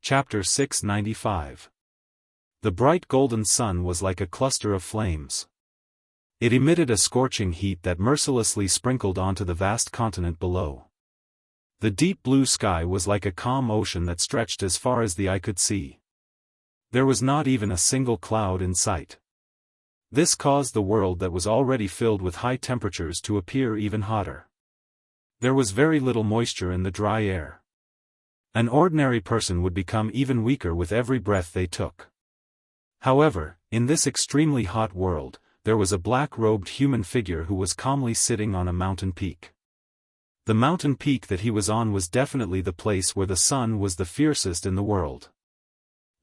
Chapter 695. The bright golden sun was like a cluster of flames. It emitted a scorching heat that mercilessly sprinkled onto the vast continent below. The deep blue sky was like a calm ocean that stretched as far as the eye could see. There was not even a single cloud in sight. This caused the world that was already filled with high temperatures to appear even hotter. There was very little moisture in the dry air. An ordinary person would become even weaker with every breath they took. However, in this extremely hot world, there was a black-robed human figure who was calmly sitting on a mountain peak. The mountain peak that he was on was definitely the place where the sun was the fiercest in the world.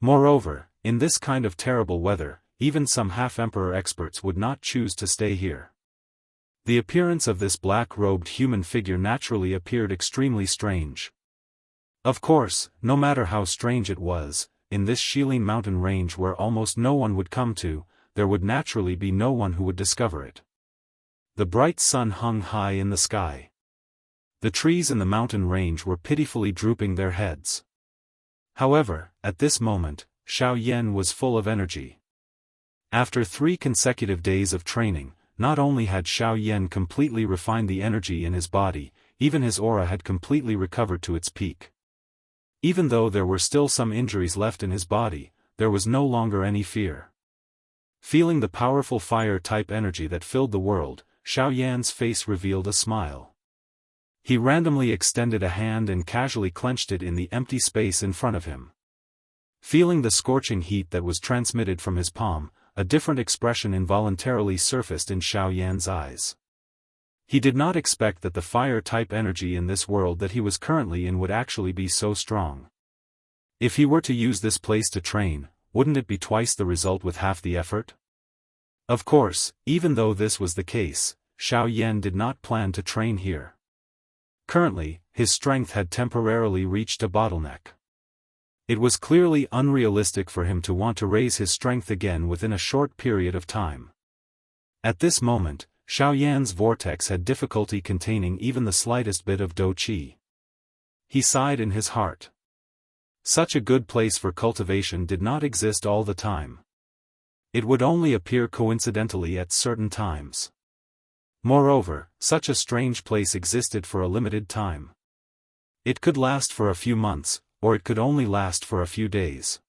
Moreover, in this kind of terrible weather, even some half-emperor experts would not choose to stay here. The appearance of this black-robed human figure naturally appeared extremely strange. Of course, no matter how strange it was, in this Shilin mountain range where almost no one would come to, there would naturally be no one who would discover it. The bright sun hung high in the sky. The trees in the mountain range were pitifully drooping their heads. However, at this moment, Xiao Yan was full of energy. After 3 consecutive days of training, not only had Xiao Yan completely refined the energy in his body, even his aura had completely recovered to its peak. Even though there were still some injuries left in his body, there was no longer any fear. Feeling the powerful fire-type energy that filled the world, Xiao Yan's face revealed a smile. He randomly extended a hand and casually clenched it in the empty space in front of him. Feeling the scorching heat that was transmitted from his palm, a different expression involuntarily surfaced in Xiao Yan's eyes. He did not expect that the fire-type energy in this world that he was currently in would actually be so strong. If he were to use this place to train, wouldn't it be twice the result with half the effort? Of course, even though this was the case, Xiao Yan did not plan to train here. Currently, his strength had temporarily reached a bottleneck. It was clearly unrealistic for him to want to raise his strength again within a short period of time. At this moment, Xiao Yan's vortex had difficulty containing even the slightest bit of dou qi. He sighed in his heart. Such a good place for cultivation did not exist all the time. It would only appear coincidentally at certain times. Moreover, such a strange place existed for a limited time. It could last for a few months, or it could only last for a few days.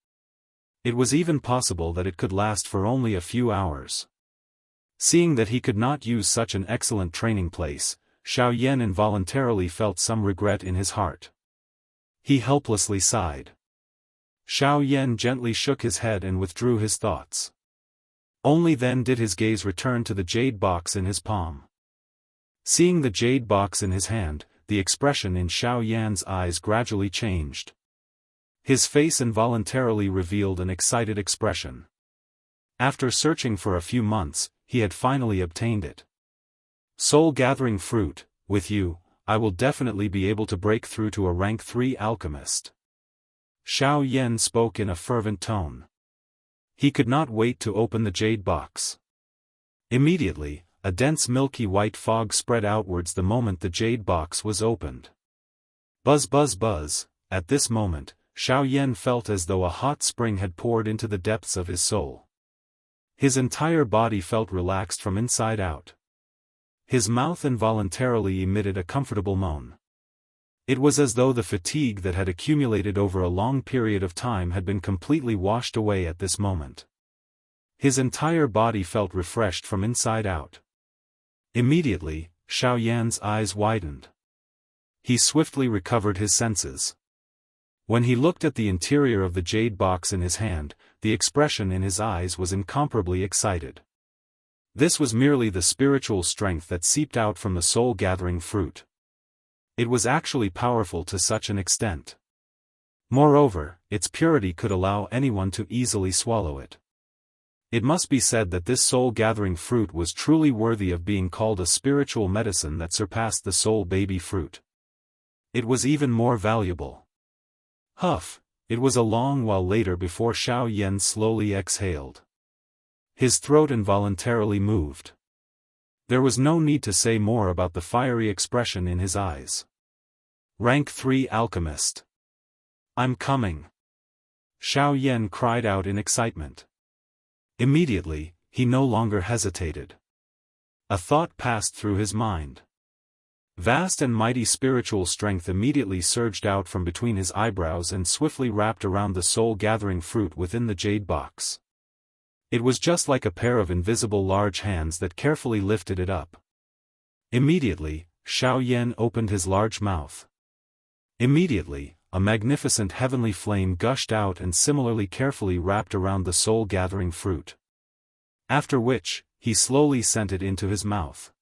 It was even possible that it could last for only a few hours. Seeing that he could not use such an excellent training place, Xiao Yan involuntarily felt some regret in his heart. He helplessly sighed. Xiao Yan gently shook his head and withdrew his thoughts. Only then did his gaze return to the jade box in his palm. Seeing the jade box in his hand, the expression in Xiao Yan's eyes gradually changed. His face involuntarily revealed an excited expression. After searching for a few months, he had finally obtained it. Soul-gathering fruit, with you, I will definitely be able to break through to a rank 3 alchemist. Xiao Yan spoke in a fervent tone. He could not wait to open the jade box. Immediately, a dense milky white fog spread outwards the moment the jade box was opened. Buzz buzz buzz, at this moment, Xiao Yan felt as though a hot spring had poured into the depths of his soul. His entire body felt relaxed from inside out. His mouth involuntarily emitted a comfortable moan. It was as though the fatigue that had accumulated over a long period of time had been completely washed away at this moment. His entire body felt refreshed from inside out. Immediately, Xiao Yan's eyes widened. He swiftly recovered his senses. When he looked at the interior of the jade box in his hand, the expression in his eyes was incomparably excited. This was merely the spiritual strength that seeped out from the soul-gathering fruit. It was actually powerful to such an extent. Moreover, its purity could allow anyone to easily swallow it. It must be said that this soul-gathering fruit was truly worthy of being called a spiritual medicine that surpassed the soul-baby fruit. It was even more valuable. Huff, it was a long while later before Xiao Yan slowly exhaled. His throat involuntarily moved. There was no need to say more about the fiery expression in his eyes. Rank 3 alchemist. I'm coming. Xiao Yan cried out in excitement. Immediately, he no longer hesitated. A thought passed through his mind. Vast and mighty spiritual strength immediately surged out from between his eyebrows and swiftly wrapped around the soul-gathering fruit within the jade box. It was just like a pair of invisible large hands that carefully lifted it up. Immediately, Xiao Yan opened his large mouth. Immediately, a magnificent heavenly flame gushed out and similarly carefully wrapped around the soul-gathering fruit. After which, he slowly sent it into his mouth.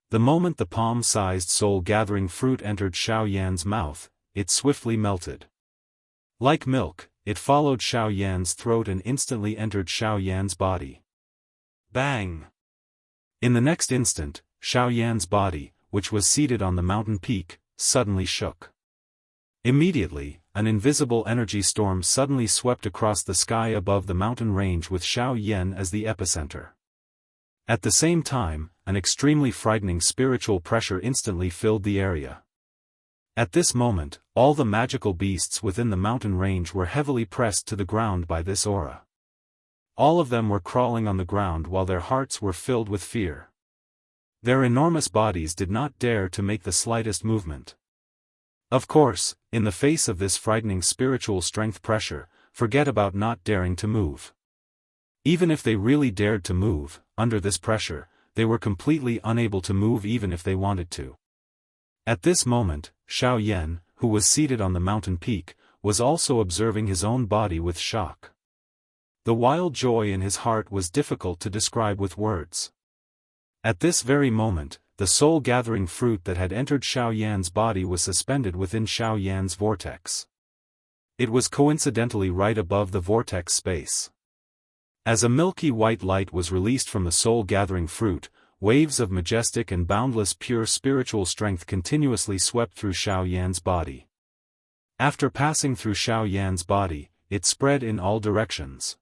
The moment the palm-sized soul-gathering fruit entered Xiao Yan's mouth, it swiftly melted. Like milk, it followed Xiao Yan's throat and instantly entered Xiao Yan's body. Bang! In the next instant, Xiao Yan's body, which was seated on the mountain peak, suddenly shook. Immediately, an invisible energy storm suddenly swept across the sky above the mountain range with Xiao Yan as the epicenter. At the same time, an extremely frightening spiritual pressure instantly filled the area. At this moment, all the magical beasts within the mountain range were heavily pressed to the ground by this aura. All of them were crawling on the ground while their hearts were filled with fear. Their enormous bodies did not dare to make the slightest movement. Of course, in the face of this frightening spiritual strength pressure, forget about not daring to move. Even if they really dared to move, under this pressure, they were completely unable to move even if they wanted to. At this moment, Xiao Yan, who was seated on the mountain peak, was also observing his own body with shock. The wild joy in his heart was difficult to describe with words. At this very moment, the soul-gathering fruit that had entered Xiao Yan's body was suspended within Xiao Yan's vortex. It was coincidentally right above the vortex space. As a milky white light was released from the soul-gathering fruit, waves of majestic and boundless pure spiritual strength continuously swept through Xiao Yan's body. After passing through Xiao Yan's body, it spread in all directions.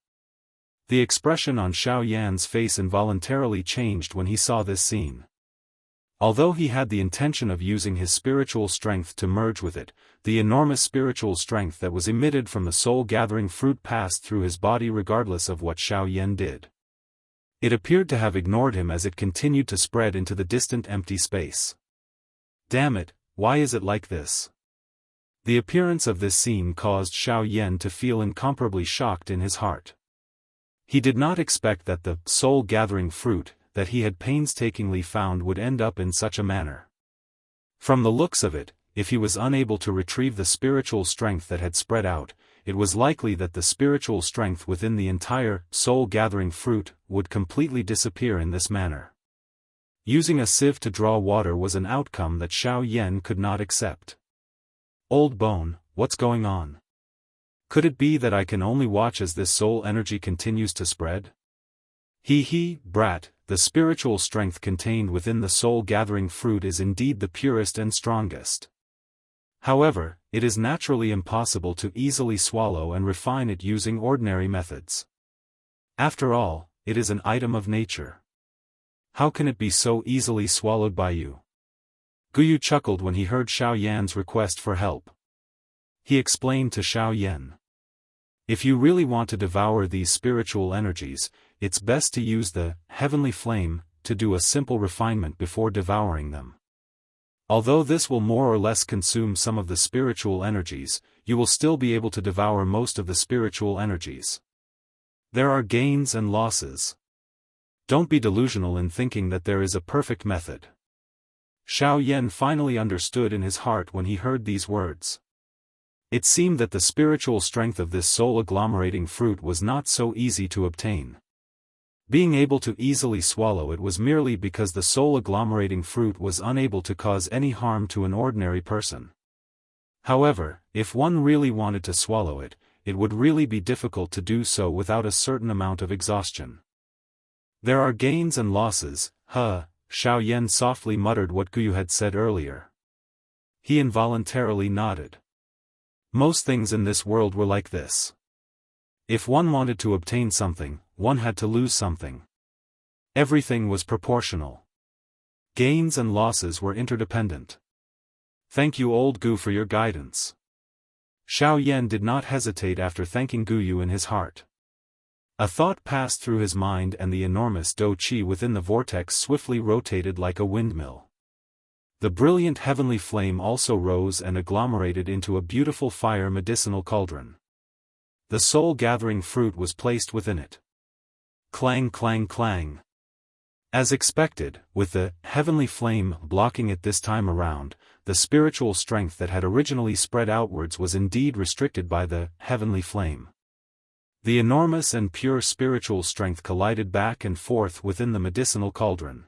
The expression on Xiao Yan's face involuntarily changed when he saw this scene. Although he had the intention of using his spiritual strength to merge with it, the enormous spiritual strength that was emitted from the soul-gathering fruit passed through his body regardless of what Xiao Yan did. It appeared to have ignored him as it continued to spread into the distant empty space. Damn it, why is it like this? The appearance of this scene caused Xiao Yan to feel incomparably shocked in his heart. He did not expect that the soul-gathering fruit that he had painstakingly found would end up in such a manner. From the looks of it, if he was unable to retrieve the spiritual strength that had spread out, it was likely that the spiritual strength within the entire soul-gathering fruit would completely disappear in this manner. Using a sieve to draw water was an outcome that Xiao Yan could not accept. Old bone, what's going on? Could it be that I can only watch as this soul energy continues to spread? Brat, the spiritual strength contained within the soul-gathering fruit is indeed the purest and strongest. However, it is naturally impossible to easily swallow and refine it using ordinary methods. After all, it is an item of nature. How can it be so easily swallowed by you? Guyu chuckled when he heard Xiao Yan's request for help. He explained to Xiao Yan. If you really want to devour these spiritual energies, it's best to use the heavenly flame to do a simple refinement before devouring them. Although this will more or less consume some of the spiritual energies, you will still be able to devour most of the spiritual energies. There are gains and losses. Don't be delusional in thinking that there is a perfect method. Xiao Yan finally understood in his heart when he heard these words. It seemed that the spiritual strength of this soul-agglomerating fruit was not so easy to obtain. Being able to easily swallow it was merely because the soul-agglomerating fruit was unable to cause any harm to an ordinary person. However, if one really wanted to swallow it, it would really be difficult to do so without a certain amount of exhaustion. There are gains and losses, Xiao Yan softly muttered what Guyu had said earlier. He involuntarily nodded. Most things in this world were like this. If one wanted to obtain something, one had to lose something. Everything was proportional. Gains and losses were interdependent. Thank you Old Gu for your guidance. Xiao Yan did not hesitate after thanking Guyu in his heart. A thought passed through his mind and the enormous Do Qi within the vortex swiftly rotated like a windmill. The brilliant heavenly flame also rose and agglomerated into a beautiful fire medicinal cauldron. The soul-gathering fruit was placed within it. Clang clang clang. As expected, with the heavenly flame blocking it this time around, the spiritual strength that had originally spread outwards was indeed restricted by the heavenly flame. The enormous and pure spiritual strength collided back and forth within the medicinal cauldron.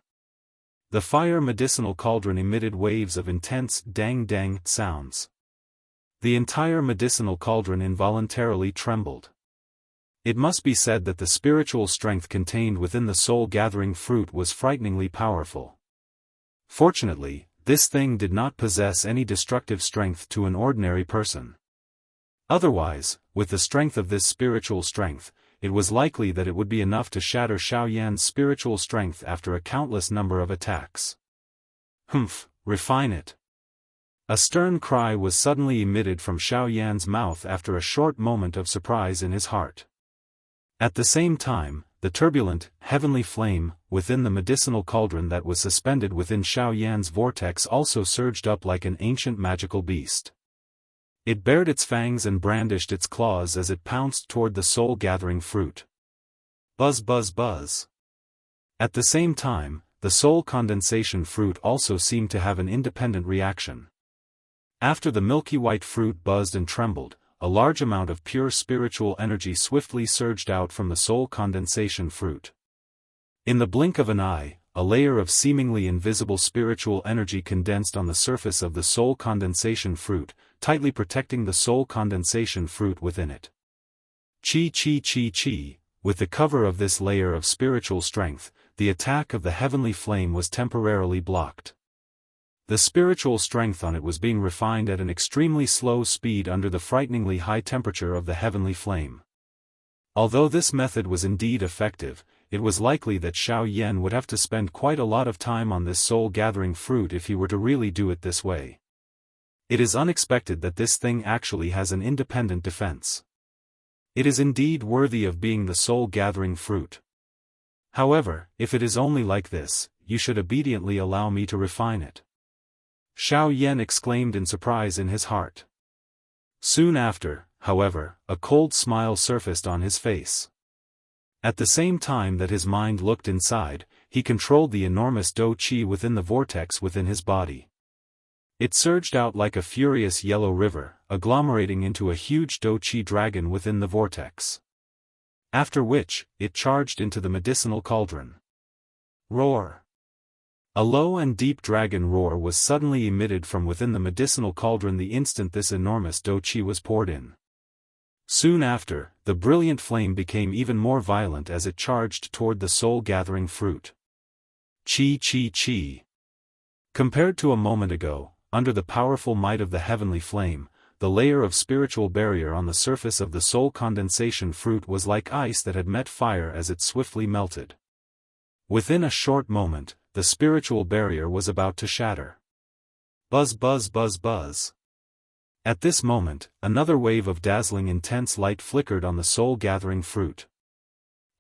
The fire medicinal cauldron emitted waves of intense dang-dang sounds. The entire medicinal cauldron involuntarily trembled. It must be said that the spiritual strength contained within the soul-gathering fruit was frighteningly powerful. Fortunately, this thing did not possess any destructive strength to an ordinary person. Otherwise, with the strength of this spiritual strength, it was likely that it would be enough to shatter Xiao Yan's spiritual strength after a countless number of attacks. Humph, refine it. A stern cry was suddenly emitted from Xiao Yan's mouth after a short moment of surprise in his heart. At the same time, the turbulent, heavenly flame, within the medicinal cauldron that was suspended within Xiao Yan's vortex also surged up like an ancient magical beast. It bared its fangs and brandished its claws as it pounced toward the soul-gathering fruit. Buzz buzz buzz. At the same time, the soul condensation fruit also seemed to have an independent reaction. After the milky white fruit buzzed and trembled, a large amount of pure spiritual energy swiftly surged out from the soul condensation fruit. In the blink of an eye, a layer of seemingly invisible spiritual energy condensed on the surface of the soul condensation fruit, tightly protecting the soul condensation fruit within it. Chi chi chi chi, with the cover of this layer of spiritual strength, the attack of the heavenly flame was temporarily blocked. The spiritual strength on it was being refined at an extremely slow speed under the frighteningly high temperature of the heavenly flame. Although this method was indeed effective, it was likely that Xiao Yan would have to spend quite a lot of time on this soul-gathering fruit if he were to really do it this way. It is unexpected that this thing actually has an independent defense. It is indeed worthy of being the soul-gathering fruit. However, if it is only like this, you should obediently allow me to refine it. Xiao Yan exclaimed in surprise in his heart. Soon after, however, a cold smile surfaced on his face. At the same time that his mind looked inside, he controlled the enormous Do Qi within the vortex within his body. It surged out like a furious yellow river, agglomerating into a huge Do Qi dragon within the vortex. After which, it charged into the medicinal cauldron. Roar! A low and deep dragon roar was suddenly emitted from within the medicinal cauldron the instant this enormous Do Qi was poured in. Soon after, the brilliant flame became even more violent as it charged toward the soul-gathering fruit. Chi chi chi. Compared to a moment ago, under the powerful might of the heavenly flame, the layer of spiritual barrier on the surface of the soul condensation fruit was like ice that had met fire as it swiftly melted. Within a short moment, the spiritual barrier was about to shatter. Buzz buzz buzz buzz. At this moment, another wave of dazzling intense light flickered on the soul-gathering fruit.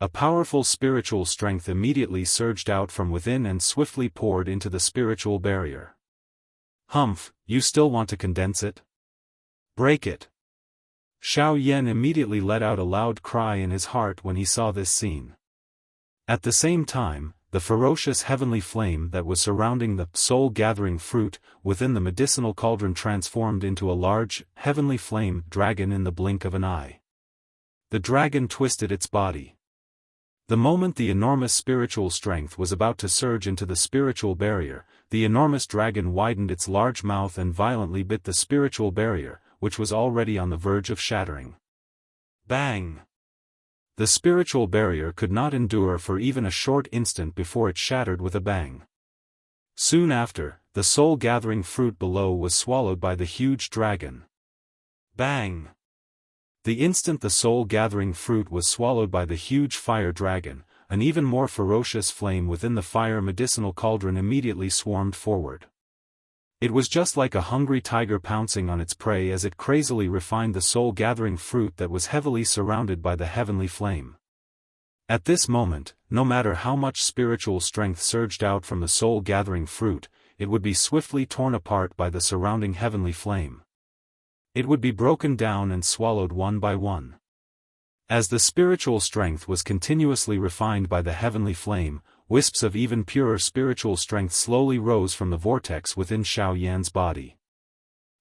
A powerful spiritual strength immediately surged out from within and swiftly poured into the spiritual barrier. Humph, you still want to condense it? Break it! Xiao Yan immediately let out a loud cry in his heart when he saw this scene. At the same time, the ferocious heavenly flame that was surrounding the soul-gathering fruit within the medicinal cauldron transformed into a large, heavenly flame dragon in the blink of an eye. The dragon twisted its body. The moment the enormous spiritual strength was about to surge into the spiritual barrier, the enormous dragon widened its large mouth and violently bit the spiritual barrier, which was already on the verge of shattering. Bang! The spiritual barrier could not endure for even a short instant before it shattered with a bang. Soon after, the soul-gathering fruit below was swallowed by the huge dragon. Bang! The instant the soul-gathering fruit was swallowed by the huge fire dragon, an even more ferocious flame within the fire medicinal cauldron immediately swarmed forward. It was just like a hungry tiger pouncing on its prey as it crazily refined the soul-gathering fruit that was heavily surrounded by the heavenly flame. At this moment, no matter how much spiritual strength surged out from the soul-gathering fruit, it would be swiftly torn apart by the surrounding heavenly flame. It would be broken down and swallowed one by one. As the spiritual strength was continuously refined by the heavenly flame, wisps of even purer spiritual strength slowly rose from the vortex within Xiao Yan's body.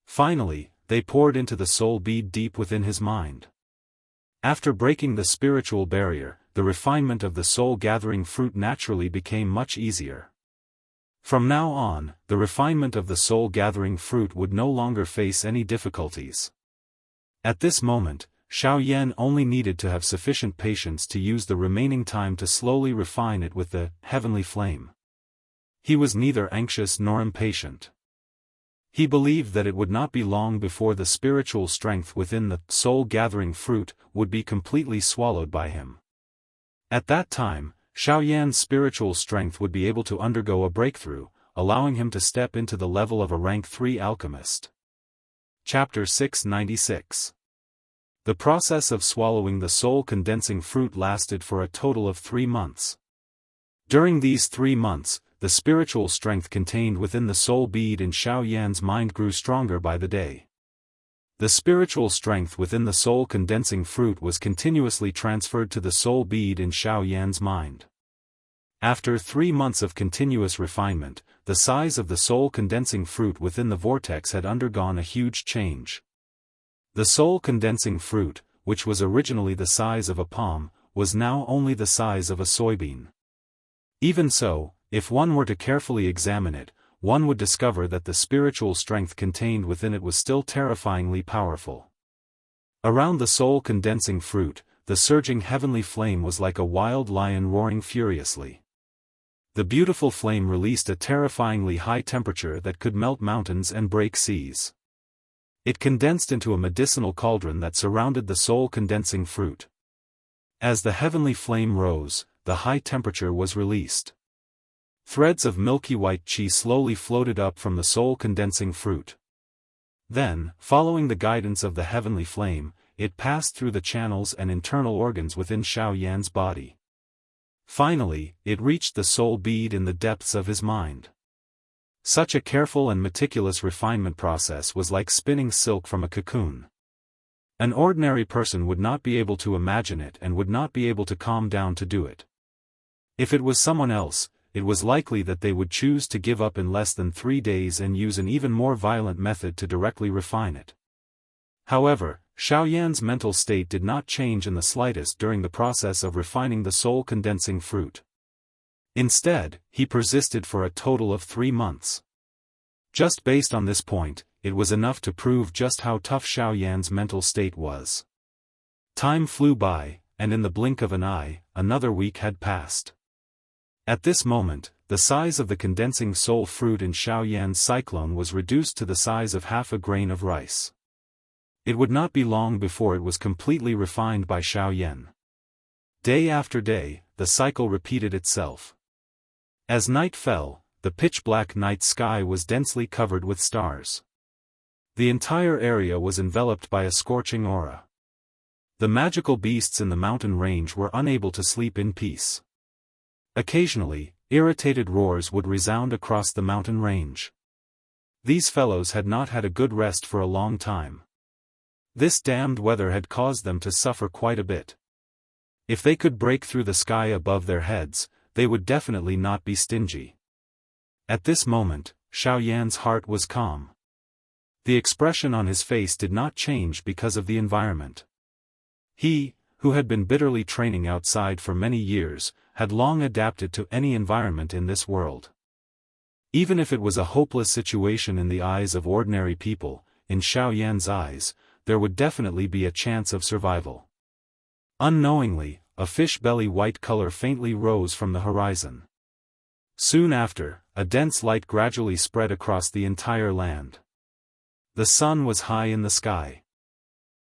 Finally, they poured into the soul bead deep within his mind. After breaking the spiritual barrier, the refinement of the soul-gathering fruit naturally became much easier. From now on, the refinement of the soul-gathering fruit would no longer face any difficulties. At this moment, Xiao Yan only needed to have sufficient patience to use the remaining time to slowly refine it with the heavenly flame. He was neither anxious nor impatient. He believed that it would not be long before the spiritual strength within the soul-gathering fruit would be completely swallowed by him. At that time, Xiao Yan's spiritual strength would be able to undergo a breakthrough, allowing him to step into the level of a rank 3 alchemist. Chapter 696. The process of swallowing the soul-condensing fruit lasted for a total of 3 months. During these 3 months, the spiritual strength contained within the soul bead in Xiao Yan's mind grew stronger by the day. The spiritual strength within the soul-condensing fruit was continuously transferred to the soul bead in Xiao Yan's mind. After 3 months of continuous refinement, the size of the soul-condensing fruit within the vortex had undergone a huge change. The soul-condensing fruit, which was originally the size of a palm, was now only the size of a soybean. Even so, if one were to carefully examine it, one would discover that the spiritual strength contained within it was still terrifyingly powerful. Around the soul-condensing fruit, the surging heavenly flame was like a wild lion roaring furiously. The beautiful flame released a terrifyingly high temperature that could melt mountains and break seas. It condensed into a medicinal cauldron that surrounded the soul-condensing fruit. As the heavenly flame rose, the high temperature was released. Threads of milky white qi slowly floated up from the soul-condensing fruit. Then, following the guidance of the heavenly flame, it passed through the channels and internal organs within Xiao Yan's body. Finally, it reached the soul bead in the depths of his mind. Such a careful and meticulous refinement process was like spinning silk from a cocoon. An ordinary person would not be able to imagine it and would not be able to calm down to do it. If it was someone else, it was likely that they would choose to give up in less than 3 days and use an even more violent method to directly refine it. However, Xiao Yan's mental state did not change in the slightest during the process of refining the soul-condensing fruit. Instead, he persisted for a total of 3 months. Just based on this point, it was enough to prove just how tough Xiao Yan's mental state was. Time flew by, and in the blink of an eye, another week had passed. At this moment, the size of the condensing soul fruit in Xiao Yan's cyclone was reduced to the size of half a grain of rice. It would not be long before it was completely refined by Xiao Yan. Day after day, the cycle repeated itself. As night fell, the pitch-black night sky was densely covered with stars. The entire area was enveloped by a scorching aura. The magical beasts in the mountain range were unable to sleep in peace. Occasionally, irritated roars would resound across the mountain range. These fellows had not had a good rest for a long time. This damned weather had caused them to suffer quite a bit. If they could break through the sky above their heads, they would definitely not be stingy. At this moment, Xiao Yan's heart was calm. The expression on his face did not change because of the environment. He, who had been bitterly training outside for many years, had long adapted to any environment in this world. Even if it was a hopeless situation in the eyes of ordinary people, in Xiao Yan's eyes, there would definitely be a chance of survival. Unknowingly, a fish-belly white color faintly rose from the horizon. Soon after, a dense light gradually spread across the entire land. The sun was high in the sky.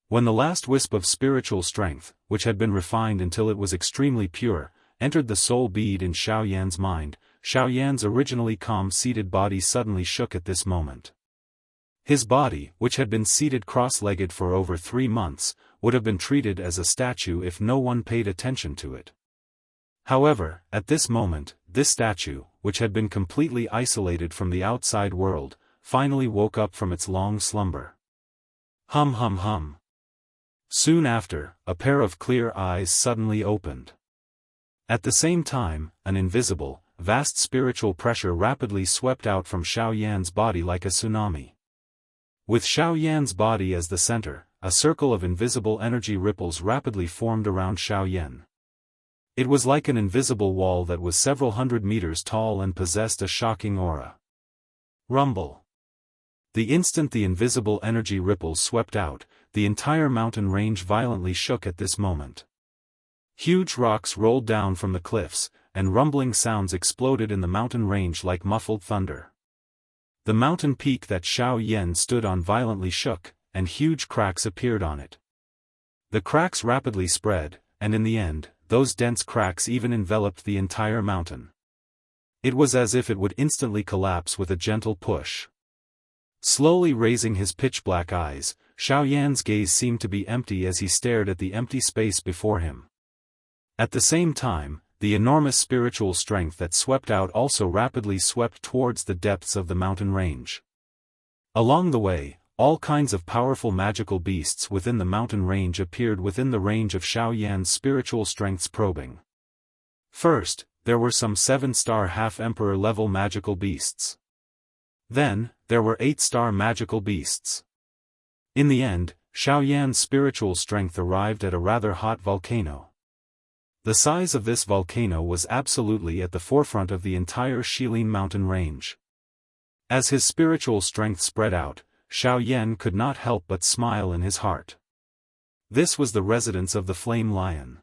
When the last wisp of spiritual strength, which had been refined until it was extremely pure, entered the soul bead in Xiao Yan's mind, Xiaoyan's originally calm-seated body suddenly shook at this moment. His body, which had been seated cross-legged for over 3 months, would have been treated as a statue if no one paid attention to it. However, at this moment, this statue, which had been completely isolated from the outside world, finally woke up from its long slumber. Hum hum hum. Soon after, a pair of clear eyes suddenly opened. At the same time, an invisible, vast spiritual pressure rapidly swept out from Xiaoyan's body like a tsunami. With Xiaoyan's body as the center, a circle of invisible energy ripples rapidly formed around Xiaoyan. It was like an invisible wall that was several hundred meters tall and possessed a shocking aura. Rumble. The instant the invisible energy ripples swept out, the entire mountain range violently shook at this moment. Huge rocks rolled down from the cliffs, and rumbling sounds exploded in the mountain range like muffled thunder. The mountain peak that Xiaoyan stood on violently shook, and huge cracks appeared on it. The cracks rapidly spread, and in the end, those dense cracks even enveloped the entire mountain. It was as if it would instantly collapse with a gentle push. Slowly raising his pitch-black eyes, Xiaoyan's gaze seemed to be empty as he stared at the empty space before him. At the same time, the enormous spiritual strength that swept out also rapidly swept towards the depths of the mountain range. Along the way, all kinds of powerful magical beasts within the mountain range appeared within the range of Xiaoyan's spiritual strength's probing. First, there were some 7-star half-emperor level magical beasts. Then, there were 8-star magical beasts. In the end, Xiaoyan's spiritual strength arrived at a rather hot volcano. The size of this volcano was absolutely at the forefront of the entire Shilin mountain range. As his spiritual strength spread out, Xiaoyan could not help but smile in his heart. This was the residence of the Flame Lion.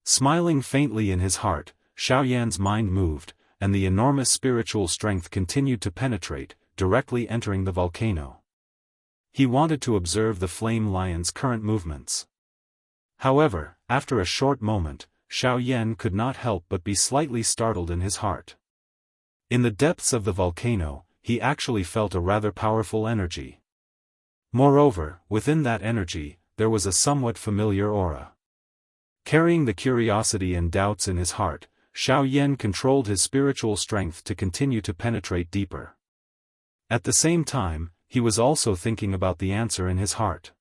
Smiling faintly in his heart, Xiaoyan's mind moved, and the enormous spiritual strength continued to penetrate, directly entering the volcano. He wanted to observe the Flame Lion's current movements. However, after a short moment, Xiaoyan could not help but be slightly startled in his heart. In the depths of the volcano, he actually felt a rather powerful energy. Moreover, within that energy, there was a somewhat familiar aura. Carrying the curiosity and doubts in his heart, Xiaoyan controlled his spiritual strength to continue to penetrate deeper. At the same time, he was also thinking about the answer in his heart.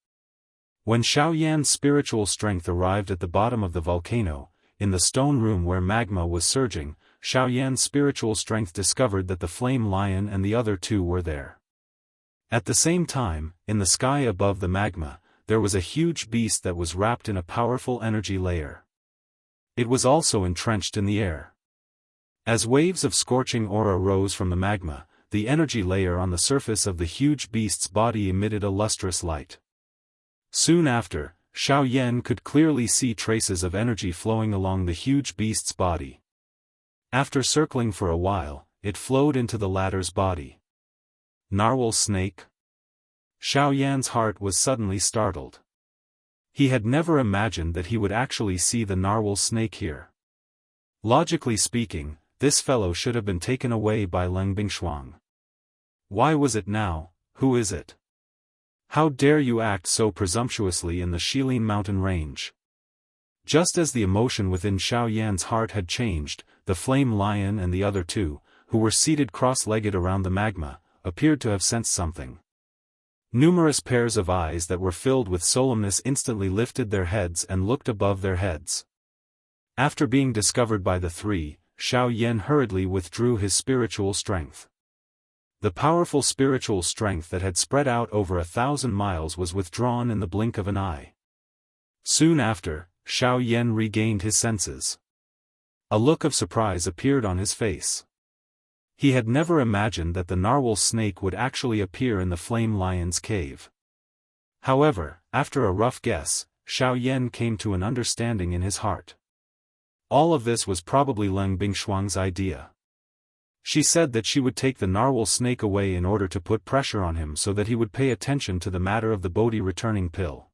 When Xiaoyan's spiritual strength arrived at the bottom of the volcano, in the stone room where magma was surging, Xiaoyan's spiritual strength discovered that the Flame Lion and the other two were there. At the same time, in the sky above the magma, there was a huge beast that was wrapped in a powerful energy layer. It was also entrenched in the air. As waves of scorching aura rose from the magma, the energy layer on the surface of the huge beast's body emitted a lustrous light. Soon after, Xiaoyan could clearly see traces of energy flowing along the huge beast's body. After circling for a while, it flowed into the latter's body. Narwhal snake? Xiaoyan's heart was suddenly startled. He had never imagined that he would actually see the narwhal snake here. Logically speaking, this fellow should have been taken away by Leng Bingshuang. Why was it now? Who is it? How dare you act so presumptuously in the Shilin mountain range? Just as the emotion within Xiaoyan's heart had changed, the Flame Lion and the other two, who were seated cross-legged around the magma, appeared to have sensed something. Numerous pairs of eyes that were filled with solemnness instantly lifted their heads and looked above their heads. After being discovered by the three, Xiaoyan hurriedly withdrew his spiritual strength. The powerful spiritual strength that had spread out over 1,000 miles was withdrawn in the blink of an eye. Soon after, Xiaoyan regained his senses. A look of surprise appeared on his face. He had never imagined that the narwhal snake would actually appear in the Flame Lion's cave. However, after a rough guess, Xiaoyan came to an understanding in his heart. All of this was probably Leng Bingshuang's idea. She said that she would take the narwhal snake away in order to put pressure on him so that he would pay attention to the matter of the Bodhi returning pill.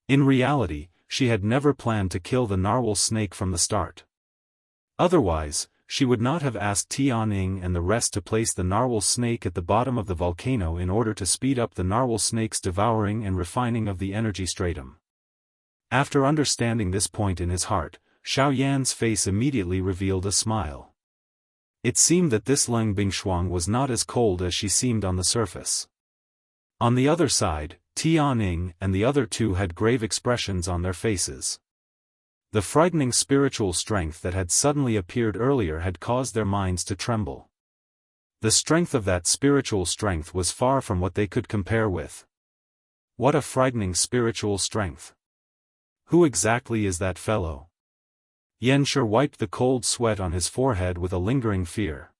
In reality, she had never planned to kill the narwhal snake from the start. Otherwise, she would not have asked Tianying and the rest to place the narwhal snake at the bottom of the volcano in order to speed up the narwhal snake's devouring and refining of the energy stratum. After understanding this point in his heart, Xiao Yan's face immediately revealed a smile. It seemed that this Leng Bingshuang was not as cold as she seemed on the surface. On the other side, Tianying and the other two had grave expressions on their faces. The frightening spiritual strength that had suddenly appeared earlier had caused their minds to tremble. The strength of that spiritual strength was far from what they could compare with. What a frightening spiritual strength! Who exactly is that fellow? Yanshi wiped the cold sweat on his forehead with a lingering fear.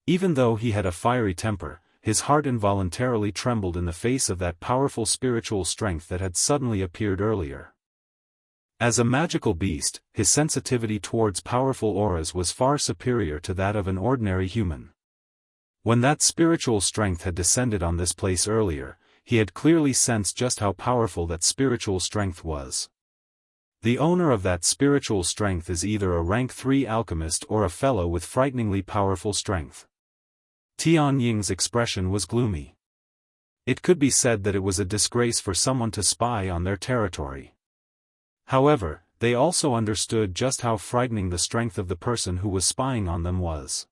Even though he had a fiery temper, his heart involuntarily trembled in the face of that powerful spiritual strength that had suddenly appeared earlier. As a magical beast, his sensitivity towards powerful auras was far superior to that of an ordinary human. When that spiritual strength had descended on this place earlier, he had clearly sensed just how powerful that spiritual strength was. The owner of that spiritual strength is either a rank 3 alchemist or a fellow with frighteningly powerful strength. Tianying's expression was gloomy. It could be said that it was a disgrace for someone to spy on their territory. However, they also understood just how frightening the strength of the person who was spying on them was.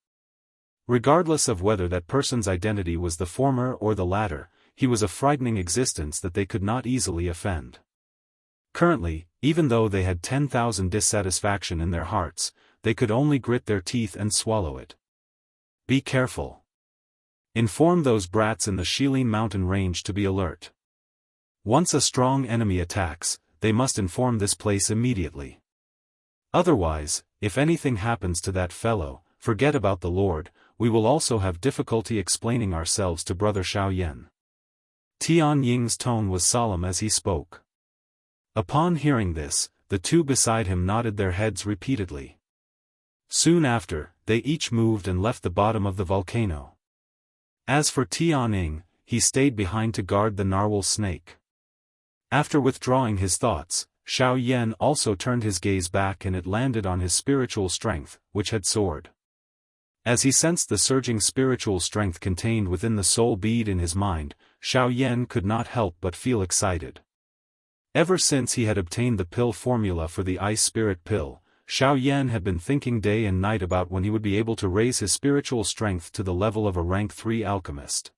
Regardless of whether that person's identity was the former or the latter, he was a frightening existence that they could not easily offend. Currently, even though they had 10,000 dissatisfaction in their hearts, they could only grit their teeth and swallow it. Be careful. Inform those brats in the Shilin mountain range to be alert. Once a strong enemy attacks, they must inform this place immediately. Otherwise, if anything happens to that fellow, forget about the Lord, we will also have difficulty explaining ourselves to Brother Xiao Yan. Tianying's tone was solemn as he spoke. Upon hearing this, the two beside him nodded their heads repeatedly. Soon after, they each moved and left the bottom of the volcano. As for Tianying, he stayed behind to guard the narwhal snake. After withdrawing his thoughts, Xiao Yan also turned his gaze back and it landed on his spiritual strength, which had soared. As he sensed the surging spiritual strength contained within the soul bead in his mind, Xiao Yan could not help but feel excited. Ever since he had obtained the pill formula for the ice spirit pill, Xiao Yan had been thinking day and night about when he would be able to raise his spiritual strength to the level of a rank 3 alchemist.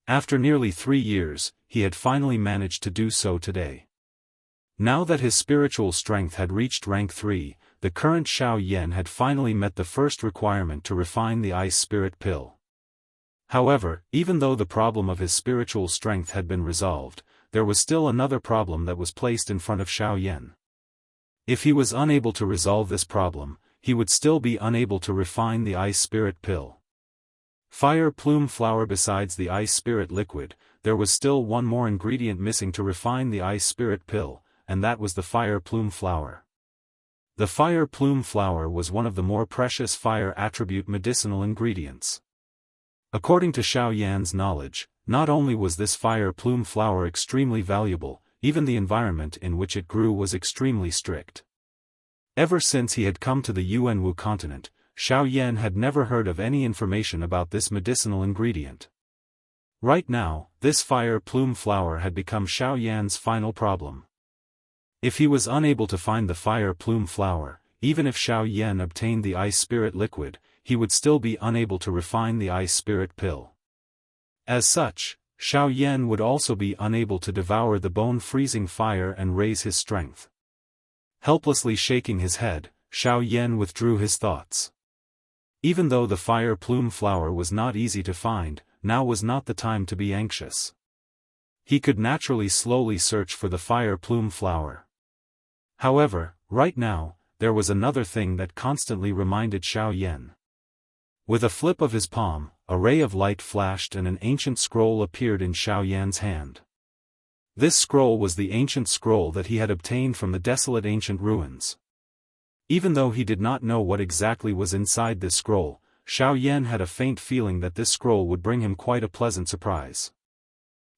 After nearly 3 years, he had finally managed to do so today. Now that his spiritual strength had reached rank 3, the current Xiao Yan had finally met the first requirement to refine the ice spirit pill. However, even though the problem of his spiritual strength had been resolved, there was still another problem that was placed in front of Xiao Yan. If he was unable to resolve this problem, he would still be unable to refine the ice spirit pill. Fire plume flower. Besides the ice spirit liquid, there was still one more ingredient missing to refine the ice spirit pill, and that was the fire plume flower. The fire plume flower was one of the more precious fire attribute medicinal ingredients. According to Xiao Yan's knowledge, not only was this fire plume flower extremely valuable, even the environment in which it grew was extremely strict. Ever since he had come to the Yuanwu continent, Xiao Yan had never heard of any information about this medicinal ingredient. Right now, this fire plume flower had become Xiao Yan's final problem. If he was unable to find the fire plume flower, even if Xiao Yan obtained the ice spirit liquid, he would still be unable to refine the ice spirit pill. As such, Xiao Yan would also be unable to devour the bone-freezing fire and raise his strength. Helplessly shaking his head, Xiao Yan withdrew his thoughts. Even though the fire plume flower was not easy to find, now was not the time to be anxious. He could naturally slowly search for the fire plume flower. However, right now, there was another thing that constantly reminded Xiao Yan. With a flip of his palm, a ray of light flashed and an ancient scroll appeared in Xiao Yan's hand. This scroll was the ancient scroll that he had obtained from the desolate ancient ruins. Even though he did not know what exactly was inside this scroll, Xiao Yan had a faint feeling that this scroll would bring him quite a pleasant surprise.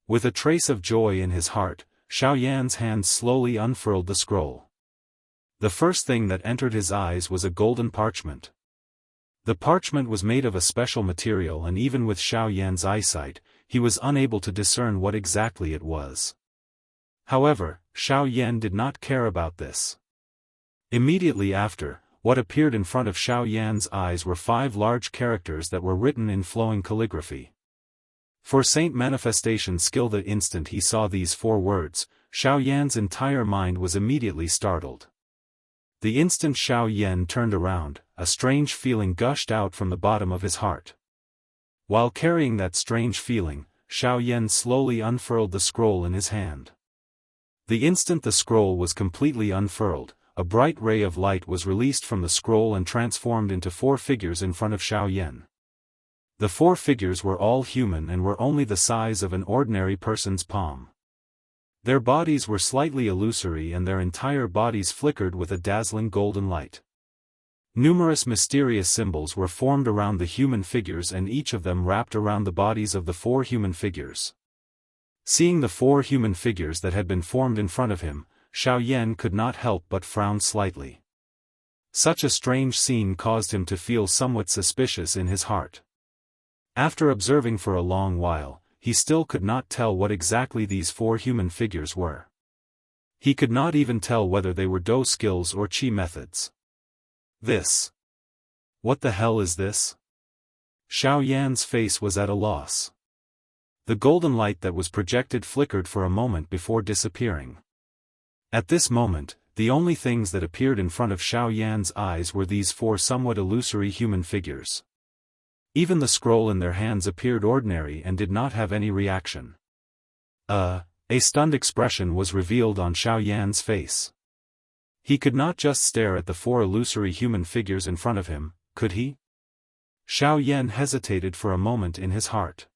With a trace of joy in his heart, Xiao Yan's hand slowly unfurled the scroll. The first thing that entered his eyes was a golden parchment. The parchment was made of a special material, and even with Xiao Yan's eyesight, he was unable to discern what exactly it was. However, Xiao Yan did not care about this. Immediately after, what appeared in front of Xiao Yan's eyes were 5 large characters that were written in flowing calligraphy. For Saint Manifestation skill, the instant he saw these 4 words, Xiao Yan's entire mind was immediately startled. The instant Xiao Yan turned around, a strange feeling gushed out from the bottom of his heart. While carrying that strange feeling, Xiao Yan slowly unfurled the scroll in his hand. The instant the scroll was completely unfurled, a bright ray of light was released from the scroll and transformed into 4 figures in front of Xiao Yan. The 4 figures were all human and were only the size of an ordinary person's palm. Their bodies were slightly illusory and their entire bodies flickered with a dazzling golden light. Numerous mysterious symbols were formed around the human figures, and each of them wrapped around the bodies of the 4 human figures. Seeing the 4 human figures that had been formed in front of him, Xiao Yan could not help but frown slightly. Such a strange scene caused him to feel somewhat suspicious in his heart. After observing for a long while, he still could not tell what exactly these 4 human figures were. He could not even tell whether they were Do skills or Qi methods. This. What the hell is this? Xiao Yan's face was at a loss. The golden light that was projected flickered for a moment before disappearing. At this moment, the only things that appeared in front of Xiao Yan's eyes were these 4 somewhat illusory human figures. Even the scroll in their hands appeared ordinary and did not have any reaction. A stunned expression was revealed on Xiao Yan's face. He could not just stare at the 4 illusory human figures in front of him, could he? Xiao Yan hesitated for a moment in his heart.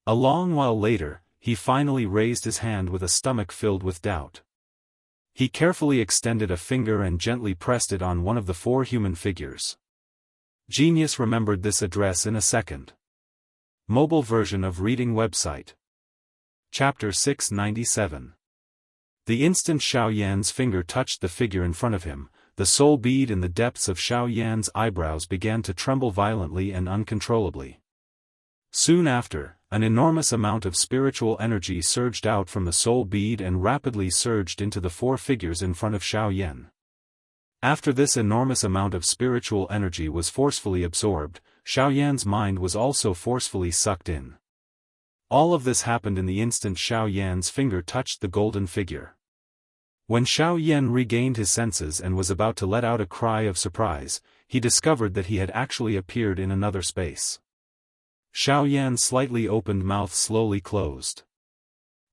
A long while later, he finally raised his hand with a stomach filled with doubt. He carefully extended a finger and gently pressed it on one of the 4 human figures. Genius remembered this address in a second. Mobile version of reading website. Chapter 697. The instant Xiao Yan's finger touched the figure in front of him, the soul bead in the depths of Xiao Yan's eyebrows began to tremble violently and uncontrollably. Soon after, an enormous amount of spiritual energy surged out from the soul bead and rapidly surged into the 4 figures in front of Xiao Yan. After this enormous amount of spiritual energy was forcefully absorbed, Xiao Yan's mind was also forcefully sucked in. All of this happened in the instant Xiao Yan's finger touched the golden figure. When Xiao Yan regained his senses and was about to let out a cry of surprise, he discovered that he had actually appeared in another space. Xiao Yan's slightly opened mouth slowly closed.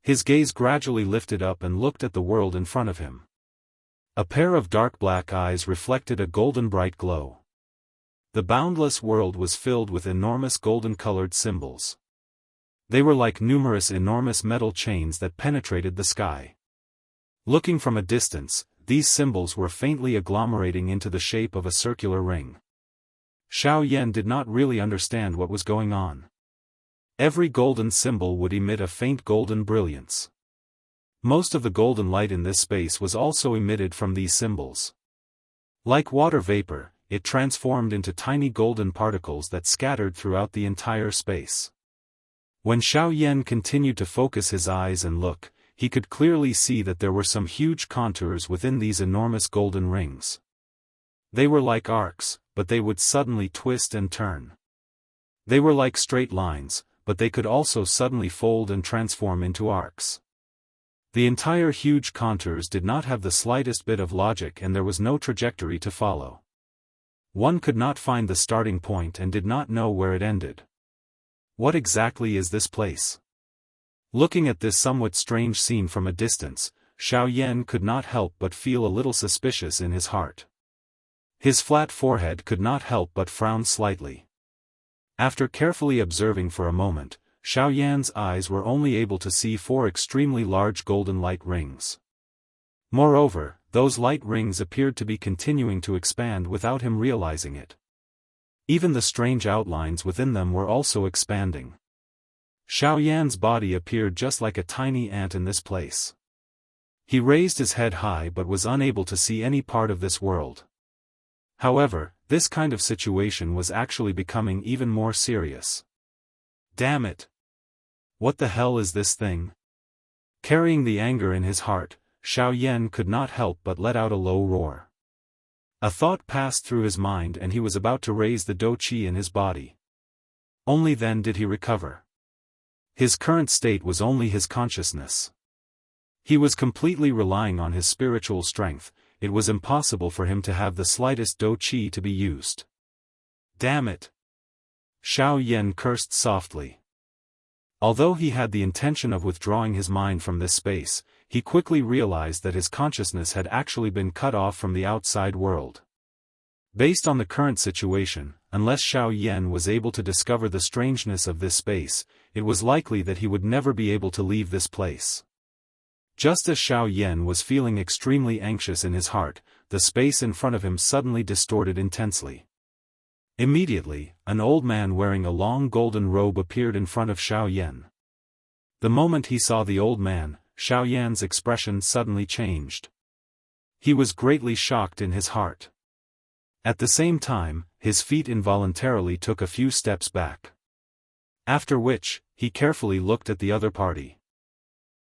His gaze gradually lifted up and looked at the world in front of him. A pair of dark black eyes reflected a golden bright glow. The boundless world was filled with enormous golden-colored symbols. They were like numerous enormous metal chains that penetrated the sky. Looking from a distance, these symbols were faintly agglomerating into the shape of a circular ring. Xiao Yan did not really understand what was going on. Every golden symbol would emit a faint golden brilliance. Most of the golden light in this space was also emitted from these symbols. Like water vapor, it transformed into tiny golden particles that scattered throughout the entire space. When Xiao Yan continued to focus his eyes and look, he could clearly see that there were some huge contours within these enormous golden rings. They were like arcs, but they would suddenly twist and turn. They were like straight lines, but they could also suddenly fold and transform into arcs. The entire huge contours did not have the slightest bit of logic, and there was no trajectory to follow. One could not find the starting point and did not know where it ended. What exactly is this place? Looking at this somewhat strange scene from a distance, Xiao Yan could not help but feel a little suspicious in his heart. His flat forehead could not help but frown slightly. After carefully observing for a moment, Xiao Yan's eyes were only able to see 4 extremely large golden light rings. Moreover, those light rings appeared to be continuing to expand without him realizing it. Even the strange outlines within them were also expanding. Xiao Yan's body appeared just like a tiny ant in this place. He raised his head high but was unable to see any part of this world. However, this kind of situation was actually becoming even more serious. Damn it! What the hell is this thing? Carrying the anger in his heart, Xiao Yan could not help but let out a low roar. A thought passed through his mind and he was about to raise the dou qi in his body. Only then did he recover. His current state was only his consciousness. He was completely relying on his spiritual strength. It was impossible for him to have the slightest dou qi to be used. Damn it! Xiao Yan cursed softly. Although he had the intention of withdrawing his mind from this space, he quickly realized that his consciousness had actually been cut off from the outside world. Based on the current situation, unless Xiao Yan was able to discover the strangeness of this space, it was likely that he would never be able to leave this place. Just as Xiao Yan was feeling extremely anxious in his heart, the space in front of him suddenly distorted intensely. Immediately, an old man wearing a long golden robe appeared in front of Xiao Yan. The moment he saw the old man, Xiao Yan's expression suddenly changed. He was greatly shocked in his heart. At the same time, his feet involuntarily took a few steps back. After which, he carefully looked at the other party.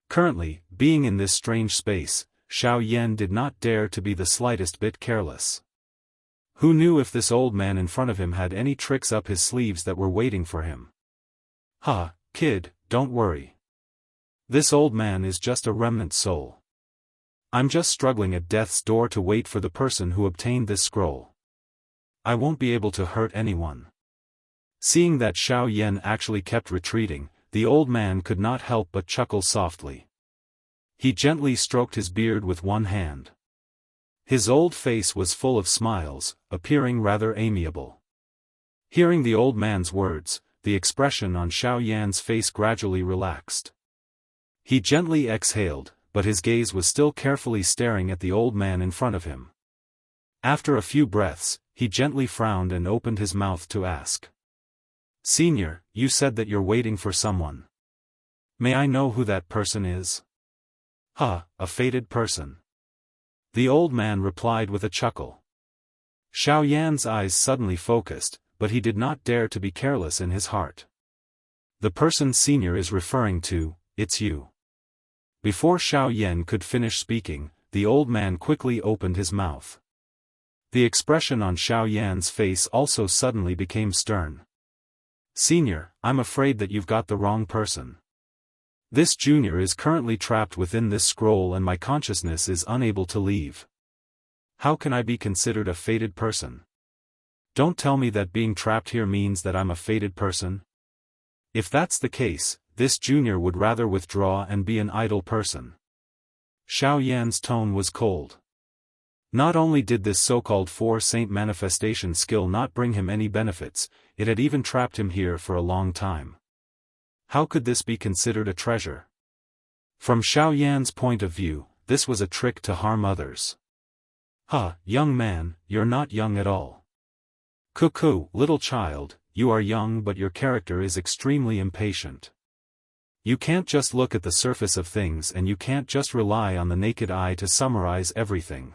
Currently, being in this strange space, Xiao Yan did not dare to be the slightest bit careless. Who knew if this old man in front of him had any tricks up his sleeves that were waiting for him? "Ha, kid, don't worry. This old man is just a remnant soul. I'm just struggling at death's door to wait for the person who obtained this scroll. I won't be able to hurt anyone." Seeing that Xiao Yan actually kept retreating, the old man could not help but chuckle softly. He gently stroked his beard with one hand. His old face was full of smiles, appearing rather amiable. Hearing the old man's words, the expression on Xiao Yan's face gradually relaxed. He gently exhaled, but his gaze was still carefully staring at the old man in front of him. After a few breaths, he gently frowned and opened his mouth to ask. "Senior, you said that you're waiting for someone. May I know who that person is?" "Huh, a fated person." The old man replied with a chuckle. Xiao Yan's eyes suddenly focused, but he did not dare to be careless in his heart. "The person Senior is referring to, it's you." Before Xiao Yan could finish speaking, the old man quickly opened his mouth. The expression on Xiao Yan's face also suddenly became stern. "Senior, I'm afraid that you've got the wrong person. This junior is currently trapped within this scroll and my consciousness is unable to leave. How can I be considered a fated person? Don't tell me that being trapped here means that I'm a fated person. If that's the case, this junior would rather withdraw and be an idle person." Xiao Yan's tone was cold. Not only did this so-called four-saint manifestation skill not bring him any benefits, it had even trapped him here for a long time. How could this be considered a treasure? From Xiao Yan's point of view, this was a trick to harm others. "Huh, young man, you're not young at all. Cuckoo, little child, you are young but your character is extremely impatient. You can't just look at the surface of things and you can't just rely on the naked eye to summarize everything.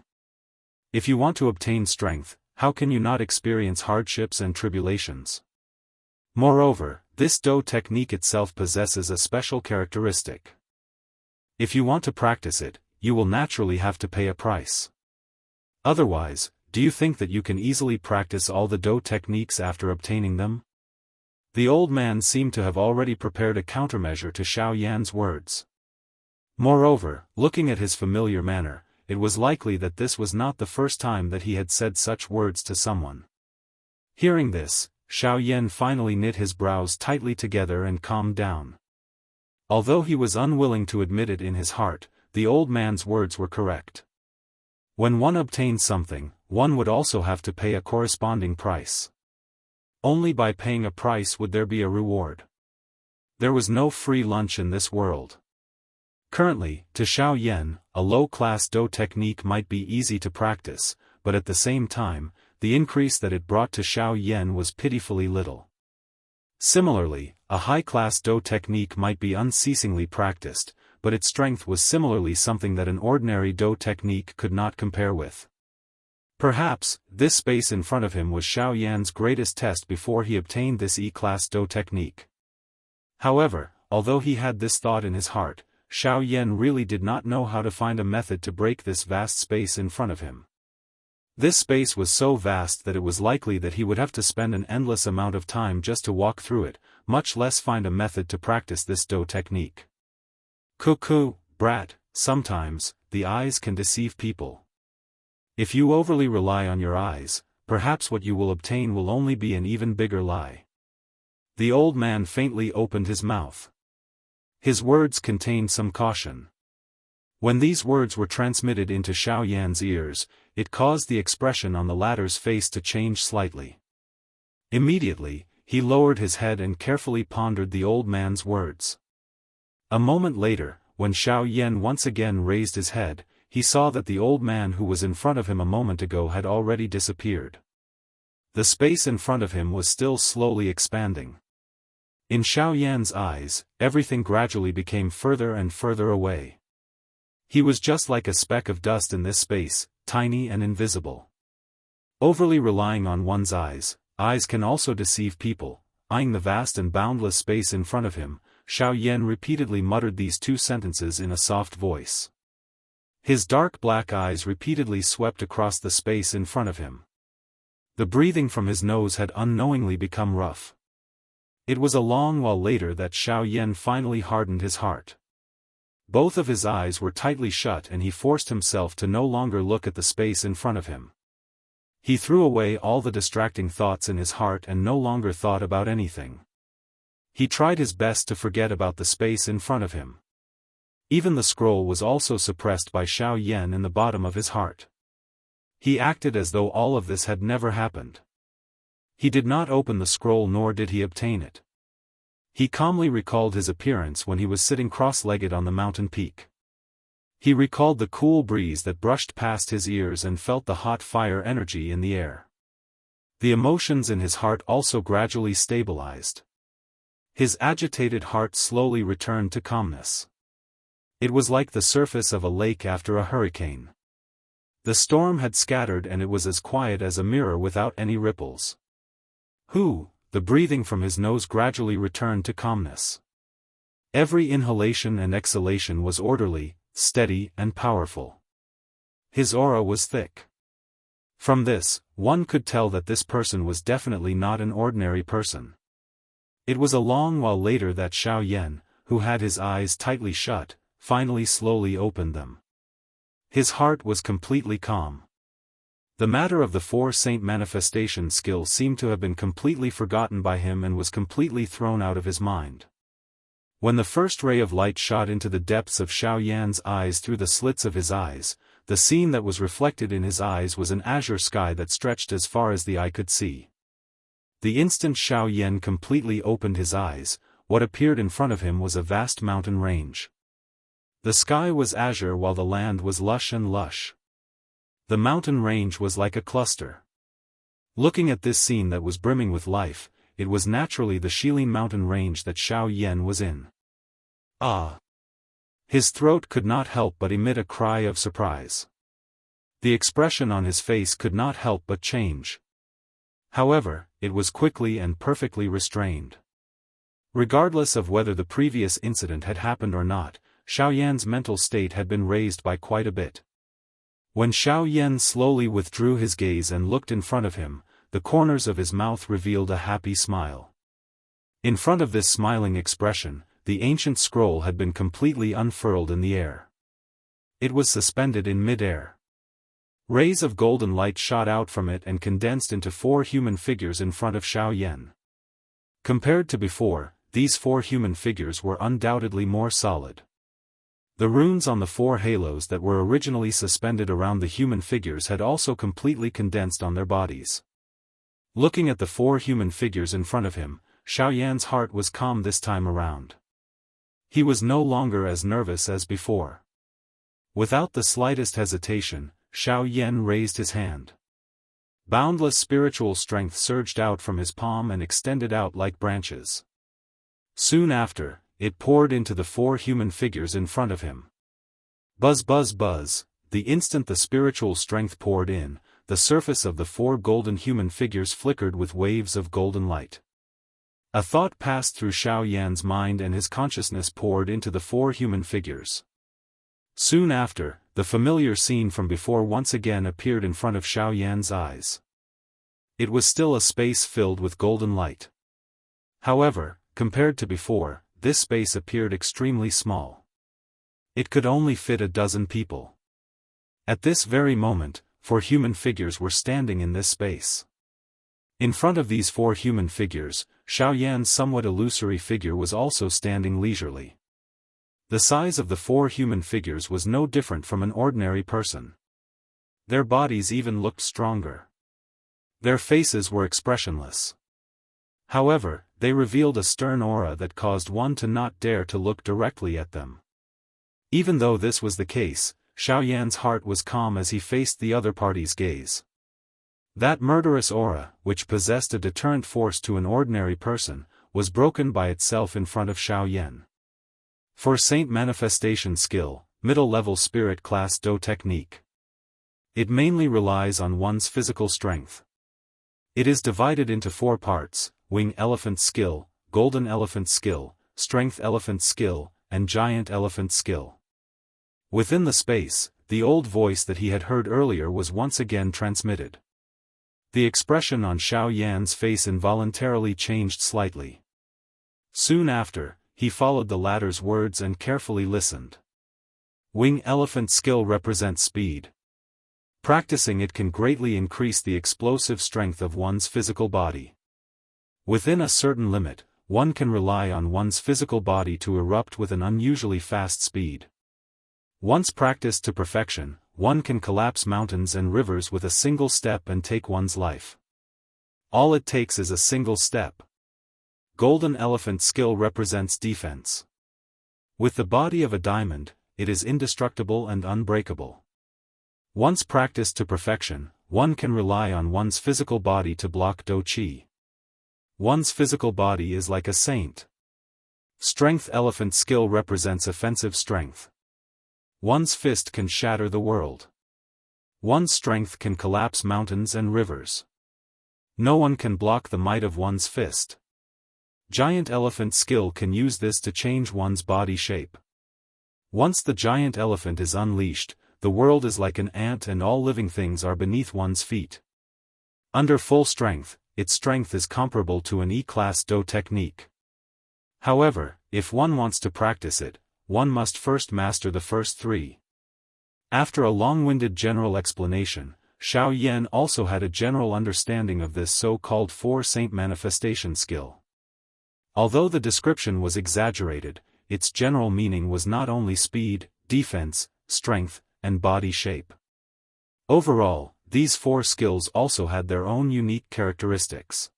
If you want to obtain strength, how can you not experience hardships and tribulations? Moreover, this dou technique itself possesses a special characteristic. If you want to practice it, you will naturally have to pay a price. Otherwise, do you think that you can easily practice all the dou techniques after obtaining them?" The old man seemed to have already prepared a countermeasure to Xiao Yan's words. Moreover, looking at his familiar manner, it was likely that this was not the first time that he had said such words to someone. Hearing this, Xiao Yan finally knit his brows tightly together and calmed down. Although he was unwilling to admit it in his heart, the old man's words were correct. When one obtained something, one would also have to pay a corresponding price. Only by paying a price would there be a reward. There was no free lunch in this world. Currently, to Xiao Yan, a low-class dou technique might be easy to practice, but at the same time, the increase that it brought to Xiao Yan was pitifully little. Similarly, a high-class dou technique might be unceasingly practiced, but its strength was similarly something that an ordinary dou technique could not compare with. Perhaps, this space in front of him was Xiao Yan's greatest test before he obtained this E-class Do technique. However, although he had this thought in his heart, Xiao Yan really did not know how to find a method to break this vast space in front of him. This space was so vast that it was likely that he would have to spend an endless amount of time just to walk through it, much less find a method to practice this Do technique. Cuckoo, brat, sometimes, the eyes can deceive people. If you overly rely on your eyes, perhaps what you will obtain will only be an even bigger lie. The old man faintly opened his mouth. His words contained some caution. When these words were transmitted into Xiao Yan's ears, it caused the expression on the latter's face to change slightly. Immediately, he lowered his head and carefully pondered the old man's words. A moment later, when Xiao Yan once again raised his head, he saw that the old man who was in front of him a moment ago had already disappeared. The space in front of him was still slowly expanding. In Xiao Yan's eyes, everything gradually became further and further away. He was just like a speck of dust in this space, tiny and invisible. Overly relying on one's eyes can also deceive people. Eyeing the vast and boundless space in front of him, Xiao Yan repeatedly muttered these two sentences in a soft voice. His dark black eyes repeatedly swept across the space in front of him. The breathing from his nose had unknowingly become rough. It was a long while later that Xiao Yan finally hardened his heart. Both of his eyes were tightly shut and he forced himself to no longer look at the space in front of him. He threw away all the distracting thoughts in his heart and no longer thought about anything. He tried his best to forget about the space in front of him. Even the scroll was also suppressed by Xiao Yan in the bottom of his heart. He acted as though all of this had never happened. He did not open the scroll nor did he obtain it. He calmly recalled his appearance when he was sitting cross-legged on the mountain peak. He recalled the cool breeze that brushed past his ears and felt the hot fire energy in the air. The emotions in his heart also gradually stabilized. His agitated heart slowly returned to calmness. It was like the surface of a lake after a hurricane. The storm had scattered and it was as quiet as a mirror without any ripples. The breathing from his nose gradually returned to calmness. Every inhalation and exhalation was orderly, steady and powerful. His aura was thick. From this, one could tell that this person was definitely not an ordinary person. It was a long while later that Xiao Yan, who had his eyes tightly shut, finally slowly opened them. His heart was completely calm. The matter of the four saint manifestation skill seemed to have been completely forgotten by him and was completely thrown out of his mind. When the first ray of light shot into the depths of Xiao Yan's eyes through the slits of his eyes, the scene that was reflected in his eyes was an azure sky that stretched as far as the eye could see. The instant Xiao Yan completely opened his eyes, what appeared in front of him was a vast mountain range. The sky was azure while the land was lush and lush. The mountain range was like a cluster. Looking at this scene that was brimming with life, it was naturally the Shilin mountain range that Xiao Yan was in. Ah! His throat could not help but emit a cry of surprise. The expression on his face could not help but change. However, it was quickly and perfectly restrained. Regardless of whether the previous incident had happened or not, Xiao Yan's mental state had been raised by quite a bit. When Xiao Yan slowly withdrew his gaze and looked in front of him, the corners of his mouth revealed a happy smile. In front of this smiling expression, the ancient scroll had been completely unfurled in the air. It was suspended in mid-air. Rays of golden light shot out from it and condensed into four human figures in front of Xiao Yan. Compared to before, these four human figures were undoubtedly more solid. The runes on the four halos that were originally suspended around the human figures had also completely condensed on their bodies. Looking at the four human figures in front of him, Xiao Yan's heart was calm this time around. He was no longer as nervous as before. Without the slightest hesitation, Xiao Yan raised his hand. Boundless spiritual strength surged out from his palm and extended out like branches. Soon after, it poured into the four human figures in front of him. Buzz buzz buzz, the instant the spiritual strength poured in, the surface of the 4 golden human figures flickered with waves of golden light. A thought passed through Xiao Yan's mind and his consciousness poured into the 4 human figures. Soon after, the familiar scene from before once again appeared in front of Xiao Yan's eyes. It was still a space filled with golden light. However, compared to before, this space appeared extremely small. It could only fit a dozen people. At this very moment, 4 human figures were standing in this space. In front of these 4 human figures, Xiao Yan's somewhat illusory figure was also standing leisurely. The size of the 4 human figures was no different from an ordinary person. Their bodies even looked stronger. Their faces were expressionless. However, they revealed a stern aura that caused one to not dare to look directly at them. Even though this was the case, Xiao Yan's heart was calm as he faced the other party's gaze. That murderous aura, which possessed a deterrent force to an ordinary person, was broken by itself in front of Xiao Yan. For Saint Manifestation Skill, middle-level spirit class Do technique. It mainly relies on one's physical strength. It is divided into 4 parts: Wing Elephant Skill, Golden Elephant Skill, Strength Elephant Skill, and Giant Elephant Skill. Within the space, the old voice that he had heard earlier was once again transmitted. The expression on Xiao Yan's face involuntarily changed slightly. Soon after, he followed the latter's words and carefully listened. Wing Elephant Skill represents speed. Practicing it can greatly increase the explosive strength of one's physical body. Within a certain limit, one can rely on one's physical body to erupt with an unusually fast speed. Once practiced to perfection, one can collapse mountains and rivers with a single step and take one's life. All it takes is a single step. Golden Elephant Skill represents defense. With the body of a diamond, it is indestructible and unbreakable. Once practiced to perfection, one can rely on one's physical body to block Do Qi. One's physical body is like a saint. Strength Elephant Skill represents offensive strength. One's fist can shatter the world. One's strength can collapse mountains and rivers. No one can block the might of one's fist. Giant Elephant Skill can use this to change one's body shape. Once the giant elephant is unleashed, the world is like an ant and all living things are beneath one's feet. Under full strength, its strength is comparable to an E-class Do technique. However, if one wants to practice it, one must first master the first 3. After a long-winded general explanation, Xiao Yan also had a general understanding of this so-called 4 Saint Manifestation Skill. Although the description was exaggerated, its general meaning was not only speed, defense, strength, and body shape. Overall, these 4 skills also had their own unique characteristics.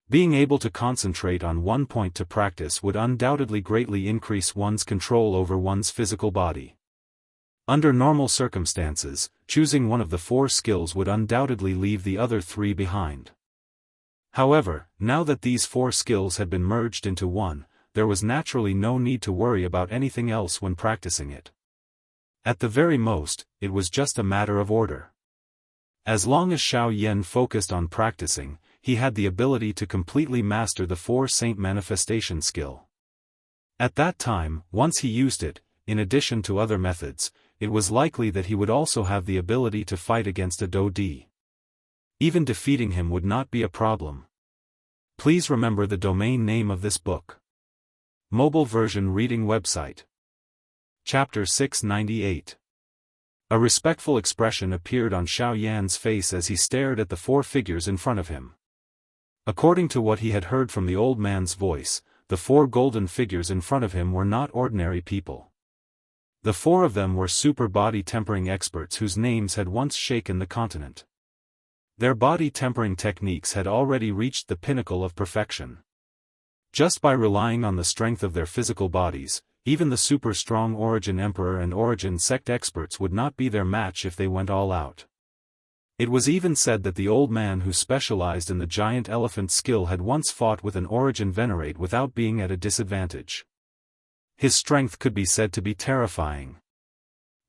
Being able to concentrate on one point to practice would undoubtedly greatly increase one's control over one's physical body. Under normal circumstances, choosing one of the 4 skills would undoubtedly leave the other 3 behind. However, now that these 4 skills had been merged into one, there was naturally no need to worry about anything else when practicing it. At the very most, it was just a matter of order. As long as Xiao Yan focused on practicing, he had the ability to completely master the 4 Saint Manifestation Skill. At that time, once he used it, in addition to other methods, it was likely that he would also have the ability to fight against a Do Di. Even defeating him would not be a problem. Please remember the domain name of this book. Mobile version reading website. Chapter 698. A respectful expression appeared on Xiao Yan's face as he stared at the 4 figures in front of him. According to what he had heard from the old man's voice, the 4 golden figures in front of him were not ordinary people. The 4 of them were super body tempering experts whose names had once shaken the continent. Their body tempering techniques had already reached the pinnacle of perfection. Just by relying on the strength of their physical bodies, even the super strong Origin Emperor and Origin Sect experts would not be their match if they went all out. It was even said that the old man who specialized in the giant elephant skill had once fought with an Origin Venerate without being at a disadvantage. His strength could be said to be terrifying.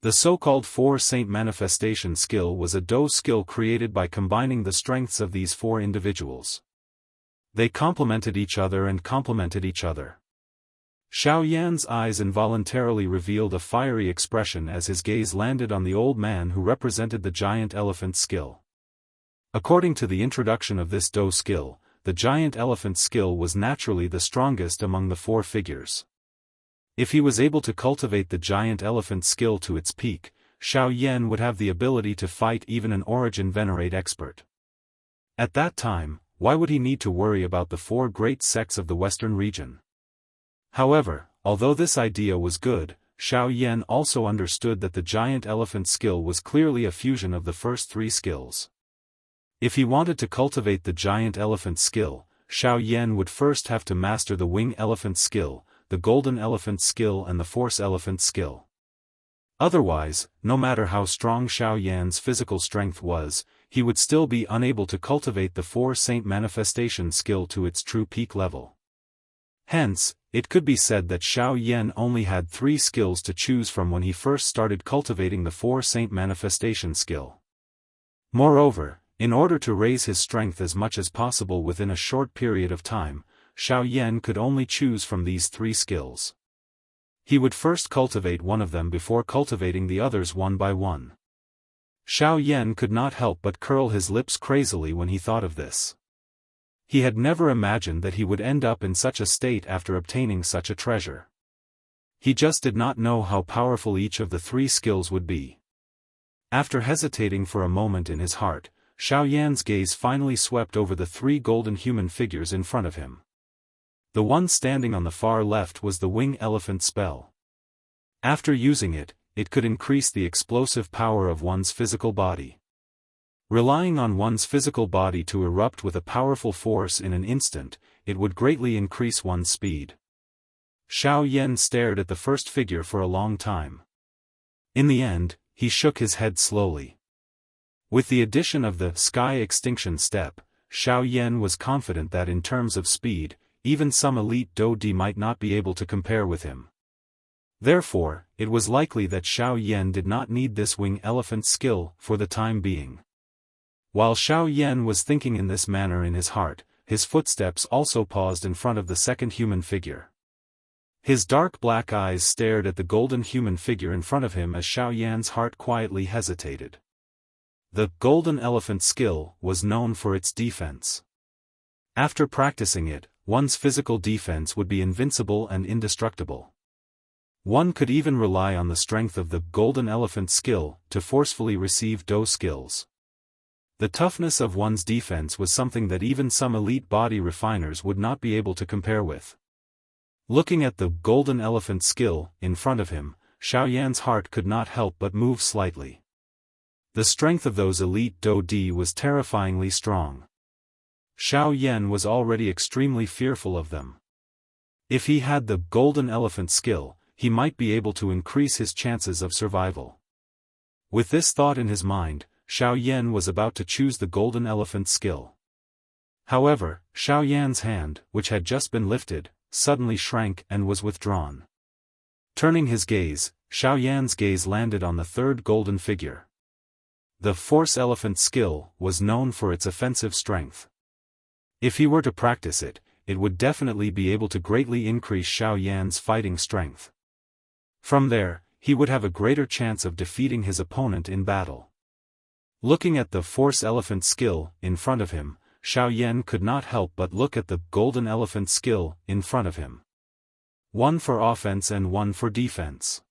The so-called Four Saint Manifestation skill was a Dao skill created by combining the strengths of these four individuals. They complemented each other and complemented each other. Xiao Yan's eyes involuntarily revealed a fiery expression as his gaze landed on the old man who represented the giant elephant skill. According to the introduction of this Dao skill, the giant elephant skill was naturally the strongest among the four figures. If he was able to cultivate the giant elephant skill to its peak, Xiao Yan would have the ability to fight even an origin venerate expert. At that time, why would he need to worry about the four great sects of the western region? However, although this idea was good, Xiao Yan also understood that the giant elephant skill was clearly a fusion of the first three skills. If he wanted to cultivate the giant elephant skill, Xiao Yan would first have to master the wing elephant skill, the golden elephant skill and the force elephant skill. Otherwise, no matter how strong Xiao Yan's physical strength was, he would still be unable to cultivate the Four Saint Manifestation skill to its true peak level. Hence, it could be said that Xiao Yan only had three skills to choose from when he first started cultivating the Four Saint Manifestation skill. Moreover, in order to raise his strength as much as possible within a short period of time, Xiao Yan could only choose from these three skills. He would first cultivate one of them before cultivating the others one by one. Xiao Yan could not help but curl his lips crazily when he thought of this. He had never imagined that he would end up in such a state after obtaining such a treasure. He just did not know how powerful each of the three skills would be. After hesitating for a moment in his heart, Xiao Yan's gaze finally swept over the three golden human figures in front of him. The one standing on the far left was the wing elephant spell. After using it, it could increase the explosive power of one's physical body. Relying on one's physical body to erupt with a powerful force in an instant, it would greatly increase one's speed. Xiao Yan stared at the first figure for a long time. In the end, he shook his head slowly. With the addition of the sky extinction step, Xiao Yan was confident that in terms of speed, even some elite Dao might not be able to compare with him. Therefore, it was likely that Xiao Yan did not need this wing elephant skill for the time being. While Xiao Yan was thinking in this manner in his heart, his footsteps also paused in front of the second human figure. His dark black eyes stared at the golden human figure in front of him as Xiao Yan's heart quietly hesitated. The golden elephant skill was known for its defense. After practicing it, one's physical defense would be invincible and indestructible. One could even rely on the strength of the golden elephant skill to forcefully receive Dao skills. The toughness of one's defense was something that even some elite body refiners would not be able to compare with. Looking at the golden elephant skill in front of him, Xiao Yan's heart could not help but move slightly. The strength of those elite Dao was terrifyingly strong. Xiao Yan was already extremely fearful of them. If he had the golden elephant skill, he might be able to increase his chances of survival. With this thought in his mind, Xiao Yan was about to choose the golden elephant skill. However, Xiao Yan's hand, which had just been lifted, suddenly shrank and was withdrawn. Turning his gaze, Xiao Yan's gaze landed on the third golden figure. The force elephant skill was known for its offensive strength. If he were to practice it, it would definitely be able to greatly increase Xiao Yan's fighting strength. From there, he would have a greater chance of defeating his opponent in battle. Looking at the force elephant skill in front of him, Xiao Yan could not help but look at the golden elephant skill in front of him. One for offense and one for defense.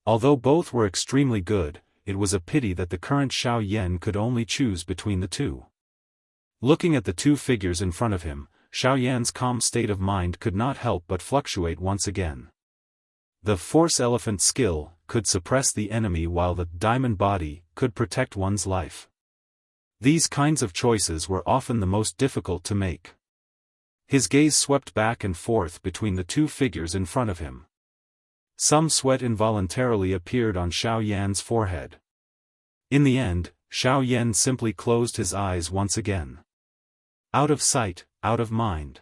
Although both were extremely good, it was a pity that the current Xiao Yan could only choose between the two. Looking at the two figures in front of him, Xiao Yan's calm state of mind could not help but fluctuate once again. The force elephant skill could suppress the enemy while the diamond body could protect one's life. These kinds of choices were often the most difficult to make. His gaze swept back and forth between the two figures in front of him. Some sweat involuntarily appeared on Xiao Yan's forehead. In the end, Xiao Yan simply closed his eyes once again. Out of sight, out of mind.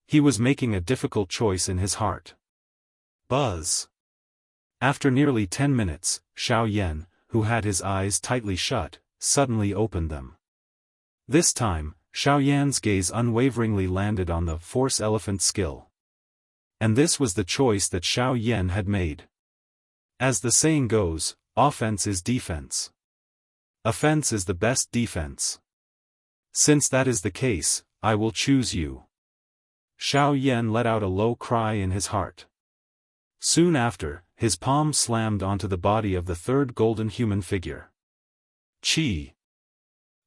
He was making a difficult choice in his heart. Buzz. After nearly 10 minutes, Xiao Yan, who had his eyes tightly shut, suddenly opened them. This time, Xiao Yan's gaze unwaveringly landed on the Force Elephant skill. And this was the choice that Xiao Yan had made. As the saying goes, offense is defense. Offense is the best defense. Since that is the case, I will choose you. Xiao Yan let out a low cry in his heart. Soon after, his palm slammed onto the body of the third golden human figure. Qi.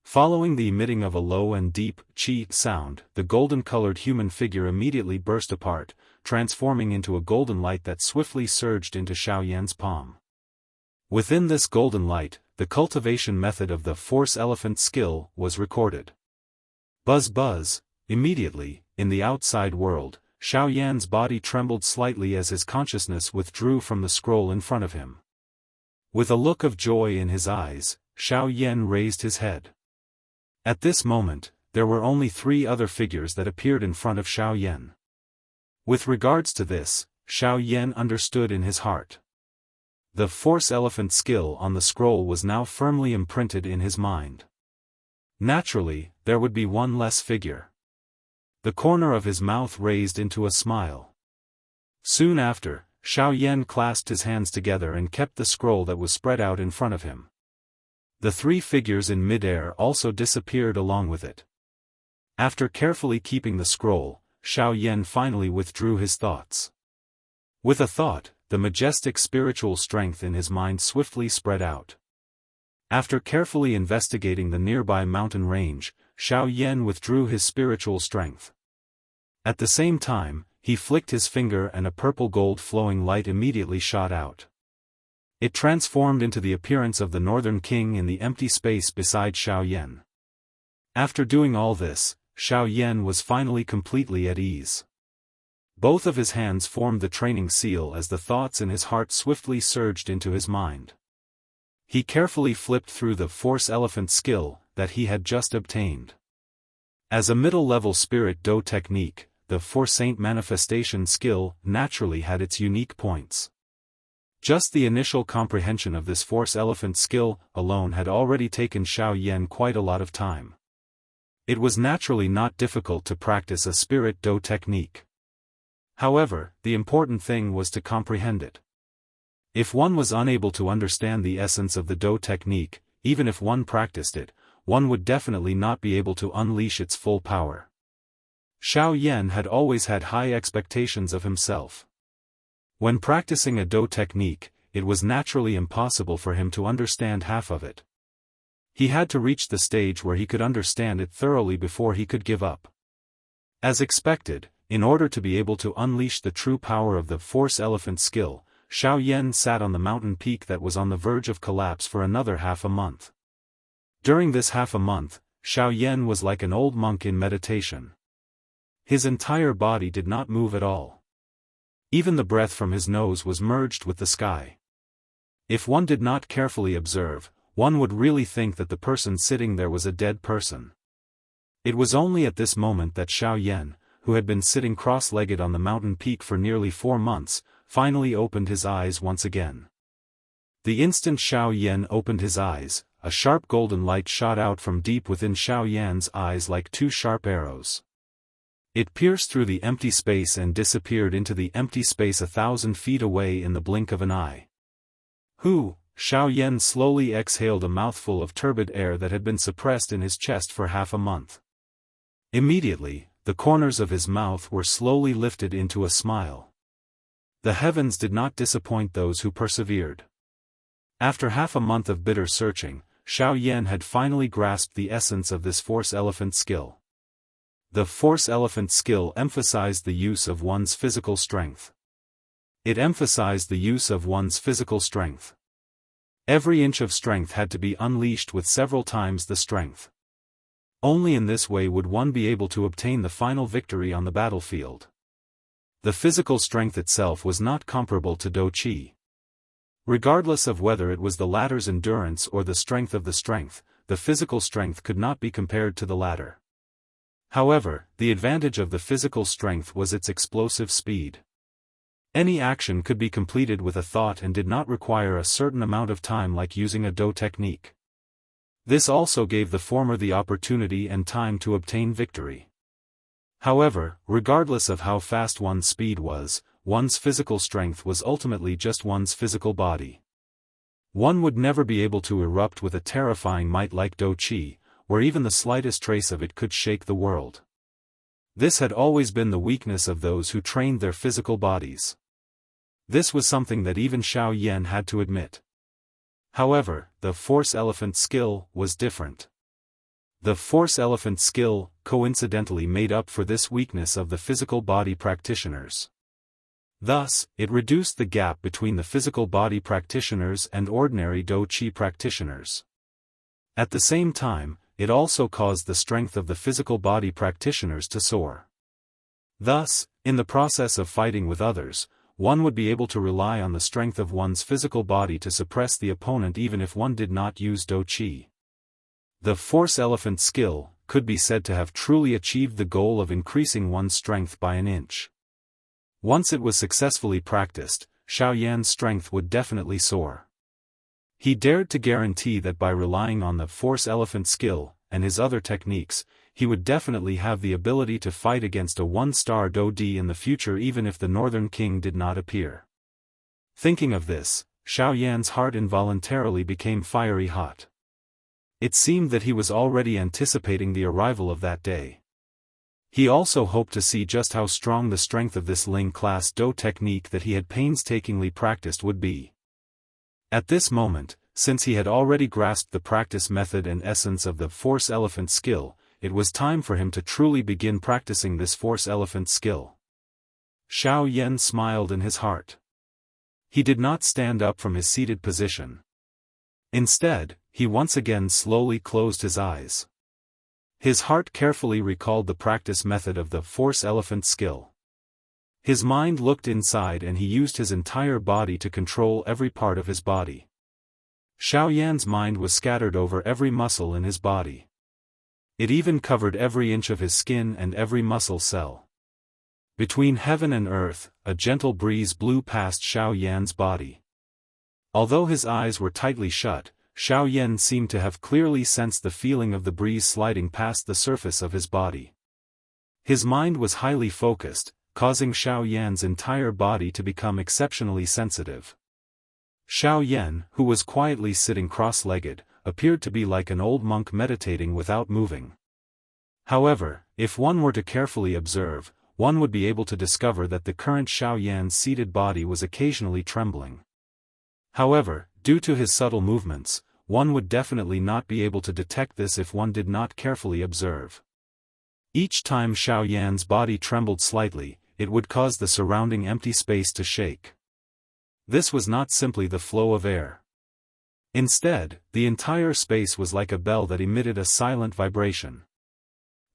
Following the emitting of a low and deep qi sound, the golden-colored human figure immediately burst apart, transforming into a golden light that swiftly surged into Xiao Yan's palm. Within this golden light, the cultivation method of the Force Elephant skill was recorded. Buzz buzz, immediately, in the outside world, Xiao Yan's body trembled slightly as his consciousness withdrew from the scroll in front of him. With a look of joy in his eyes, Xiao Yan raised his head. At this moment, there were only 3 other figures that appeared in front of Xiao Yan. With regards to this, Xiao Yan understood in his heart. The Force Elephant skill on the scroll was now firmly imprinted in his mind. Naturally, there would be one less figure. The corner of his mouth raised into a smile. Soon after, Xiao Yan clasped his hands together and kept the scroll that was spread out in front of him. The 3 figures in mid-air also disappeared along with it. After carefully keeping the scroll, Xiao Yan finally withdrew his thoughts. With a thought, the majestic spiritual strength in his mind swiftly spread out. After carefully investigating the nearby mountain range, Xiao Yan withdrew his spiritual strength. At the same time, he flicked his finger and a purple gold flowing light immediately shot out. It transformed into the appearance of the Northern King in the empty space beside Xiao Yan. After doing all this, Xiao Yan was finally completely at ease. Both of his hands formed the training seal as the thoughts in his heart swiftly surged into his mind. He carefully flipped through the Force Elephant skill that he had just obtained. As a middle-level spirit Do technique, the Force Saint manifestation skill naturally had its unique points. Just the initial comprehension of this Force Elephant skill alone had already taken Xiao Yan quite a lot of time. It was naturally not difficult to practice a spirit Do technique. However, the important thing was to comprehend it. If one was unable to understand the essence of the Do technique, even if one practiced it, one would definitely not be able to unleash its full power. Xiao Yan had always had high expectations of himself. When practicing a Do technique, it was naturally impossible for him to understand half of it. He had to reach the stage where he could understand it thoroughly before he could give up. As expected, in order to be able to unleash the true power of the Force Elephant skill, Xiao Yan sat on the mountain peak that was on the verge of collapse for another half a month. During this half a month, Xiao Yan was like an old monk in meditation. His entire body did not move at all. Even the breath from his nose was merged with the sky. If one did not carefully observe, one would really think that the person sitting there was a dead person. It was only at this moment that Xiao Yan, who had been sitting cross-legged on the mountain peak for nearly 4 months, finally opened his eyes once again. The instant Xiao Yan opened his eyes, a sharp golden light shot out from deep within Xiao Yan's eyes like 2 sharp arrows. It pierced through the empty space and disappeared into the empty space 1,000 feet away in the blink of an eye. Xiao Yan slowly exhaled a mouthful of turbid air that had been suppressed in his chest for half a month. Immediately, the corners of his mouth were slowly lifted into a smile. The heavens did not disappoint those who persevered. After half a month of bitter searching, Xiao Yan had finally grasped the essence of this Force Elephant skill. The Force Elephant skill emphasized the use of one's physical strength. It emphasized the use of one's physical strength. Every inch of strength had to be unleashed with several times the strength. Only in this way would one be able to obtain the final victory on the battlefield. The physical strength itself was not comparable to Do Qi. Regardless of whether it was the latter's endurance or the strength of the strength, the physical strength could not be compared to the latter. However, the advantage of the physical strength was its explosive speed. Any action could be completed with a thought and did not require a certain amount of time like using a Do technique. This also gave the former the opportunity and time to obtain victory. However, regardless of how fast one's speed was, one's physical strength was ultimately just one's physical body. One would never be able to erupt with a terrifying might like Do Qi, where even the slightest trace of it could shake the world. This had always been the weakness of those who trained their physical bodies. This was something that even Xiao Yan had to admit. However, the Force Elephant skill was different. The Force Elephant skill, coincidentally made up for this weakness of the physical body practitioners. Thus, it reduced the gap between the physical body practitioners and ordinary Do Qi practitioners. At the same time, it also caused the strength of the physical body practitioners to soar. Thus, in the process of fighting with others, one would be able to rely on the strength of one's physical body to suppress the opponent even if one did not use Do Qi. The Force Elephant skill could be said to have truly achieved the goal of increasing one's strength by an inch. Once it was successfully practiced, Xiao Yan's strength would definitely soar. He dared to guarantee that by relying on the Force Elephant skill, and his other techniques, he would definitely have the ability to fight against a one-star Do Di in the future even if the Northern King did not appear. Thinking of this, Xiao Yan's heart involuntarily became fiery hot. It seemed that he was already anticipating the arrival of that day. He also hoped to see just how strong the strength of this Ling-class Do technique that he had painstakingly practiced would be. At this moment, since he had already grasped the practice method and essence of the Force Elephant skill, it was time for him to truly begin practicing this Force Elephant skill. Xiao Yan smiled in his heart. He did not stand up from his seated position. Instead, he once again slowly closed his eyes. His heart carefully recalled the practice method of the Force Elephant skill. His mind looked inside and he used his entire body to control every part of his body. Xiao Yan's mind was scattered over every muscle in his body. It even covered every inch of his skin and every muscle cell. Between heaven and earth, a gentle breeze blew past Xiao Yan's body. Although his eyes were tightly shut, Xiao Yan seemed to have clearly sensed the feeling of the breeze sliding past the surface of his body. His mind was highly focused, causing Xiao Yan's entire body to become exceptionally sensitive. Xiao Yan, who was quietly sitting cross-legged, appeared to be like an old monk meditating without moving. However, if one were to carefully observe, one would be able to discover that the current Xiao Yan's seated body was occasionally trembling. However, due to his subtle movements, one would definitely not be able to detect this if one did not carefully observe. Each time Xiao Yan's body trembled slightly, it would cause the surrounding empty space to shake. This was not simply the flow of air. Instead, the entire space was like a bell that emitted a silent vibration.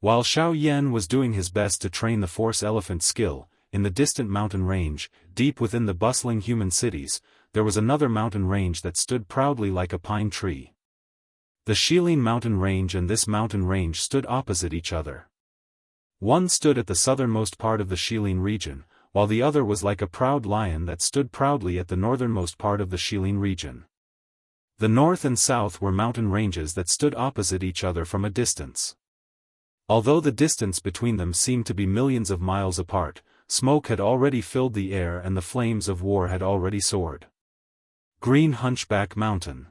While Xiao Yan was doing his best to train the Force Elephant skill, in the distant mountain range, deep within the bustling human cities, there was another mountain range that stood proudly like a pine tree. The Shilin mountain range and this mountain range stood opposite each other. One stood at the southernmost part of the Shilin region, while the other was like a proud lion that stood proudly at the northernmost part of the Shilin region. The north and south were mountain ranges that stood opposite each other from a distance. Although the distance between them seemed to be millions of miles apart, smoke had already filled the air and the flames of war had already soared. Green Hunchback Mountain.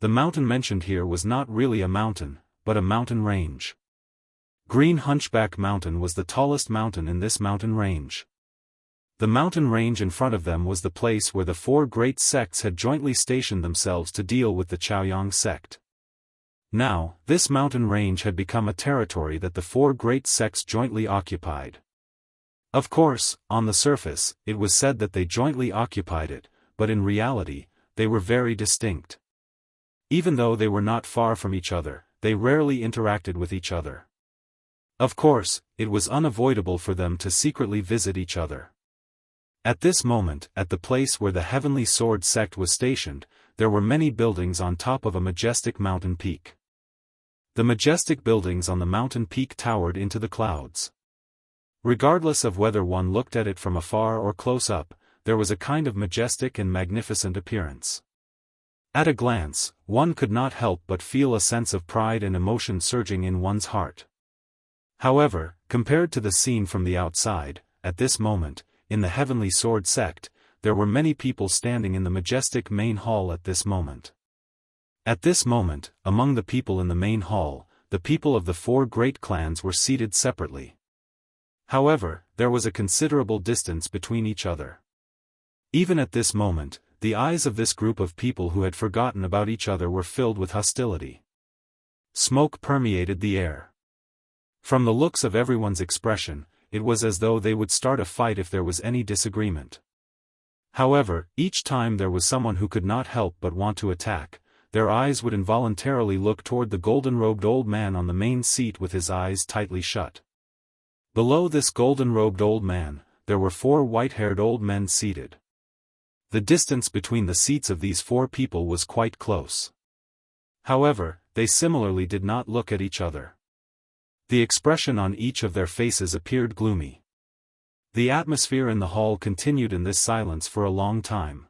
The mountain mentioned here was not really a mountain, but a mountain range. Green Hunchback Mountain was the tallest mountain in this mountain range. The mountain range in front of them was the place where the four great sects had jointly stationed themselves to deal with the Chaoyang sect. Now, this mountain range had become a territory that the four great sects jointly occupied. Of course, on the surface, it was said that they jointly occupied it, but in reality, they were very distinct. Even though they were not far from each other, they rarely interacted with each other. Of course, it was unavoidable for them to secretly visit each other. At this moment, at the place where the Heavenly Sword sect was stationed, there were many buildings on top of a majestic mountain peak. The majestic buildings on the mountain peak towered into the clouds. Regardless of whether one looked at it from afar or close up, there was a kind of majestic and magnificent appearance. At a glance, one could not help but feel a sense of pride and emotion surging in one's heart. However, compared to the scene from the outside, at this moment, in the Heavenly Sword sect, there were many people standing in the majestic main hall at this moment. At this moment, among the people in the main hall, the people of the 4 great clans were seated separately. However, there was a considerable distance between each other. Even at this moment, the eyes of this group of people who had forgotten about each other were filled with hostility. Smoke permeated the air. From the looks of everyone's expression, it was as though they would start a fight if there was any disagreement. However, each time there was someone who could not help but want to attack, their eyes would involuntarily look toward the golden-robed old man on the main seat with his eyes tightly shut. Below this golden-robed old man, there were 4 white-haired old men seated. The distance between the seats of these 4 people was quite close. However, they similarly did not look at each other. The expression on each of their faces appeared gloomy. The atmosphere in the hall continued in this silence for a long time.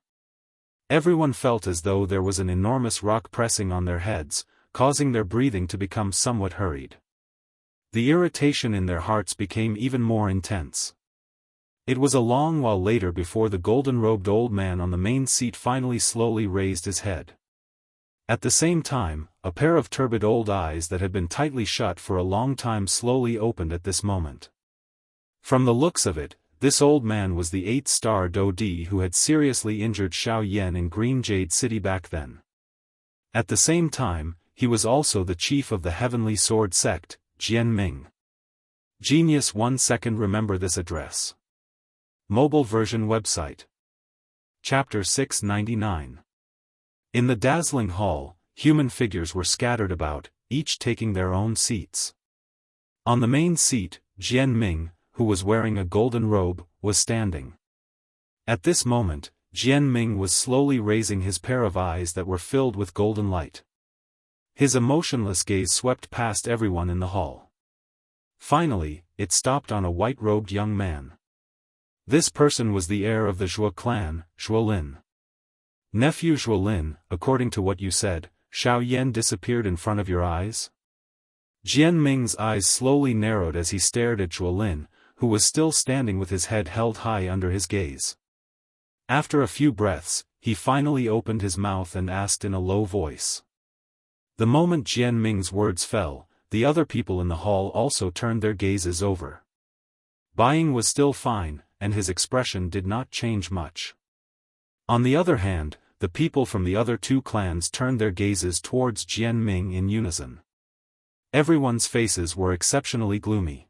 Everyone felt as though there was an enormous rock pressing on their heads, causing their breathing to become somewhat hurried. The irritation in their hearts became even more intense. It was a long while later before the golden-robed old man on the main seat finally slowly raised his head. At the same time, a pair of turbid old eyes that had been tightly shut for a long time slowly opened at this moment. From the looks of it, this old man was the 8-star Dodi who had seriously injured Xiao Yan in Green Jade City back then. At the same time, he was also the chief of the Heavenly Sword sect, Jian Ming. Genius 1 second. Remember this address. Mobile version website. Chapter 699. In the dazzling hall, human figures were scattered about, each taking their own seats. On the main seat, Jian Ming, who was wearing a golden robe, was standing. At this moment, Jian Ming was slowly raising his pair of eyes that were filled with golden light. His emotionless gaze swept past everyone in the hall. Finally, it stopped on a white-robed young man. This person was the heir of the Zhuo clan, Zhuolin. Nephew Zhuolin, according to what you said, Xiao Yan disappeared in front of your eyes? Jian Ming's eyes slowly narrowed as he stared at Zhuolin, who was still standing with his head held high under his gaze. After a few breaths, he finally opened his mouth and asked in a low voice. The moment Jian Ming's words fell, the other people in the hall also turned their gazes over. Buying was still fine, and his expression did not change much. On the other hand, the people from the other 2 clans turned their gazes towards Jian Ming in unison. Everyone's faces were exceptionally gloomy.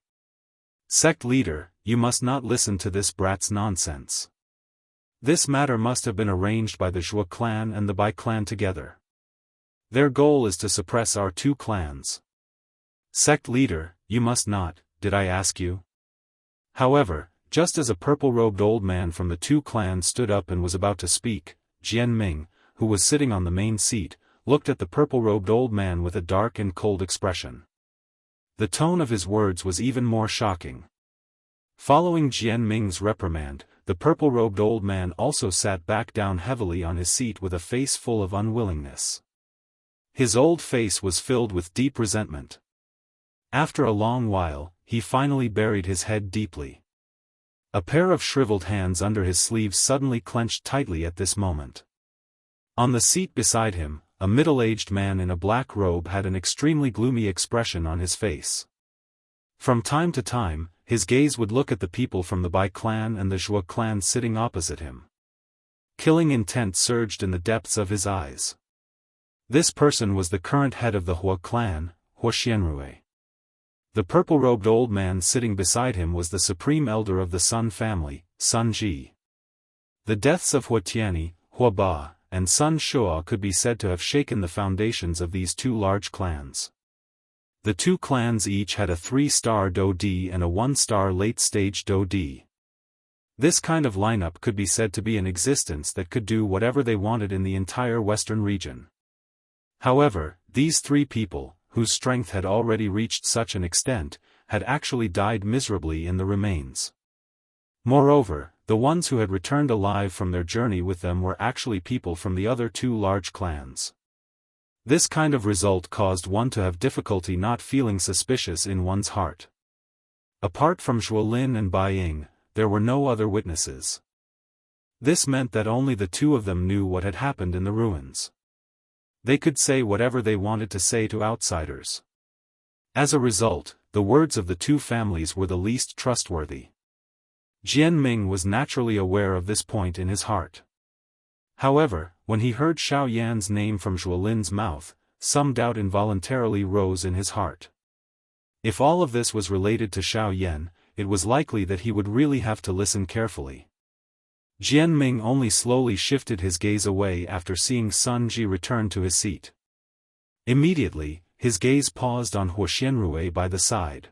Sect leader, you must not listen to this brat's nonsense. This matter must have been arranged by the Zhuo clan and the Bai clan together. Their goal is to suppress our 2 clans. Sect leader, you must not, did I ask you? However, just as a purple-robed old man from the 2 clans stood up and was about to speak, Jian Ming, who was sitting on the main seat, looked at the purple-robed old man with a dark and cold expression. The tone of his words was even more shocking. Following Jian Ming's reprimand, the purple-robed old man also sat back down heavily on his seat with a face full of unwillingness. His old face was filled with deep resentment. After a long while, he finally buried his head deeply. A pair of shriveled hands under his sleeves suddenly clenched tightly at this moment. On the seat beside him, a middle-aged man in a black robe had an extremely gloomy expression on his face. From time to time, his gaze would look at the people from the Bai clan and the Zhuo clan sitting opposite him. Killing intent surged in the depths of his eyes. This person was the current head of the Hua clan, Hua Xianxia. The purple-robed old man sitting beside him was the supreme elder of the Sun family, Sun Ji. The deaths of Hua Tianyi, Hua Ba, and Sun Shua could be said to have shaken the foundations of these 2 large clans. The 2 clans each had a 3-star Dodi and a 1-star late-stage Dodi. This kind of lineup could be said to be in existence that could do whatever they wanted in the entire western region. However, these 3 people, whose strength had already reached such an extent, had actually died miserably in the remains. Moreover, the ones who had returned alive from their journey with them were actually people from the other two large clans. This kind of result caused one to have difficulty not feeling suspicious in one's heart. Apart from Zhuolin and Bai Ying, there were no other witnesses. This meant that only the two of them knew what had happened in the ruins. They could say whatever they wanted to say to outsiders. As a result, the words of the two families were the least trustworthy. Jian Ming was naturally aware of this point in his heart. However, when he heard Xiao Yan's name from Zhuolin's mouth, some doubt involuntarily rose in his heart. If all of this was related to Xiao Yan, it was likely that he would really have to listen carefully. Jian Ming only slowly shifted his gaze away after seeing Sun Ji return to his seat. Immediately, his gaze paused on Huo Xianrui by the side.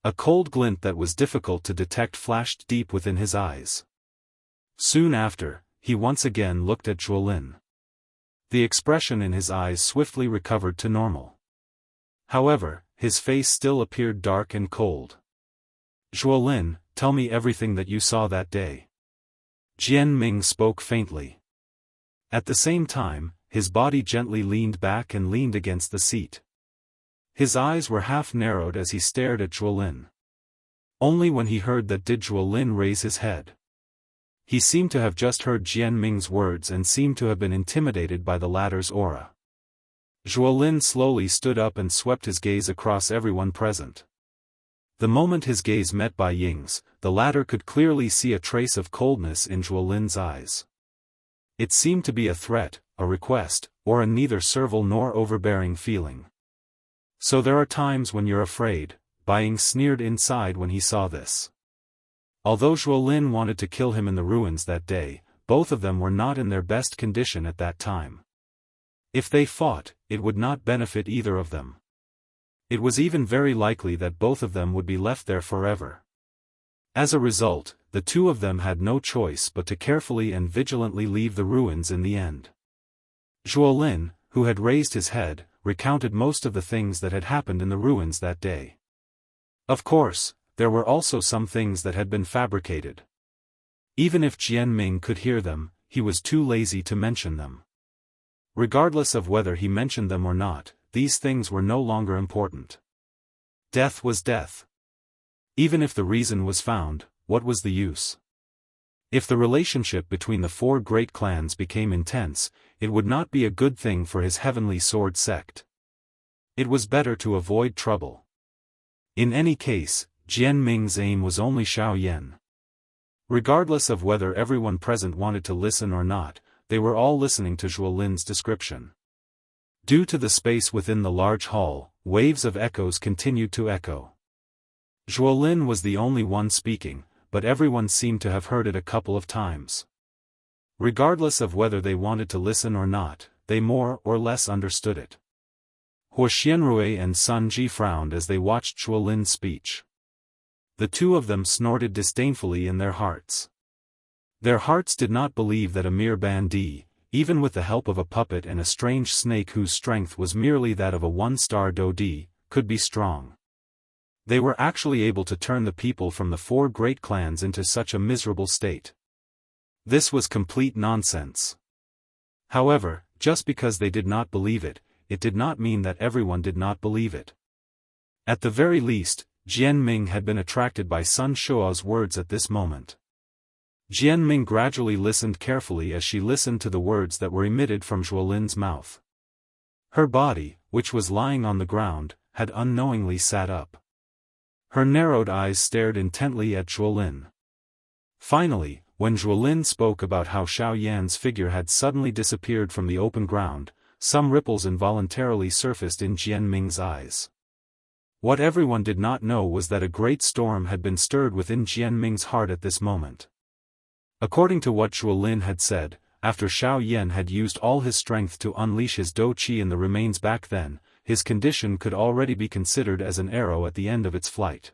A cold glint that was difficult to detect flashed deep within his eyes. Soon after, he once again looked at Zhuolin. The expression in his eyes swiftly recovered to normal. However, his face still appeared dark and cold. "Zhuolin, tell me everything that you saw that day." Jian Ming spoke faintly. At the same time, his body gently leaned back and leaned against the seat. His eyes were half narrowed as he stared at Zhuolin. Only when he heard that did Zhuolin raise his head. He seemed to have just heard Jian Ming's words and seemed to have been intimidated by the latter's aura. Zhuolin slowly stood up and swept his gaze across everyone present. The moment his gaze met Bai Ying's, the latter could clearly see a trace of coldness in Zhuolin's eyes. It seemed to be a threat, a request, or a neither servile nor overbearing feeling. "So there are times when you're afraid," Bai Ying sneered inside when he saw this. Although Zhuolin wanted to kill him in the ruins that day, both of them were not in their best condition at that time. If they fought, it would not benefit either of them. It was even very likely that both of them would be left there forever. As a result, the two of them had no choice but to carefully and vigilantly leave the ruins in the end. Zhuolin, who had raised his head, recounted most of the things that had happened in the ruins that day. Of course, there were also some things that had been fabricated. Even if Jian Ming could hear them, he was too lazy to mention them. Regardless of whether he mentioned them or not, these things were no longer important. Death was death. Even if the reason was found, what was the use? If the relationship between the four great clans became intense, it would not be a good thing for his heavenly sword sect. It was better to avoid trouble. In any case, Jian Ming's aim was only Xiao Yan. Regardless of whether everyone present wanted to listen or not, they were all listening to Zhuolin's description. Due to the space within the large hall, waves of echoes continued to echo. Zhuolin was the only one speaking, but everyone seemed to have heard it a couple of times. Regardless of whether they wanted to listen or not, they more or less understood it. Huo Xianrui and Sun Ji frowned as they watched Zhuolin's speech. The two of them snorted disdainfully in their hearts. Their hearts did not believe that a mere bandit, even with the help of a puppet and a strange snake whose strength was merely that of a one-star dodi, could be strong. They were actually able to turn the people from the four great clans into such a miserable state. This was complete nonsense. However, just because they did not believe it, it did not mean that everyone did not believe it. At the very least, Jian Ming had been attracted by Sun Shuo's words at this moment. Jian Ming gradually listened carefully as she listened to the words that were emitted from Zhuolin's mouth. Her body, which was lying on the ground, had unknowingly sat up. Her narrowed eyes stared intently at Zhuolin. Finally, when Zhuolin spoke about how Xiao Yan's figure had suddenly disappeared from the open ground, some ripples involuntarily surfaced in Jian Ming's eyes. What everyone did not know was that a great storm had been stirred within Jian Ming's heart at this moment. According to what Zhuolin had said, after Xiao Yan had used all his strength to unleash his Do Qi in the remains back then, his condition could already be considered as an arrow at the end of its flight.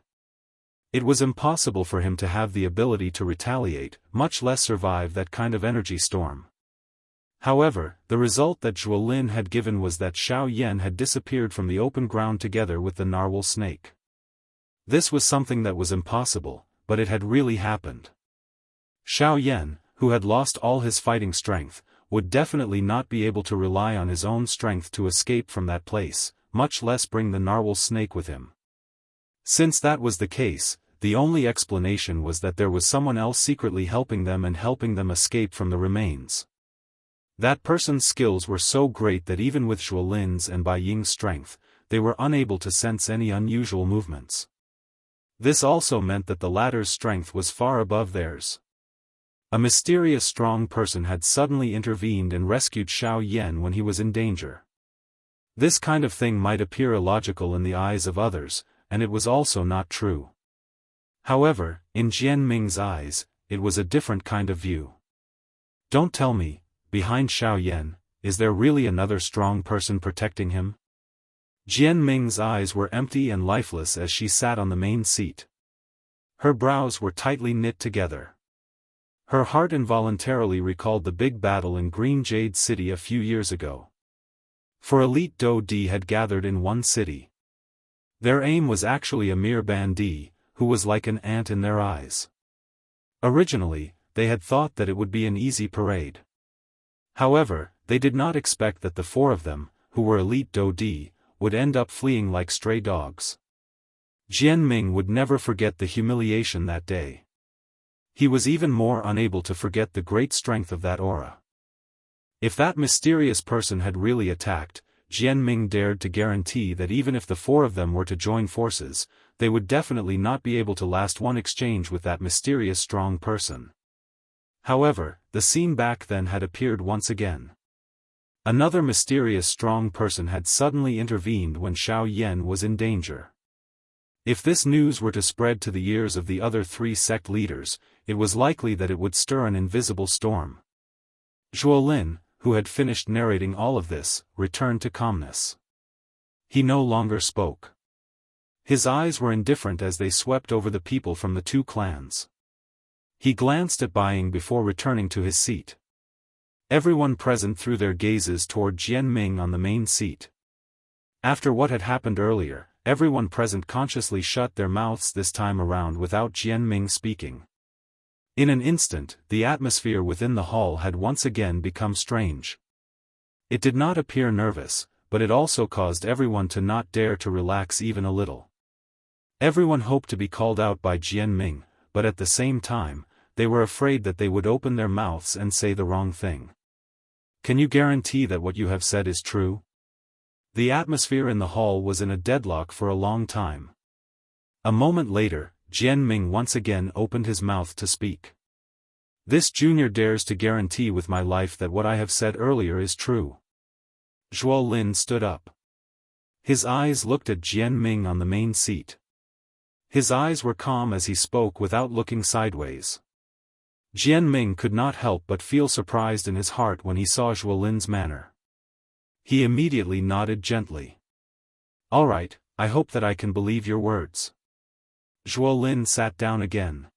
It was impossible for him to have the ability to retaliate, much less survive that kind of energy storm. However, the result that Zhuolin had given was that Xiao Yan had disappeared from the open ground together with the narwhal snake. This was something that was impossible, but it had really happened. Xiao Yan, who had lost all his fighting strength, would definitely not be able to rely on his own strength to escape from that place, much less bring the narwhal snake with him. Since that was the case, the only explanation was that there was someone else secretly helping them and helping them escape from the remains. That person's skills were so great that even with Zhuo Lin's and Bai Ying's strength, they were unable to sense any unusual movements. This also meant that the latter's strength was far above theirs. A mysterious strong person had suddenly intervened and rescued Xiao Yan when he was in danger. This kind of thing might appear illogical in the eyes of others, and it was also not true. However, in Jian Ming's eyes, it was a different kind of view. Don't tell me, behind Xiao Yan, is there really another strong person protecting him? Jian Ming's eyes were empty and lifeless as she sat on the main seat. Her brows were tightly knit together. Her heart involuntarily recalled the big battle in Green Jade City a few years ago. For elite Dou Di had gathered in one city. Their aim was actually a mere Bandi, who was like an ant in their eyes. Originally, they had thought that it would be an easy parade. However, they did not expect that the four of them, who were elite Dou Di, would end up fleeing like stray dogs. Jian Ming would never forget the humiliation that day. He was even more unable to forget the great strength of that aura. If that mysterious person had really attacked, Jian Ming dared to guarantee that even if the four of them were to join forces, they would definitely not be able to last one exchange with that mysterious strong person. However, the scene back then had appeared once again. Another mysterious strong person had suddenly intervened when Xiao Yan was in danger. If this news were to spread to the ears of the other three sect leaders, it was likely that it would stir an invisible storm. Zhuo Lin, who had finished narrating all of this, returned to calmness. He no longer spoke. His eyes were indifferent as they swept over the people from the two clans. He glanced at Bai Ying before returning to his seat. Everyone present threw their gazes toward Jian Ming on the main seat. After what had happened earlier, everyone present consciously shut their mouths this time around without Jian Ming speaking. In an instant, the atmosphere within the hall had once again become strange. It did not appear nervous, but it also caused everyone to not dare to relax even a little. Everyone hoped to be called out by Jian Ming, but at the same time, they were afraid that they would open their mouths and say the wrong thing. Can you guarantee that what you have said is true? The atmosphere in the hall was in a deadlock for a long time. A moment later, Jian Ming once again opened his mouth to speak. This junior dares to guarantee with my life that what I have said earlier is true. Zhuo Lin stood up. His eyes looked at Jian Ming on the main seat. His eyes were calm as he spoke without looking sideways. Jian Ming could not help but feel surprised in his heart when he saw Zhuo Lin's manner. He immediately nodded gently. All right, I hope that I can believe your words. Zhuo Lin sat down again.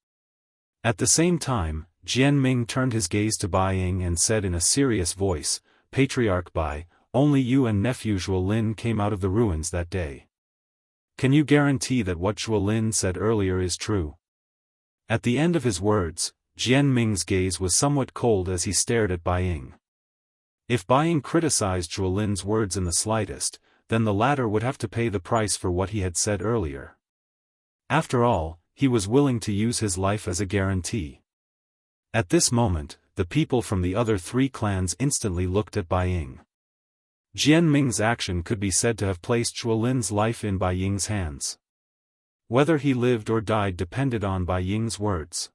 At the same time, Jian Ming turned his gaze to Bai Ying and said in a serious voice, Patriarch Bai, only you and nephew Zhuo Lin came out of the ruins that day. Can you guarantee that what Zhuo Lin said earlier is true? At the end of his words, Jian Ming's gaze was somewhat cold as he stared at Bai Ying. If Bai Ying criticized Zhuo Lin's words in the slightest, then the latter would have to pay the price for what he had said earlier. After all, he was willing to use his life as a guarantee. At this moment, the people from the other three clans instantly looked at Bai Ying. Jian Ming's action could be said to have placed Zhuo Lin's life in Bai Ying's hands. Whether he lived or died depended on Bai Ying's words.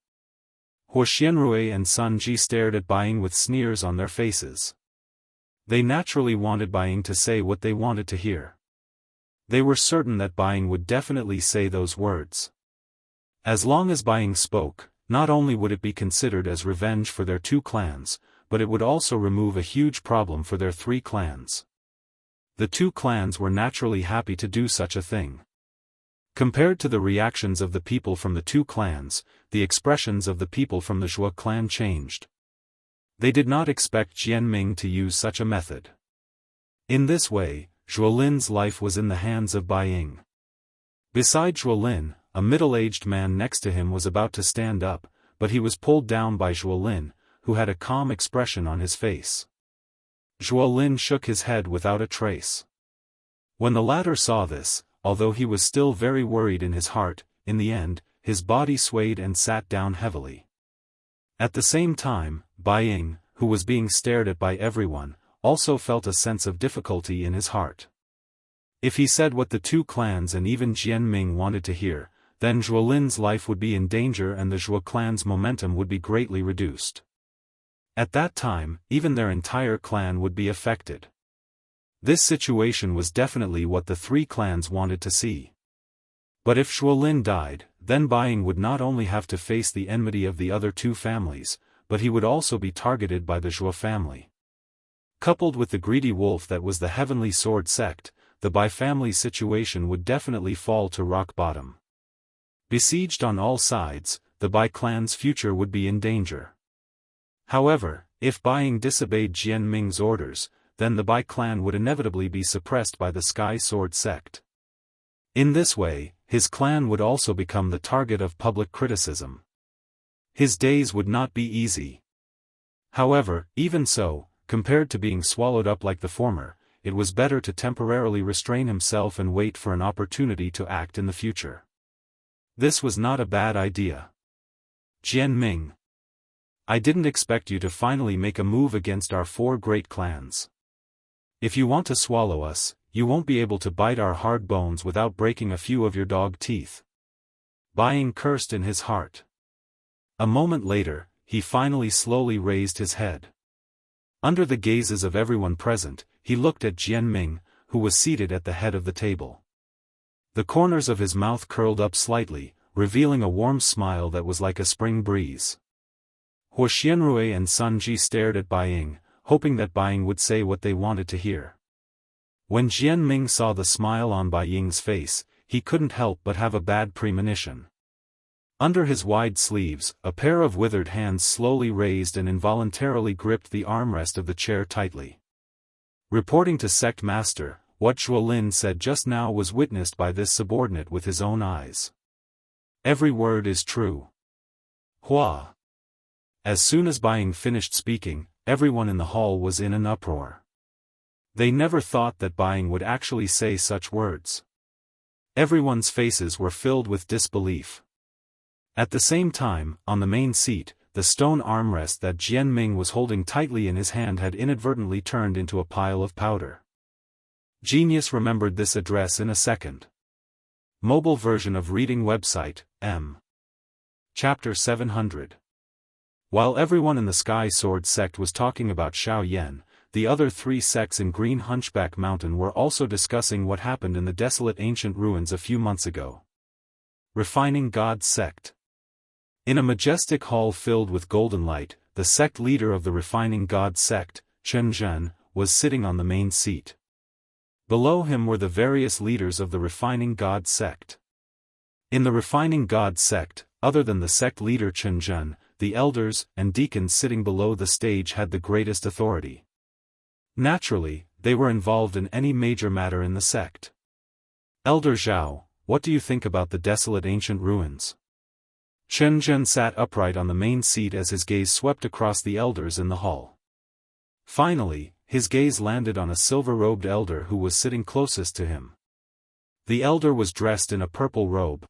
Huo Xianrui and Sun Ji stared at Bai Ying with sneers on their faces. They naturally wanted Bai Ying to say what they wanted to hear. They were certain that Bai Ying would definitely say those words. As long as Bai Ying spoke, not only would it be considered as revenge for their two clans, but it would also remove a huge problem for their three clans. The two clans were naturally happy to do such a thing. Compared to the reactions of the people from the two clans, the expressions of the people from the Zhuo clan changed. They did not expect Jian Ming to use such a method. In this way, Zhuo Lin's life was in the hands of Bai Ying. Beside Zhuo Lin, a middle-aged man next to him was about to stand up, but he was pulled down by Zhuo Lin, who had a calm expression on his face. Zhuo Lin shook his head without a trace. When the latter saw this, although he was still very worried in his heart, in the end, his body swayed and sat down heavily. At the same time, Bai Ying, who was being stared at by everyone, also felt a sense of difficulty in his heart. If he said what the two clans and even Jian Ming wanted to hear, then Zhuo Lin's life would be in danger and the Zhuo clan's momentum would be greatly reduced. At that time, even their entire clan would be affected. This situation was definitely what the three clans wanted to see. But if Zhuo Lin died, then Bai Ying would not only have to face the enmity of the other two families, but he would also be targeted by the Zhuo family. Coupled with the greedy wolf that was the Heavenly Sword sect, the Bai family's situation would definitely fall to rock bottom. Besieged on all sides, the Bai clan's future would be in danger. However, if Bai Ying disobeyed Jian Ming's orders, then the Bai clan would inevitably be suppressed by the Sky Sword sect. In this way, his clan would also become the target of public criticism. His days would not be easy. However, even so, compared to being swallowed up like the former, it was better to temporarily restrain himself and wait for an opportunity to act in the future. This was not a bad idea. Jian Ming. I didn't expect you to finally make a move against our four great clans. If you want to swallow us, you won't be able to bite our hard bones without breaking a few of your dog teeth. Bai Ying cursed in his heart. A moment later, he finally slowly raised his head. Under the gazes of everyone present, he looked at Jian Ming, who was seated at the head of the table. The corners of his mouth curled up slightly, revealing a warm smile that was like a spring breeze. Huo Xianrui and Sun Ji stared at Bai Ying, hoping that Bai Ying would say what they wanted to hear. When Jian Ming saw the smile on Bai Ying's face, he couldn't help but have a bad premonition. Under his wide sleeves, a pair of withered hands slowly raised and involuntarily gripped the armrest of the chair tightly. Reporting to Sect Master, what Zhuo Lin said just now was witnessed by this subordinate with his own eyes. Every word is true. Hua. As soon as Bai Ying finished speaking, everyone in the hall was in an uproar. They never thought that Bai Ying would actually say such words. Everyone's faces were filled with disbelief. At the same time, on the main seat, the stone armrest that Jian Ming was holding tightly in his hand had inadvertently turned into a pile of powder. Genius remembered this address in a second. Mobile version of reading website, M. Chapter 700. While everyone in the Sky Sword sect was talking about Xiao Yan, the other three sects in Green Hunchback Mountain were also discussing what happened in the desolate ancient ruins a few months ago. Refining God's sect. In a majestic hall filled with golden light, the sect leader of the Refining God sect, Chen Zhen, was sitting on the main seat. Below him were the various leaders of the Refining God sect. In the Refining God sect, other than the sect leader Chen Zhen, the elders and deacons sitting below the stage had the greatest authority. Naturally, they were involved in any major matter in the sect. Elder Zhao, what do you think about the desolate ancient ruins? Chen Zhen sat upright on the main seat as his gaze swept across the elders in the hall. Finally, his gaze landed on a silver-robed elder who was sitting closest to him. The elder was dressed in a purple robe.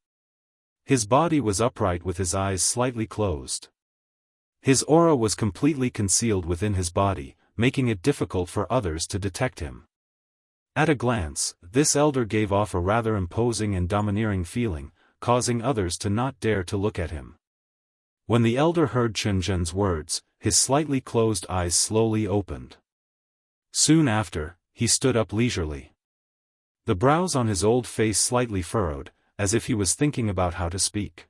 His body was upright with his eyes slightly closed. His aura was completely concealed within his body, making it difficult for others to detect him. At a glance, this elder gave off a rather imposing and domineering feeling, causing others to not dare to look at him. When the elder heard Chen Zhen's words, his slightly closed eyes slowly opened. Soon after, he stood up leisurely. The brows on his old face slightly furrowed, as if he was thinking about how to speak.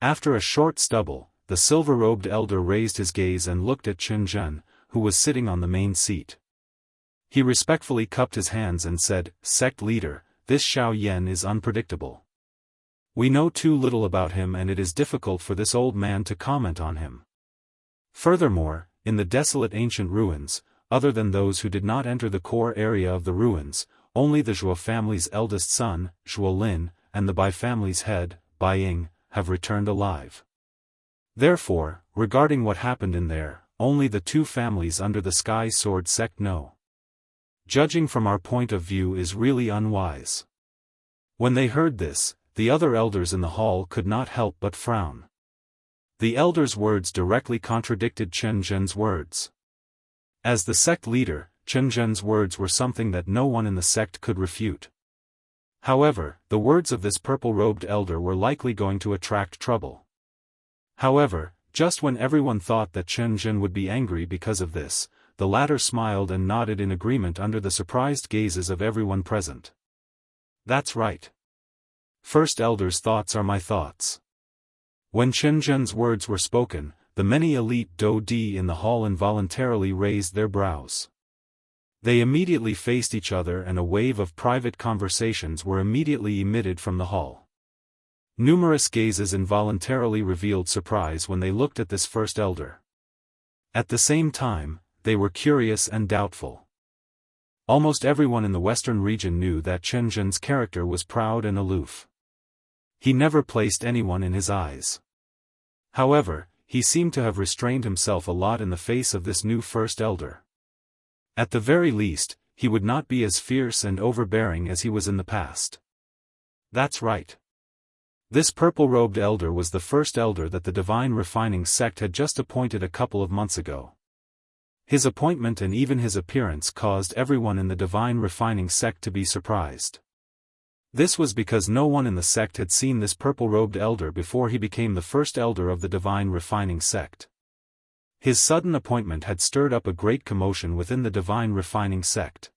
After a short stubble, the silver-robed elder raised his gaze and looked at Chen Zhen, who was sitting on the main seat. He respectfully cupped his hands and said, "Sect leader, this Xiao Yan is unpredictable. We know too little about him and it is difficult for this old man to comment on him. Furthermore, in the desolate ancient ruins, other than those who did not enter the core area of the ruins, only the Zhuo family's eldest son, Zhuo Lin, and the Bai family's head, Bai Ying, have returned alive. Therefore, regarding what happened in there, only the two families under the Sky Sword sect know. Judging from our point of view is really unwise. When they heard this, the other elders in the hall could not help but frown. The elders' words directly contradicted Chen Zhen's words. As the sect leader, Chen Zhen's words were something that no one in the sect could refute. However, the words of this purple-robed elder were likely going to attract trouble. However, just when everyone thought that Chen Zhen would be angry because of this, the latter smiled and nodded in agreement under the surprised gazes of everyone present. That's right. First Elder's thoughts are my thoughts. When Chen Zhen's words were spoken, the many elite Do Di in the hall involuntarily raised their brows. They immediately faced each other and a wave of private conversations were immediately emitted from the hall. Numerous gazes involuntarily revealed surprise when they looked at this first elder. At the same time, they were curious and doubtful. Almost everyone in the western region knew that Chen Zhen's character was proud and aloof. He never placed anyone in his eyes. However, he seemed to have restrained himself a lot in the face of this new first elder. At the very least, he would not be as fierce and overbearing as he was in the past. That's right. This purple-robed elder was the first elder that the Divine Refining sect had just appointed a couple of months ago. His appointment and even his appearance caused everyone in the Divine Refining sect to be surprised. This was because no one in the sect had seen this purple-robed elder before he became the first elder of the Divine Refining sect. His sudden appointment had stirred up a great commotion within the Divine Refining sect.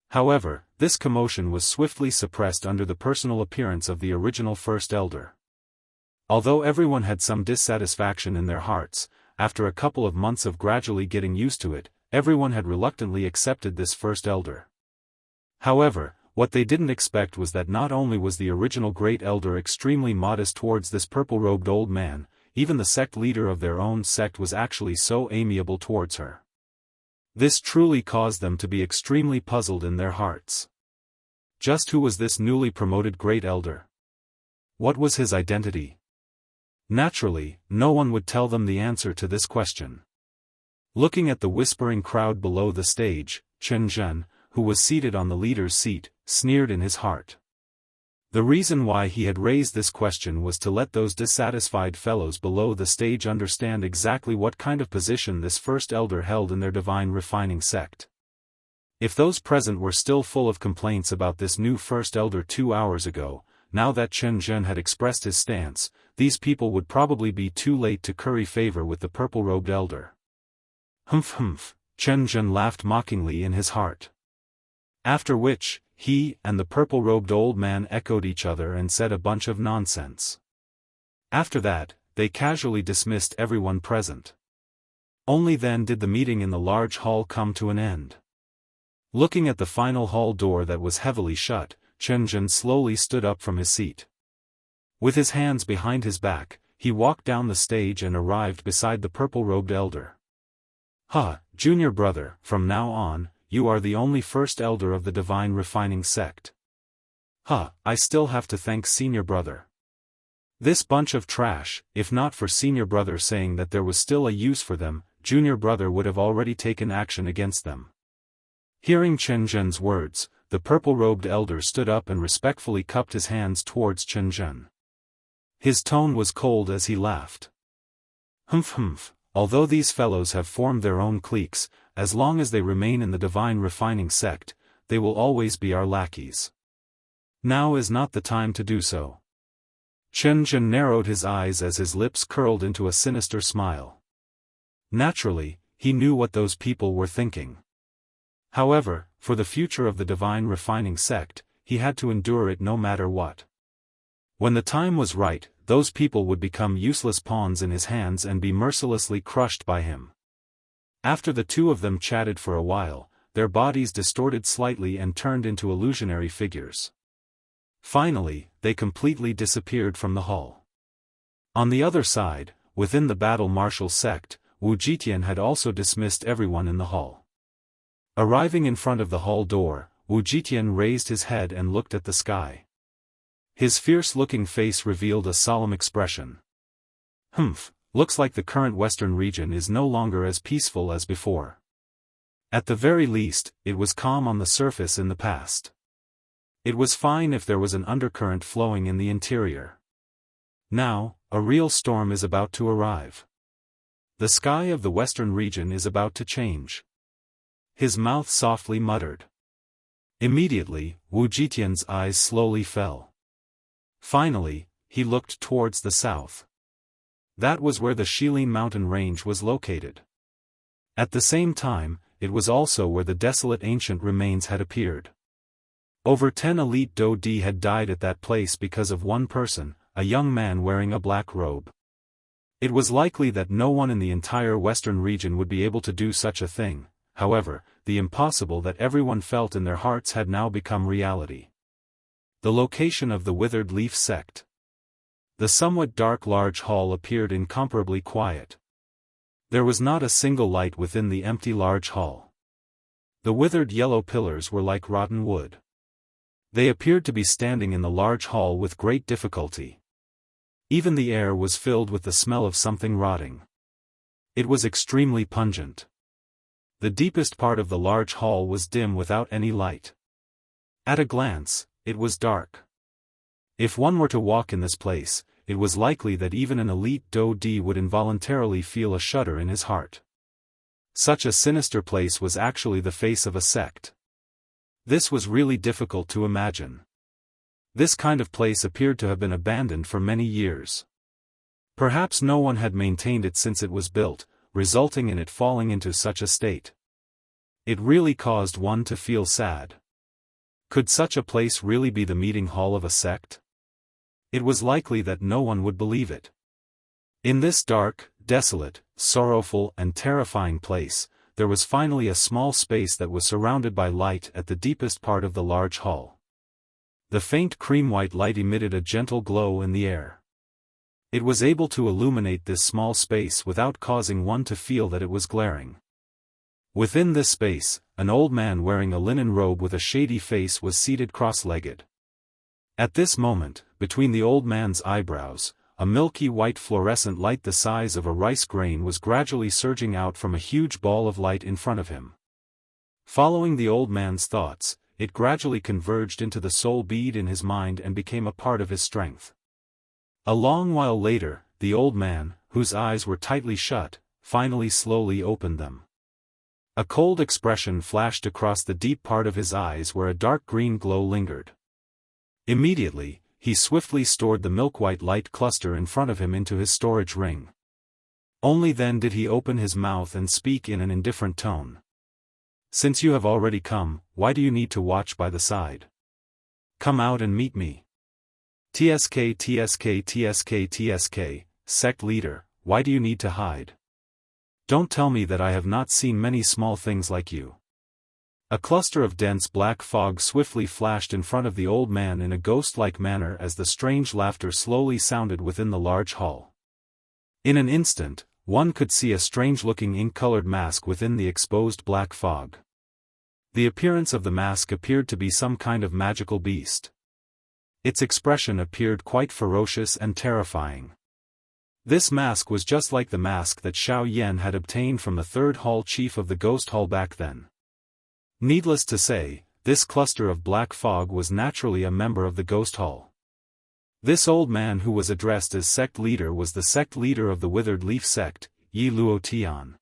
However, this commotion was swiftly suppressed under the personal appearance of the original first elder. Although everyone had some dissatisfaction in their hearts, after a couple of months of gradually getting used to it, everyone had reluctantly accepted this first elder. However, what they didn't expect was that not only was the original great elder extremely modest towards this purple-robed old man, even the sect leader of their own sect was actually so amiable towards her. This truly caused them to be extremely puzzled in their hearts. Just who was this newly promoted great elder? What was his identity? Naturally, no one would tell them the answer to this question. Looking at the whispering crowd below the stage, Chen Zhen, who was seated on the leader's seat, sneered in his heart. The reason why he had raised this question was to let those dissatisfied fellows below the stage understand exactly what kind of position this first elder held in their Divine Refining sect. If those present were still full of complaints about this new first elder 2 hours ago, now that Chen Zhen had expressed his stance, these people would probably be too late to curry favor with the purple-robed elder. Humph, Chen Zhen laughed mockingly in his heart. After which, he and the purple-robed old man echoed each other and said a bunch of nonsense. After that, they casually dismissed everyone present. Only then did the meeting in the large hall come to an end. Looking at the final hall door that was heavily shut, Chen Zhen slowly stood up from his seat. With his hands behind his back, he walked down the stage and arrived beside the purple-robed elder. Junior brother, from now on, you are the only first elder of the Divine Refining sect. I still have to thank senior brother. This bunch of trash, if not for senior brother saying that there was still a use for them, junior brother would have already taken action against them. Hearing Chen Zhen's words, the purple-robed elder stood up and respectfully cupped his hands towards Chen Zhen. His tone was cold as he laughed. Although these fellows have formed their own cliques, as long as they remain in the Divine Refining sect, they will always be our lackeys. Now is not the time to do so. Chen Zhen narrowed his eyes as his lips curled into a sinister smile. Naturally, he knew what those people were thinking. However, for the future of the Divine Refining sect, he had to endure it no matter what. When the time was right, those people would become useless pawns in his hands and be mercilessly crushed by him. After the two of them chatted for a while, their bodies distorted slightly and turned into illusionary figures. Finally, they completely disappeared from the hall. On the other side, within the battle martial sect, Wu Jitian had also dismissed everyone in the hall. Arriving in front of the hall door, Wu Jitian raised his head and looked at the sky. His fierce-looking face revealed a solemn expression. Looks like the current western region is no longer as peaceful as before. At the very least, it was calm on the surface in the past. It was fine if there was an undercurrent flowing in the interior. Now, a real storm is about to arrive. The sky of the western region is about to change. His mouth softly muttered. Immediately, Wu Jitian's eyes slowly fell. Finally, he looked towards the south. That was where the Shilin mountain range was located. At the same time, it was also where the desolate ancient remains had appeared. Over 10 elite Dodi had died at that place because of one person, a young man wearing a black robe. It was likely that no one in the entire western region would be able to do such a thing. However, the impossible that everyone felt in their hearts had now become reality. The location of the Withered Leaf sect. The somewhat dark large hall appeared incomparably quiet. There was not a single light within the empty large hall. The withered yellow pillars were like rotten wood. They appeared to be standing in the large hall with great difficulty. Even the air was filled with the smell of something rotting. It was extremely pungent. The deepest part of the large hall was dim without any light. At a glance, it was dark. If one were to walk in this place, it was likely that even an elite Dodi would involuntarily feel a shudder in his heart. Such a sinister place was actually the face of a sect. This was really difficult to imagine. This kind of place appeared to have been abandoned for many years. Perhaps no one had maintained it since it was built, resulting in it falling into such a state. It really caused one to feel sad. Could such a place really be the meeting hall of a sect? It was likely that no one would believe it. In this dark, desolate, sorrowful and terrifying place, there was finally a small space that was surrounded by light at the deepest part of the large hall. The faint cream-white light emitted a gentle glow in the air. It was able to illuminate this small space without causing one to feel that it was glaring. Within this space, an old man wearing a linen robe with a shady face was seated cross-legged. At this moment, between the old man's eyebrows, a milky white fluorescent light the size of a rice grain was gradually surging out from a huge ball of light in front of him. Following the old man's thoughts, it gradually converged into the soul bead in his mind and became a part of his strength. A long while later, the old man, whose eyes were tightly shut, finally slowly opened them. A cold expression flashed across the deep part of his eyes where a dark green glow lingered. Immediately, he swiftly stored the milk-white light cluster in front of him into his storage ring. Only then did he open his mouth and speak in an indifferent tone. "Since you have already come, why do you need to watch by the side? Come out and meet me. TSK, sect leader, why do you need to hide? Don't tell me that I have not seen many small things like you." A cluster of dense black fog swiftly flashed in front of the old man in a ghost-like manner as the strange laughter slowly sounded within the large hall. In an instant, one could see a strange-looking ink-colored mask within the exposed black fog. The appearance of the mask appeared to be some kind of magical beast. Its expression appeared quite ferocious and terrifying. This mask was just like the mask that Xiao Yan had obtained from the third hall chief of the ghost hall back then. Needless to say, this cluster of black fog was naturally a member of the ghost hall. This old man who was addressed as sect leader was the sect leader of the Withered Leaf sect, Yi Luotian.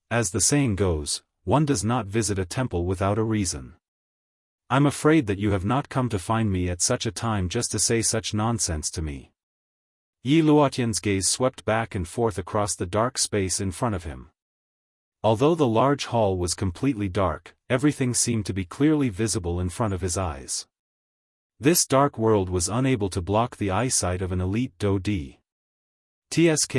As the saying goes, one does not visit a temple without a reason. I'm afraid that you have not come to find me at such a time just to say such nonsense to me. Yi Luotian's gaze swept back and forth across the dark space in front of him. Although the large hall was completely dark, everything seemed to be clearly visible in front of his eyes. This dark world was unable to block the eyesight of an elite Dodi. TSK,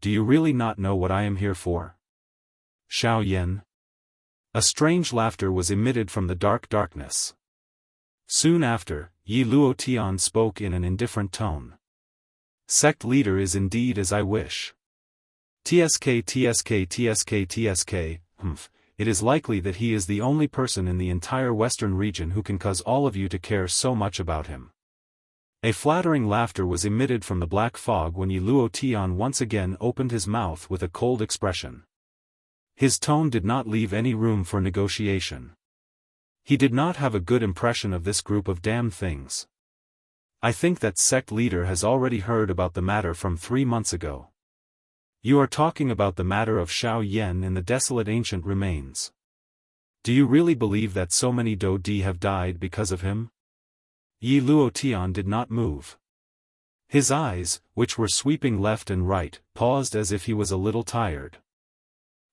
do you really not know what I am here for? Xiao Yan. A strange laughter was emitted from the darkness. Soon after, Yi Luotian spoke in an indifferent tone. Sect leader is indeed as I wish. TSK, it is likely that he is the only person in the entire western region who can cause all of you to care so much about him. A flattering laughter was emitted from the black fog when Yi Luotian once again opened his mouth with a cold expression. His tone did not leave any room for negotiation. He did not have a good impression of this group of damn things. I think that sect leader has already heard about the matter from 3 months ago. You are talking about the matter of Xiao Yan in the desolate ancient remains. Do you really believe that so many Dou Di have died because of him? Yi Luotian did not move. His eyes, which were sweeping left and right, paused as if he was a little tired.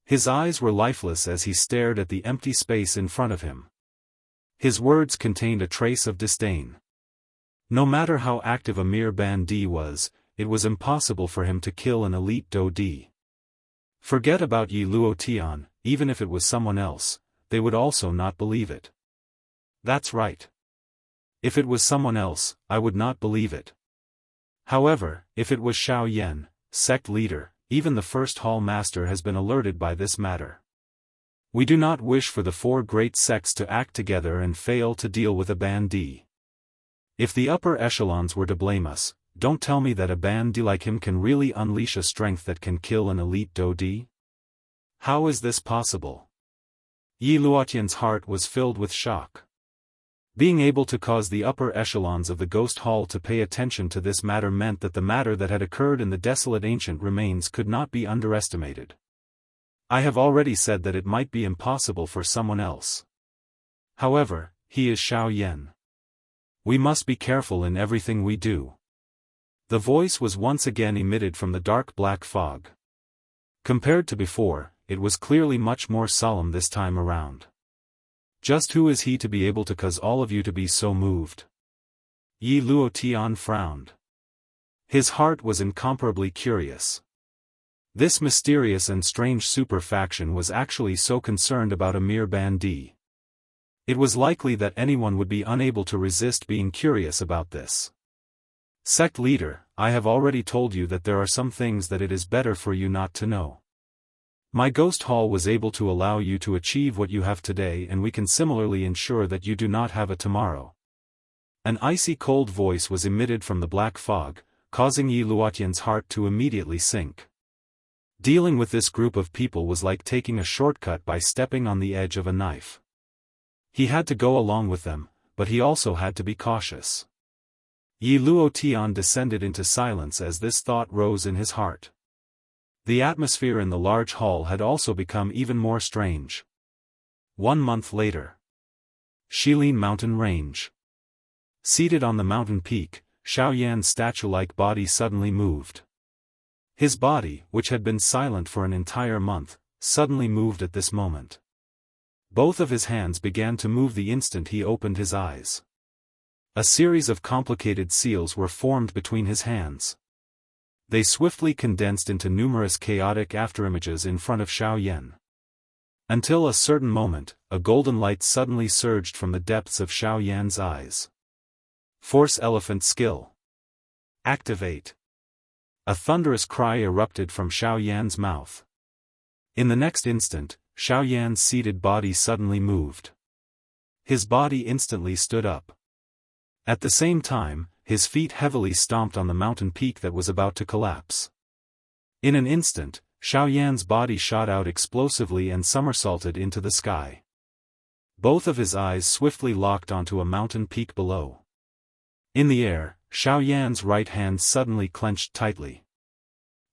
His eyes were lifeless as he stared at the empty space in front of him. His words contained a trace of disdain. No matter how active Amir Bandi was, it was impossible for him to kill an elite Dou Di. Forget about Yi Luotian, even if it was someone else, they would also not believe it. That's right. If it was someone else, I would not believe it. However, if it was Xiao Yan, sect leader, even the first hall master has been alerted by this matter. We do not wish for the 4 great sects to act together and fail to deal with a Bandi. If the upper echelons were to blame us, don't tell me that a Bandi like him can really unleash a strength that can kill an elite Dou Di? How is this possible? Yi Luotian's heart was filled with shock. Being able to cause the upper echelons of the Ghost Hall to pay attention to this matter meant that the matter that had occurred in the desolate ancient remains could not be underestimated. I have already said that it might be impossible for someone else. However, he is Xiao Yan. We must be careful in everything we do. The voice was once again emitted from the dark black fog. Compared to before, it was clearly much more solemn this time around. Just who is he to be able to cause all of you to be so moved? Yi Luotian frowned. His heart was incomparably curious. This mysterious and strange super faction was actually so concerned about Amir Bandi. It was likely that anyone would be unable to resist being curious about this. Sect leader, I have already told you that there are some things that it is better for you not to know. My Ghost Hall was able to allow you to achieve what you have today, and we can similarly ensure that you do not have a tomorrow. An icy cold voice was emitted from the black fog, causing Yi Luotian's heart to immediately sink. Dealing with this group of people was like taking a shortcut by stepping on the edge of a knife. He had to go along with them, but he also had to be cautious. Yi Luotian descended into silence as this thought rose in his heart. The atmosphere in the large hall had also become even more strange. 1 month later. Shilin Mountain Range. Seated on the mountain peak, Xiao Yan's statue-like body suddenly moved. His body, which had been silent for an entire month, suddenly moved at this moment. Both of his hands began to move the instant he opened his eyes. A series of complicated seals were formed between his hands. They swiftly condensed into numerous chaotic afterimages in front of Xiao Yan. Until a certain moment, a golden light suddenly surged from the depths of Xiao Yan's eyes. Force Elephant Skill. Activate. A thunderous cry erupted from Xiao Yan's mouth. In the next instant, Xiao Yan's seated body suddenly moved. His body instantly stood up. At the same time, his feet heavily stomped on the mountain peak that was about to collapse. In an instant, Xiao Yan's body shot out explosively and somersaulted into the sky. Both of his eyes swiftly locked onto a mountain peak below. In the air, Xiao Yan's right hand suddenly clenched tightly.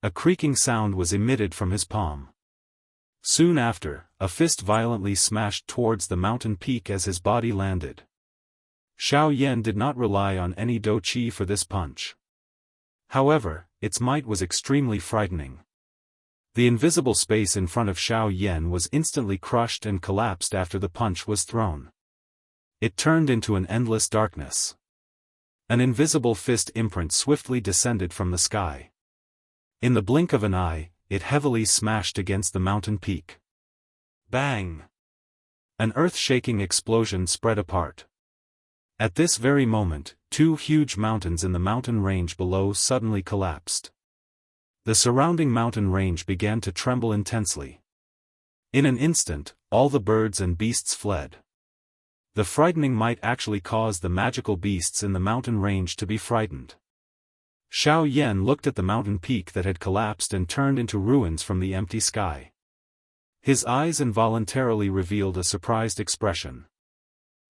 A creaking sound was emitted from his palm. Soon after, a fist violently smashed towards the mountain peak as his body landed. Xiao Yan did not rely on any Dou Qi for this punch. However, its might was extremely frightening. The invisible space in front of Xiao Yan was instantly crushed and collapsed after the punch was thrown. It turned into an endless darkness. An invisible fist imprint swiftly descended from the sky. In the blink of an eye, it heavily smashed against the mountain peak. Bang! An earth-shaking explosion spread apart. At this very moment, 2 huge mountains in the mountain range below suddenly collapsed. The surrounding mountain range began to tremble intensely. In an instant, all the birds and beasts fled. The frightening might actually cause the magical beasts in the mountain range to be frightened. Xiao Yan looked at the mountain peak that had collapsed and turned into ruins from the empty sky. His eyes involuntarily revealed a surprised expression.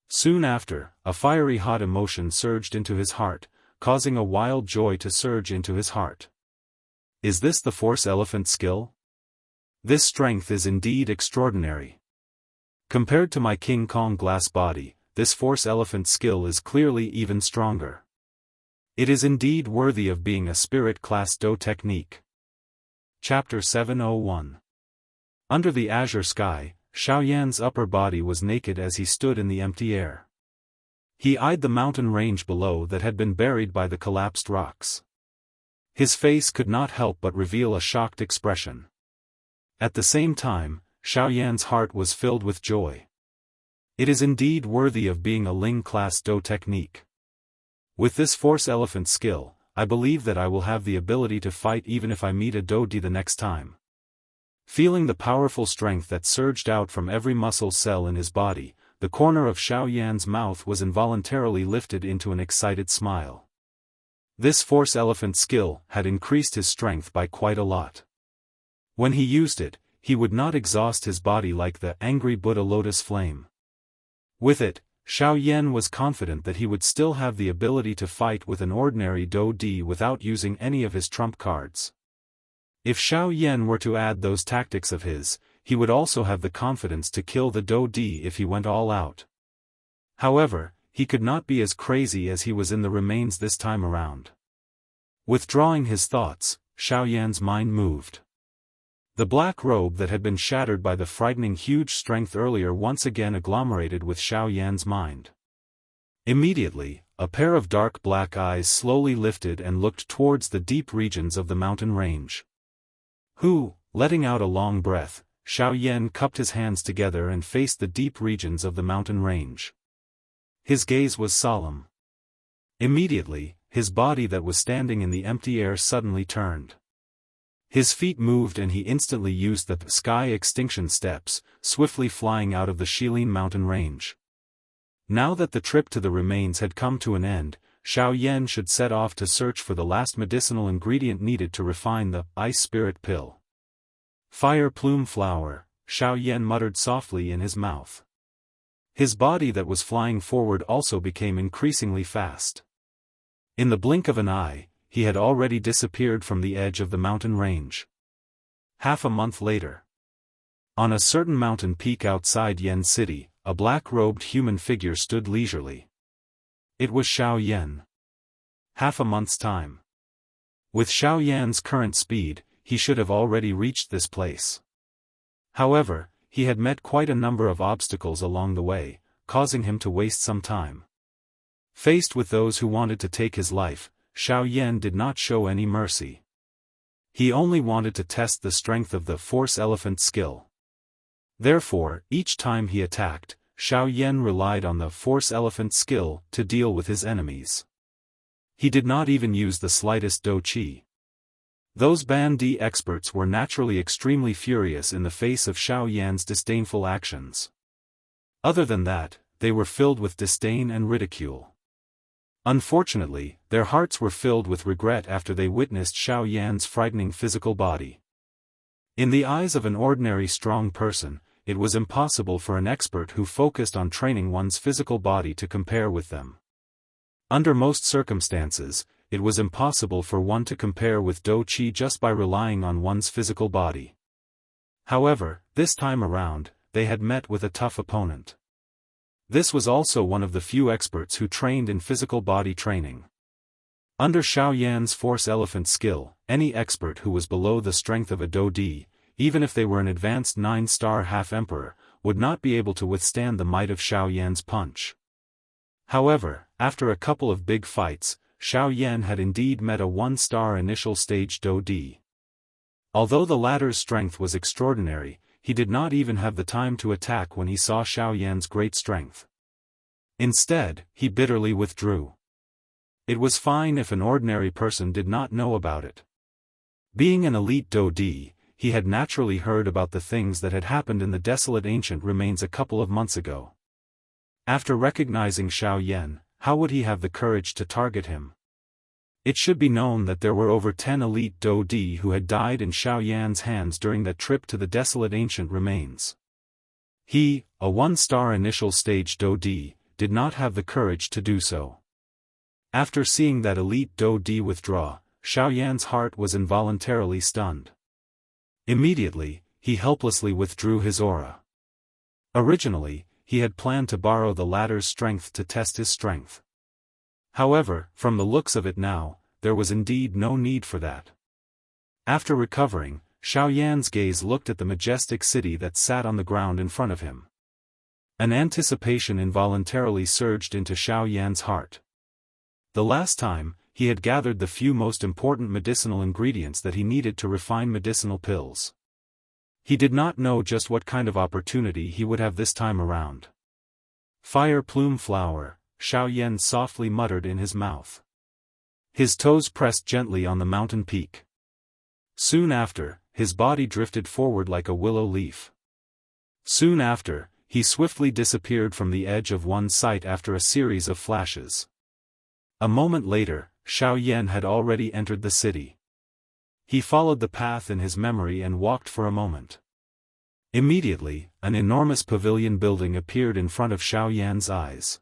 Soon after, a fiery hot emotion surged into his heart, causing a wild joy to surge into his heart. Is this the Force Elephant skill? This strength is indeed extraordinary. Compared to my King Kong glass body, this Force Elephant skill is clearly even stronger. It is indeed worthy of being a spirit-class Do technique. Chapter 701. Under the azure sky, Xiao Yan's upper body was naked as he stood in the empty air. He eyed the mountain range below that had been buried by the collapsed rocks. His face could not help but reveal a shocked expression. At the same time, Xiao Yan's heart was filled with joy. It is indeed worthy of being a Ling-class Do technique. With this Force Elephant skill, I believe that I will have the ability to fight even if I meet a Do Di the next time. Feeling the powerful strength that surged out from every muscle cell in his body, the corner of Xiao Yan's mouth was involuntarily lifted into an excited smile. This Force Elephant skill had increased his strength by quite a lot. When he used it, he would not exhaust his body like the angry Buddha lotus flame. With it, Xiao Yan was confident that he would still have the ability to fight with an ordinary Do Di without using any of his trump cards. If Xiao Yan were to add those tactics of his, he would also have the confidence to kill the Do Di if he went all out. However, he could not be as crazy as he was in the remains this time around. Withdrawing his thoughts, Xiao Yan's mind moved. The black robe that had been shattered by the frightening huge strength earlier once again agglomerated with Xiao Yan's mind. Immediately, a pair of dark black eyes slowly lifted and looked towards the deep regions of the mountain range. Letting out a long breath, Xiao Yan cupped his hands together and faced the deep regions of the mountain range. His gaze was solemn. Immediately, his body that was standing in the empty air suddenly turned. His feet moved and he instantly used the sky extinction steps, swiftly flying out of the Shilin mountain range. Now that the trip to the remains had come to an end, Xiao Yan should set off to search for the last medicinal ingredient needed to refine the ice spirit pill. Fire plume flower, Xiao Yan muttered softly in his mouth. His body that was flying forward also became increasingly fast. In the blink of an eye, he had already disappeared from the edge of the mountain range. Half a month later. On a certain mountain peak outside Yen City, a black-robed human figure stood leisurely. It was Xiao Yan. Half a month's time. With Xiao Yan's current speed, he should have already reached this place. However, he had met quite a number of obstacles along the way, causing him to waste some time. Faced with those who wanted to take his life, Xiao Yan did not show any mercy. He only wanted to test the strength of the Force Elephant skill. Therefore, each time he attacked, Xiao Yan relied on the Force Elephant skill to deal with his enemies. He did not even use the slightest Do Qi. Those Ban Di experts were naturally extremely furious in the face of Xiao Yan's disdainful actions. Other than that, they were filled with disdain and ridicule. Unfortunately, their hearts were filled with regret after they witnessed Xiao Yan's frightening physical body. In the eyes of an ordinary strong person, it was impossible for an expert who focused on training one's physical body to compare with them. Under most circumstances, it was impossible for one to compare with Do Qi just by relying on one's physical body. However, this time around, they had met with a tough opponent. This was also one of the few experts who trained in physical body training. Under Xiao Yan's Force Elephant skill, any expert who was below the strength of a Do Di, even if they were an advanced 9-star half-emperor, would not be able to withstand the might of Xiao Yan's punch. However, after a couple of big fights, Xiao Yan had indeed met a 1-star initial stage Do Di. Although the latter's strength was extraordinary, he did not even have the time to attack when he saw Xiao Yan's great strength. Instead, he bitterly withdrew. It was fine if an ordinary person did not know about it. Being an elite Do Di, he had naturally heard about the things that had happened in the desolate ancient remains a couple of months ago. After recognizing Xiao Yan, how would he have the courage to target him? It should be known that there were over 10 elite Dou Di who had died in Xiao Yan's hands during that trip to the desolate ancient remains. He, a 1-star initial stage Dou Di, did not have the courage to do so. After seeing that elite Dou Di withdraw, Xiao Yan's heart was involuntarily stunned. Immediately, he helplessly withdrew his aura. Originally, he had planned to borrow the latter's strength to test his strength. However, from the looks of it now, there was indeed no need for that. After recovering, Xiao Yan's gaze looked at the majestic city that sat on the ground in front of him. An anticipation involuntarily surged into Xiao Yan's heart. The last time, he had gathered the few most important medicinal ingredients that he needed to refine medicinal pills. He did not know just what kind of opportunity he would have this time around. Fire plume flower, Xiao Yan softly muttered in his mouth. His toes pressed gently on the mountain peak. Soon after, his body drifted forward like a willow leaf. Soon after, he swiftly disappeared from the edge of one's sight after a series of flashes. A moment later, Xiao Yan had already entered the city. He followed the path in his memory and walked for a moment. Immediately, an enormous pavilion building appeared in front of Xiao Yan's eyes.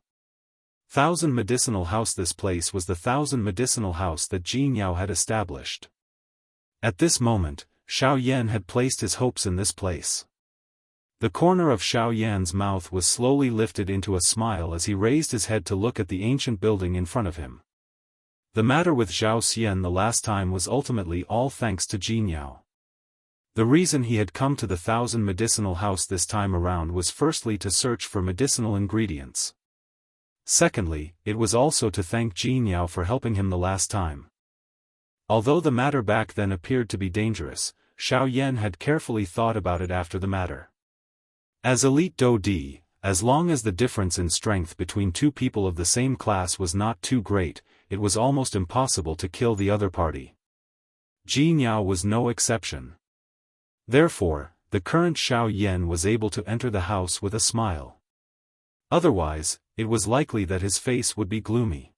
1,000 Medicinal House. This place was the 1,000 Medicinal House that Jianghu had established. At this moment, Xiao Yan had placed his hopes in this place. The corner of Xiao Yan's mouth was slowly lifted into a smile as he raised his head to look at the ancient building in front of him. The matter with Zhao Xian the last time was ultimately all thanks to Jianghu. The reason he had come to the 1,000 Medicinal House this time around was firstly to search for medicinal ingredients. Secondly, it was also to thank Jianghu for helping him the last time. Although the matter back then appeared to be dangerous, Xiao Yan had carefully thought about it after the matter. As elite Dou Di, as long as the difference in strength between two people of the same class was not too great, it was almost impossible to kill the other party. Jianghu was no exception. Therefore, the current Xiao Yan was able to enter the house with a smile. Otherwise, it was likely that his face would be gloomy.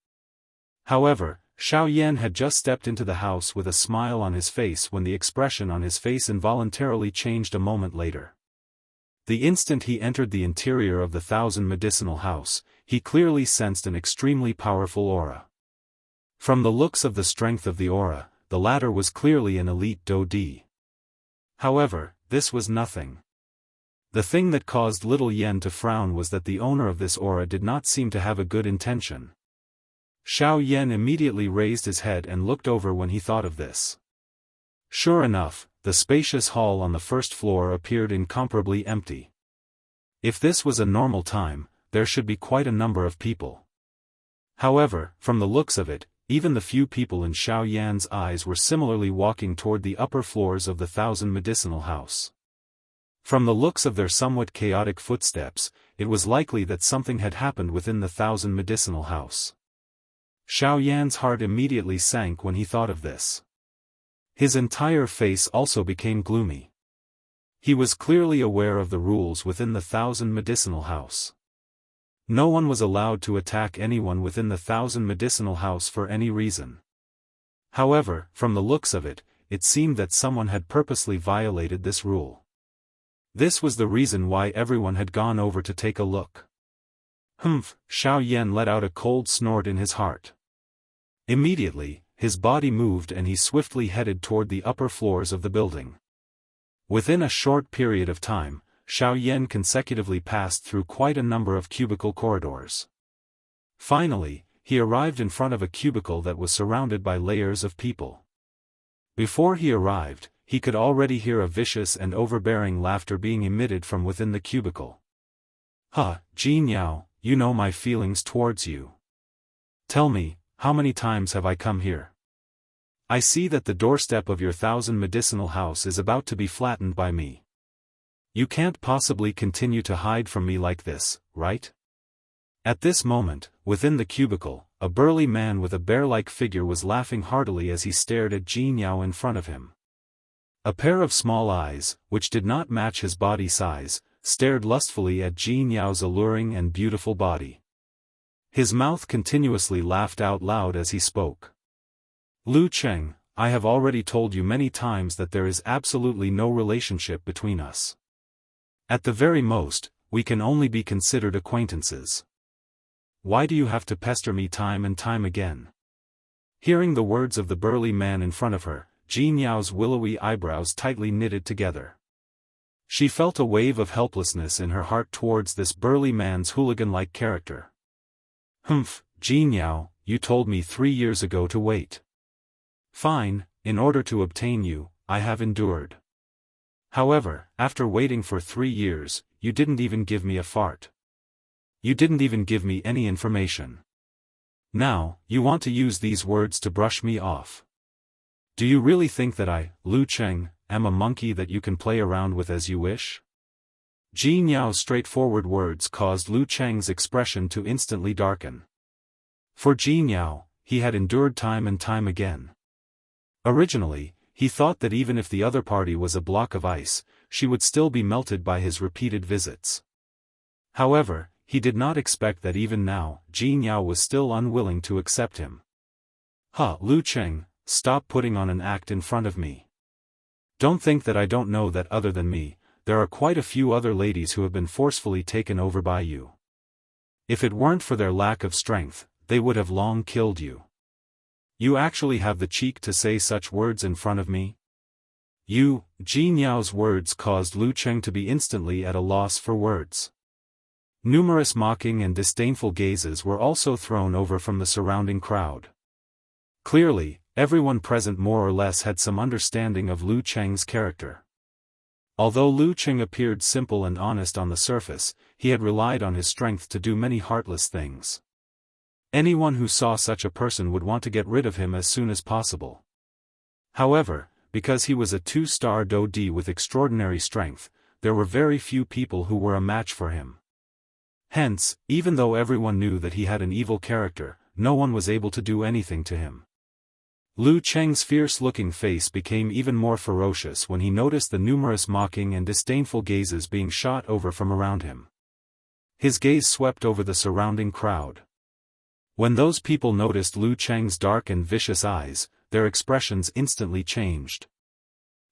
However, Xiao Yan had just stepped into the house with a smile on his face when the expression on his face involuntarily changed a moment later. The instant he entered the interior of the 1,000 Medicinal House, he clearly sensed an extremely powerful aura. From the looks of the strength of the aura, the latter was clearly an elite Dou Di. However, this was nothing. The thing that caused little Yen to frown was that the owner of this aura did not seem to have a good intention. Xiao Yan immediately raised his head and looked over when he thought of this. Sure enough, the spacious hall on the first floor appeared incomparably empty. If this was a normal time, there should be quite a number of people. However, from the looks of it, even the few people in Xiao Yan's eyes were similarly walking toward the upper floors of the 1,000 Medicinal House. From the looks of their somewhat chaotic footsteps, it was likely that something had happened within the 1,000 Medicinal House. Xiao Yan's heart immediately sank when he thought of this. His entire face also became gloomy. He was clearly aware of the rules within the 1,000 Medicinal House. No one was allowed to attack anyone within the 1,000 Medicinal House for any reason. However, from the looks of it, it seemed that someone had purposely violated this rule. This was the reason why everyone had gone over to take a look. Humph! Xiao Yan let out a cold snort in his heart. Immediately, his body moved and he swiftly headed toward the upper floors of the building. Within a short period of time, Xiao Yan consecutively passed through quite a number of cubicle corridors. Finally, he arrived in front of a cubicle that was surrounded by layers of people. Before he arrived, he could already hear a vicious and overbearing laughter being emitted from within the cubicle. "Ha, Jianghu, you know my feelings towards you. Tell me, how many times have I come here? I see that the doorstep of your 1,000 Medicinal House is about to be flattened by me. You can't possibly continue to hide from me like this, right?" At this moment, within the cubicle, a burly man with a bear-like figure was laughing heartily as he stared at Jianghu in front of him. A pair of small eyes, which did not match his body size, stared lustfully at Jianghu's alluring and beautiful body. His mouth continuously laughed out loud as he spoke. Lu Cheng, I have already told you many times that there is absolutely no relationship between us. At the very most, we can only be considered acquaintances. Why do you have to pester me time and time again? Hearing the words of the burly man in front of her, Jianghu's willowy eyebrows tightly knitted together. She felt a wave of helplessness in her heart towards this burly man's hooligan-like character. Humph, Jianghu, you told me 3 years ago to wait. Fine, in order to obtain you, I have endured. However, after waiting for 3 years, you didn't even give me a fart. You didn't even give me any information. Now, you want to use these words to brush me off. Do you really think that I, Lu Cheng, am a monkey that you can play around with as you wish? Jianghu's straightforward words caused Lu Cheng's expression to instantly darken. For Jianghu, he had endured time and time again. Originally, he thought that even if the other party was a block of ice, she would still be melted by his repeated visits. However, he did not expect that even now, Jianghu was still unwilling to accept him. Lu Cheng, stop putting on an act in front of me. Don't think that I don't know that other than me, there are quite a few other ladies who have been forcefully taken over by you. If it weren't for their lack of strength, they would have long killed you. You actually have the cheek to say such words in front of me? You, Jianghu's words caused Lu Cheng to be instantly at a loss for words. Numerous mocking and disdainful gazes were also thrown over from the surrounding crowd. Clearly, everyone present more or less had some understanding of Lu Cheng's character. Although Lu Cheng appeared simple and honest on the surface, he had relied on his strength to do many heartless things. Anyone who saw such a person would want to get rid of him as soon as possible. However, because he was a 2-star Daoist with extraordinary strength, there were very few people who were a match for him. Hence, even though everyone knew that he had an evil character, no one was able to do anything to him. Lu Cheng's fierce-looking face became even more ferocious when he noticed the numerous mocking and disdainful gazes being shot over from around him. His gaze swept over the surrounding crowd. When those people noticed Lu Cheng's dark and vicious eyes, their expressions instantly changed.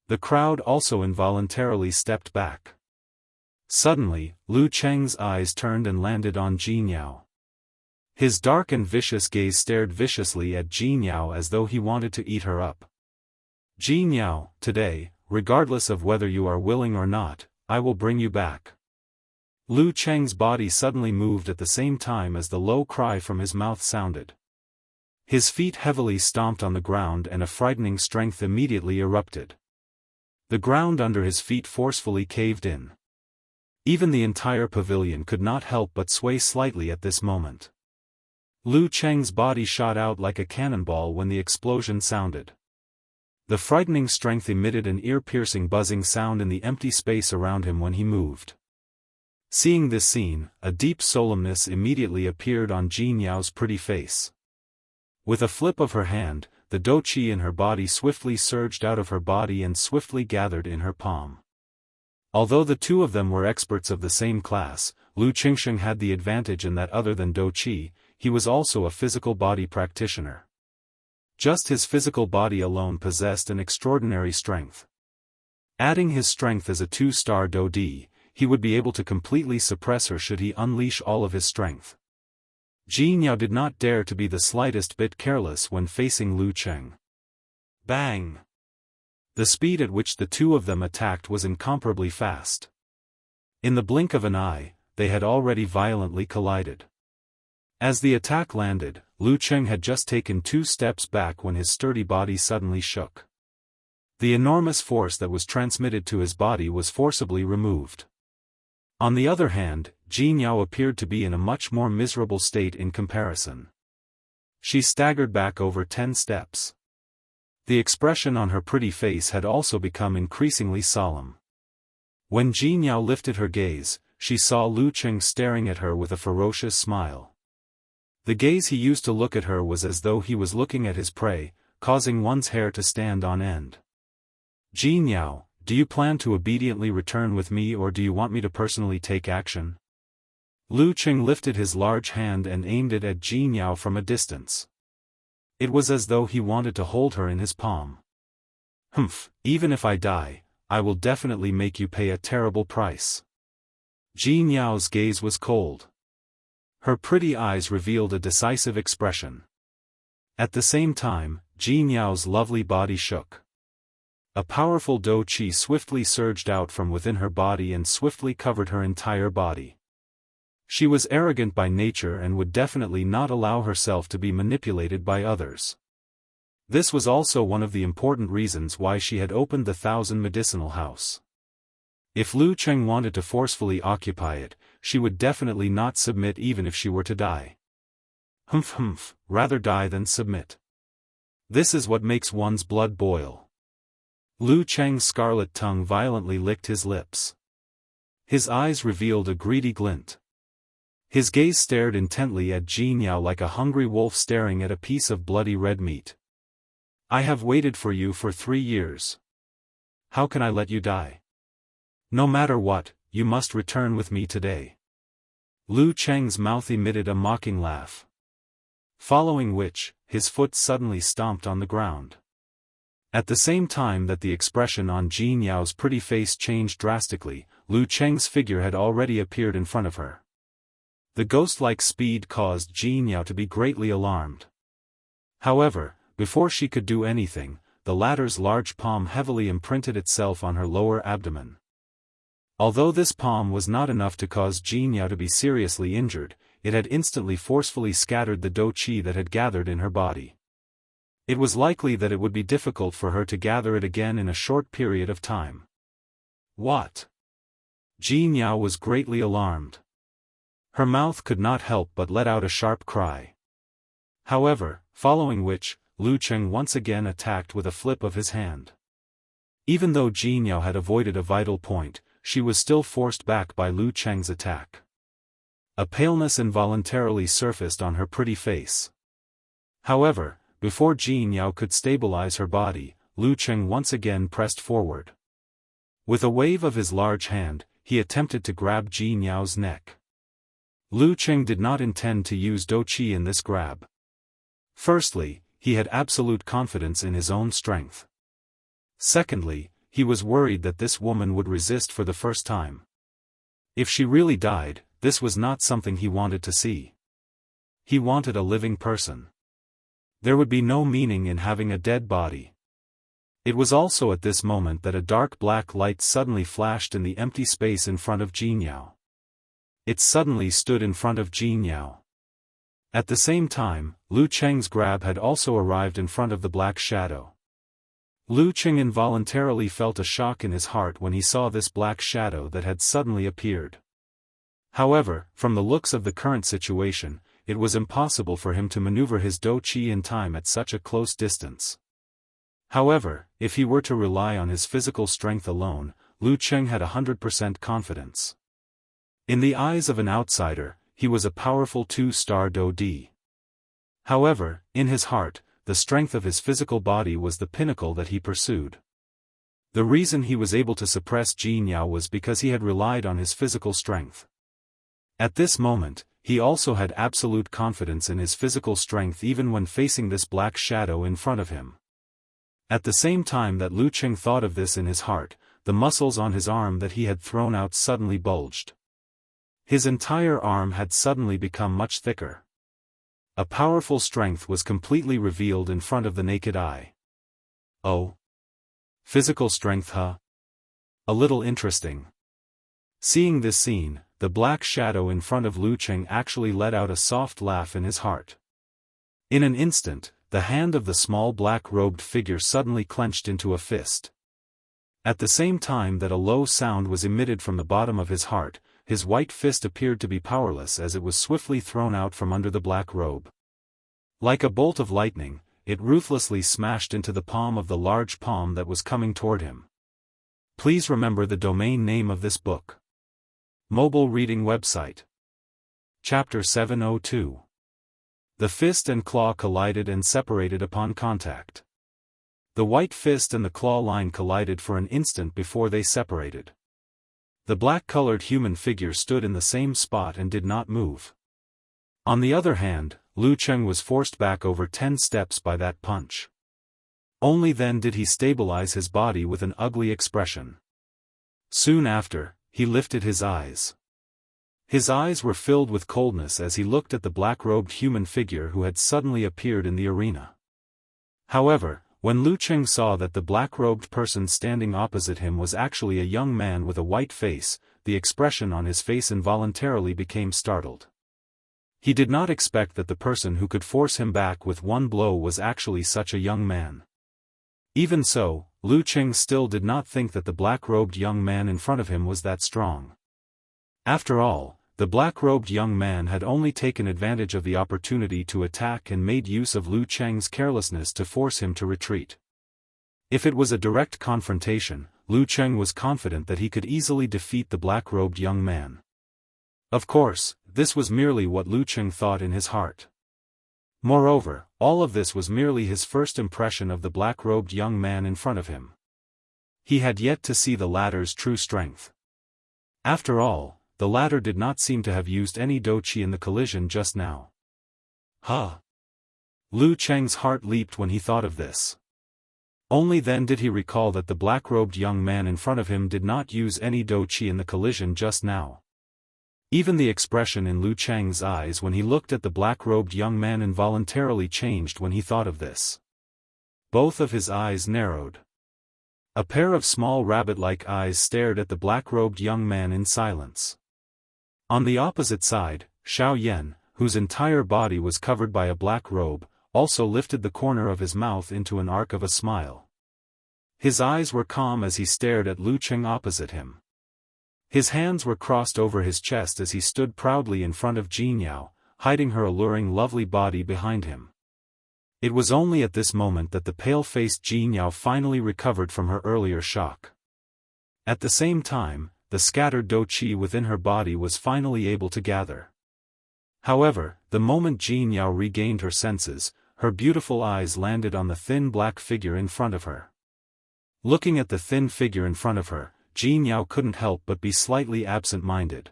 The crowd also involuntarily stepped back. Suddenly, Lu Cheng's eyes turned and landed on Jianghu. His dark and vicious gaze stared viciously at Jianghu as though he wanted to eat her up. Jianghu, today, regardless of whether you are willing or not, I will bring you back. Lu Cheng's body suddenly moved at the same time as the low cry from his mouth sounded. His feet heavily stomped on the ground and a frightening strength immediately erupted. The ground under his feet forcefully caved in. Even the entire pavilion could not help but sway slightly at this moment. Lu Cheng's body shot out like a cannonball when the explosion sounded. The frightening strength emitted an ear-piercing buzzing sound in the empty space around him when he moved. Seeing this scene, a deep solemnness immediately appeared on Jianghu's pretty face. With a flip of her hand, the dou qi in her body swiftly surged out of her body and swiftly gathered in her palm. Although the two of them were experts of the same class, Lu Qingsheng had the advantage in that other than dou qi, he was also a physical body practitioner. Just his physical body alone possessed an extraordinary strength. Adding his strength as a 2-star Daoist, he would be able to completely suppress her should he unleash all of his strength. Jianghu did not dare to be the slightest bit careless when facing Lu Cheng. Bang! The speed at which the two of them attacked was incomparably fast. In the blink of an eye, they had already violently collided. As the attack landed, Lu Cheng had just taken 2 steps back when his sturdy body suddenly shook. The enormous force that was transmitted to his body was forcibly removed. On the other hand, Jianghu appeared to be in a much more miserable state in comparison. She staggered back over 10 steps. The expression on her pretty face had also become increasingly solemn. When Jianghu lifted her gaze, she saw Lu Cheng staring at her with a ferocious smile. The gaze he used to look at her was as though he was looking at his prey, causing one's hair to stand on end. Jianghu, do you plan to obediently return with me or do you want me to personally take action? Lu Qing lifted his large hand and aimed it at Jianghu from a distance. It was as though he wanted to hold her in his palm. Humph, even if I die, I will definitely make you pay a terrible price. Jianghu's gaze was cold. Her pretty eyes revealed a decisive expression. At the same time, Jianghu's lovely body shook. A powerful dou qi swiftly surged out from within her body and swiftly covered her entire body. She was arrogant by nature and would definitely not allow herself to be manipulated by others. This was also one of the important reasons why she had opened the 1,000 Medicinal House. If Lu Qing wanted to forcefully occupy it, she would definitely not submit even if she were to die. Humph, rather die than submit. This is what makes one's blood boil. Lu Qing's scarlet tongue violently licked his lips. His eyes revealed a greedy glint. His gaze stared intently at Jianghu like a hungry wolf staring at a piece of bloody red meat. I have waited for you for 3 years. How can I let you die? No matter what, you must return with me today. Lu Qing's mouth emitted a mocking laugh. Following which, his foot suddenly stomped on the ground. At the same time that the expression on Jianghu's pretty face changed drastically, Lu Qing's figure had already appeared in front of her. The ghost-like speed caused Jianghu to be greatly alarmed. However, before she could do anything, the latter's large palm heavily imprinted itself on her lower abdomen. Although this palm was not enough to cause Jianghu to be seriously injured, it had instantly forcefully scattered the dou qi that had gathered in her body. It was likely that it would be difficult for her to gather it again in a short period of time. What? Jianghu was greatly alarmed. Her mouth could not help but let out a sharp cry. However, following which, Lu Qing once again attacked with a flip of his hand. Even though Jianghu had avoided a vital point, she was still forced back by Lu Qing's attack. A paleness involuntarily surfaced on her pretty face. However, before Jianghu could stabilize her body, Lu Qing once again pressed forward. With a wave of his large hand, he attempted to grab Jianghu's neck. Lu Qing did not intend to use dou qi in this grab. Firstly, he had absolute confidence in his own strength. Secondly, he was worried that this woman would resist for the first time. If she really died, this was not something he wanted to see. He wanted a living person. There would be no meaning in having a dead body. It was also at this moment that a dark black light suddenly flashed in the empty space in front of Jianghu. It suddenly stood in front of Jianghu. At the same time, Lu Qing's grab had also arrived in front of the black shadow. Lu Qing involuntarily felt a shock in his heart when he saw this black shadow that had suddenly appeared. However, from the looks of the current situation, it was impossible for him to maneuver his dou qi in time at such a close distance. However, if he were to rely on his physical strength alone, Lu Qing had 100% confidence. In the eyes of an outsider, he was a powerful 2-star dou di. However, in his heart, the strength of his physical body was the pinnacle that he pursued. The reason he was able to suppress Jianghu was because he had relied on his physical strength. At this moment, he also had absolute confidence in his physical strength even when facing this black shadow in front of him. At the same time that Lu Qing thought of this in his heart, the muscles on his arm that he had thrown out suddenly bulged. His entire arm had suddenly become much thicker. A powerful strength was completely revealed in front of the naked eye. Oh. Physical strength, huh? A little interesting. Seeing this scene, the black shadow in front of Lu Qing actually let out a soft laugh in his heart. In an instant, the hand of the small black-robed figure suddenly clenched into a fist. At the same time that a low sound was emitted from the bottom of his heart, his white fist appeared to be powerless as it was swiftly thrown out from under the black robe. Like a bolt of lightning, it ruthlessly smashed into the palm of the large palm that was coming toward him. Please remember the domain name of this book. Mobile reading website. Chapter 702. The fist and claw collided and separated upon contact. The white fist and the claw line collided for an instant before they separated. The black-colored human figure stood in the same spot and did not move. On the other hand, Lu Cheng was forced back over 10 steps by that punch. Only then did he stabilize his body with an ugly expression. Soon after, he lifted his eyes. His eyes were filled with coldness as he looked at the black-robed human figure who had suddenly appeared in the arena. However, when Lu Cheng saw that the black-robed person standing opposite him was actually a young man with a white face, the expression on his face involuntarily became startled. He did not expect that the person who could force him back with one blow was actually such a young man. Even so, Lu Cheng still did not think that the black-robed young man in front of him was that strong. After all, the black-robed young man had only taken advantage of the opportunity to attack and made use of Lu Cheng's carelessness to force him to retreat. If it was a direct confrontation, Lu Cheng was confident that he could easily defeat the black-robed young man. Of course, this was merely what Lu Cheng thought in his heart. Moreover, all of this was merely his first impression of the black-robed young man in front of him. He had yet to see the latter's true strength. After all, the latter did not seem to have used any douqi in the collision just now. Huh! Lu Cheng's heart leaped when he thought of this. Only then did he recall that the black-robed young man in front of him did not use any douqi in the collision just now. Even the expression in Lu Cheng's eyes when he looked at the black-robed young man involuntarily changed when he thought of this. Both of his eyes narrowed. A pair of small rabbit-like eyes stared at the black-robed young man in silence. On the opposite side, Xiao Yan, whose entire body was covered by a black robe, also lifted the corner of his mouth into an arc of a smile. His eyes were calm as he stared at Lu Cheng opposite him. His hands were crossed over his chest as he stood proudly in front of Jianghu, hiding her alluring lovely body behind him. It was only at this moment that the pale-faced Jianghu finally recovered from her earlier shock. At the same time, the scattered douqi within her body was finally able to gather. However, the moment Jianghu regained her senses, her beautiful eyes landed on the thin black figure in front of her. Looking at the thin figure in front of her, Jianghu couldn't help but be slightly absent-minded.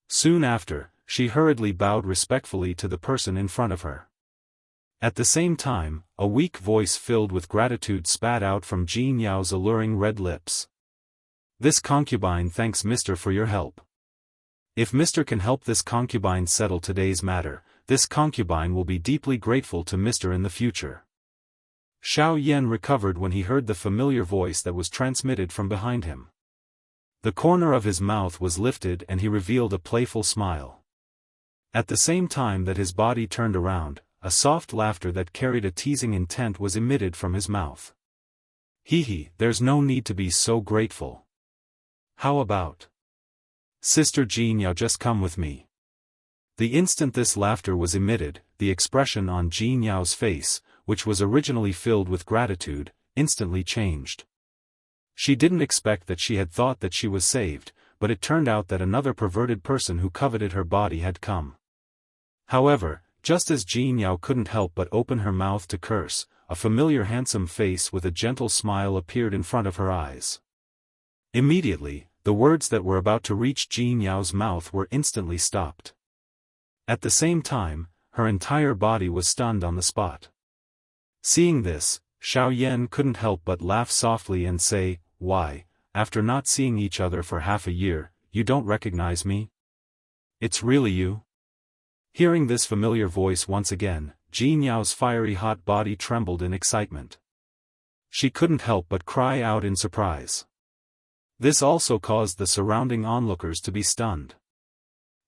Soon after, she hurriedly bowed respectfully to the person in front of her. At the same time, a weak voice filled with gratitude spat out from Jianghu's alluring red lips. "This concubine thanks Mr. for your help. If Mr. can help this concubine settle today's matter, this concubine will be deeply grateful to Mr. in the future." Xiao Yan recovered when he heard the familiar voice that was transmitted from behind him. The corner of his mouth was lifted and he revealed a playful smile. At the same time that his body turned around, a soft laughter that carried a teasing intent was emitted from his mouth. "Hee, there's no need to be so grateful. How about Sister Jianghu just come with me?" The instant this laughter was emitted, the expression on Jianghu's face, which was originally filled with gratitude, instantly changed. She didn't expect that she had thought that she was saved, but it turned out that another perverted person who coveted her body had come. However, just as Jianghu couldn't help but open her mouth to curse, a familiar handsome face with a gentle smile appeared in front of her eyes. Immediately, the words that were about to reach Jianghu's mouth were instantly stopped. At the same time, her entire body was stunned on the spot. Seeing this, Xiao Yan couldn't help but laugh softly and say, "Why, after not seeing each other for half a year, you don't recognize me? It's really you?" Hearing this familiar voice once again, Jianghu's fiery hot body trembled in excitement. She couldn't help but cry out in surprise. This also caused the surrounding onlookers to be stunned.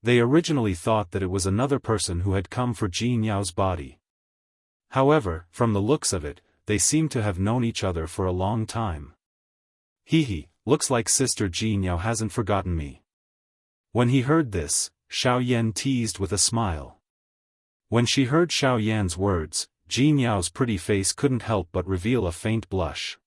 They originally thought that it was another person who had come for Jianghu's body. However, from the looks of it, they seemed to have known each other for a long time. "Hee, looks like Sister Jianghu hasn't forgotten me." When he heard this, Xiao Yan teased with a smile. When she heard Xiao Yan's words, Jianghu's pretty face couldn't help but reveal a faint blush.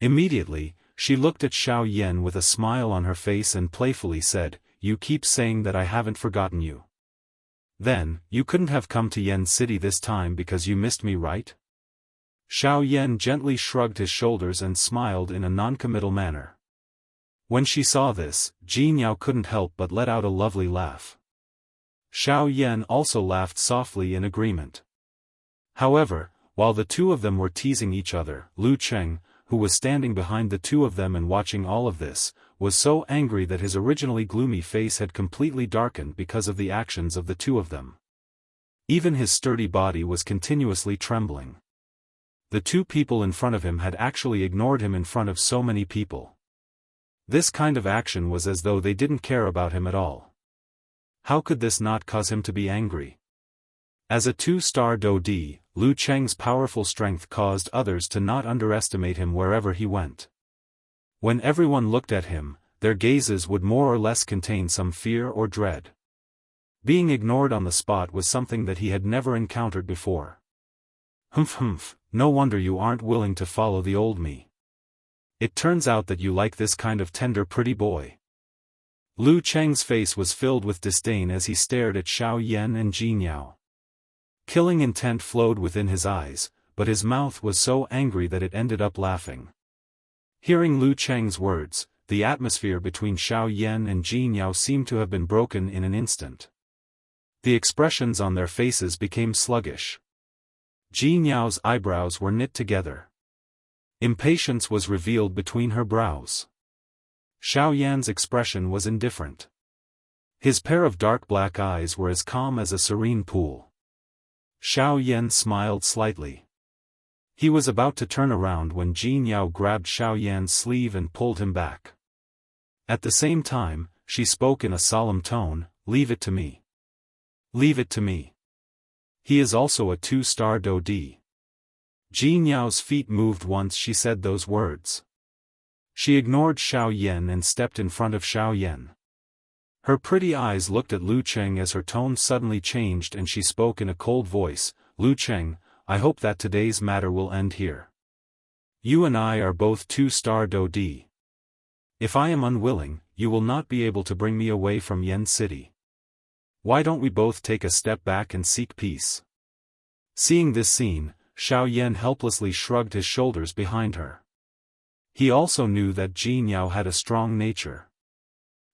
Immediately, she looked at Xiao Yan with a smile on her face and playfully said, "You keep saying that I haven't forgotten you. Then, you couldn't have come to Yen City this time because you missed me, right?" Xiao Yan gently shrugged his shoulders and smiled in a noncommittal manner. When she saw this, Jianghu couldn't help but let out a lovely laugh. Xiao Yan also laughed softly in agreement. However, while the two of them were teasing each other, Lu Cheng, who was standing behind the two of them and watching all of this, was so angry that his originally gloomy face had completely darkened because of the actions of the two of them. Even his sturdy body was continuously trembling. The two people in front of him had actually ignored him in front of so many people. This kind of action was as though they didn't care about him at all. How could this not cause him to be angry? As a two-star Dodi, Lu Cheng's powerful strength caused others to not underestimate him wherever he went. When everyone looked at him, their gazes would more or less contain some fear or dread. Being ignored on the spot was something that he had never encountered before. Humph, no wonder you aren't willing to follow the old me. It turns out that you like this kind of tender pretty boy. Lu Cheng's face was filled with disdain as he stared at Xiao Yan and Jianghu. Killing intent flowed within his eyes, but his mouth was so angry that it ended up laughing. Hearing Lu Cheng's words, the atmosphere between Xiao Yan and Jianghu seemed to have been broken in an instant. The expressions on their faces became sluggish. Jianghu's eyebrows were knit together. Impatience was revealed between her brows. Xiao Yan's expression was indifferent. His pair of dark black eyes were as calm as a serene pool. Xiao Yan smiled slightly. He was about to turn around when Jianghu grabbed Xiao Yan's sleeve and pulled him back. At the same time, she spoke in a solemn tone, "Leave it to me. Leave it to me. He is also a two-star Dodi." Jianghu's feet moved once she said those words. She ignored Xiao Yan and stepped in front of Xiao Yan. Her pretty eyes looked at Lu Cheng as her tone suddenly changed and she spoke in a cold voice, "Lu Cheng, I hope that today's matter will end here. You and I are both two-star Dodi. If I am unwilling, you will not be able to bring me away from Yen City. Why don't we both take a step back and seek peace?" Seeing this scene, Xiao Yan helplessly shrugged his shoulders behind her. He also knew that Jianghu had a strong nature.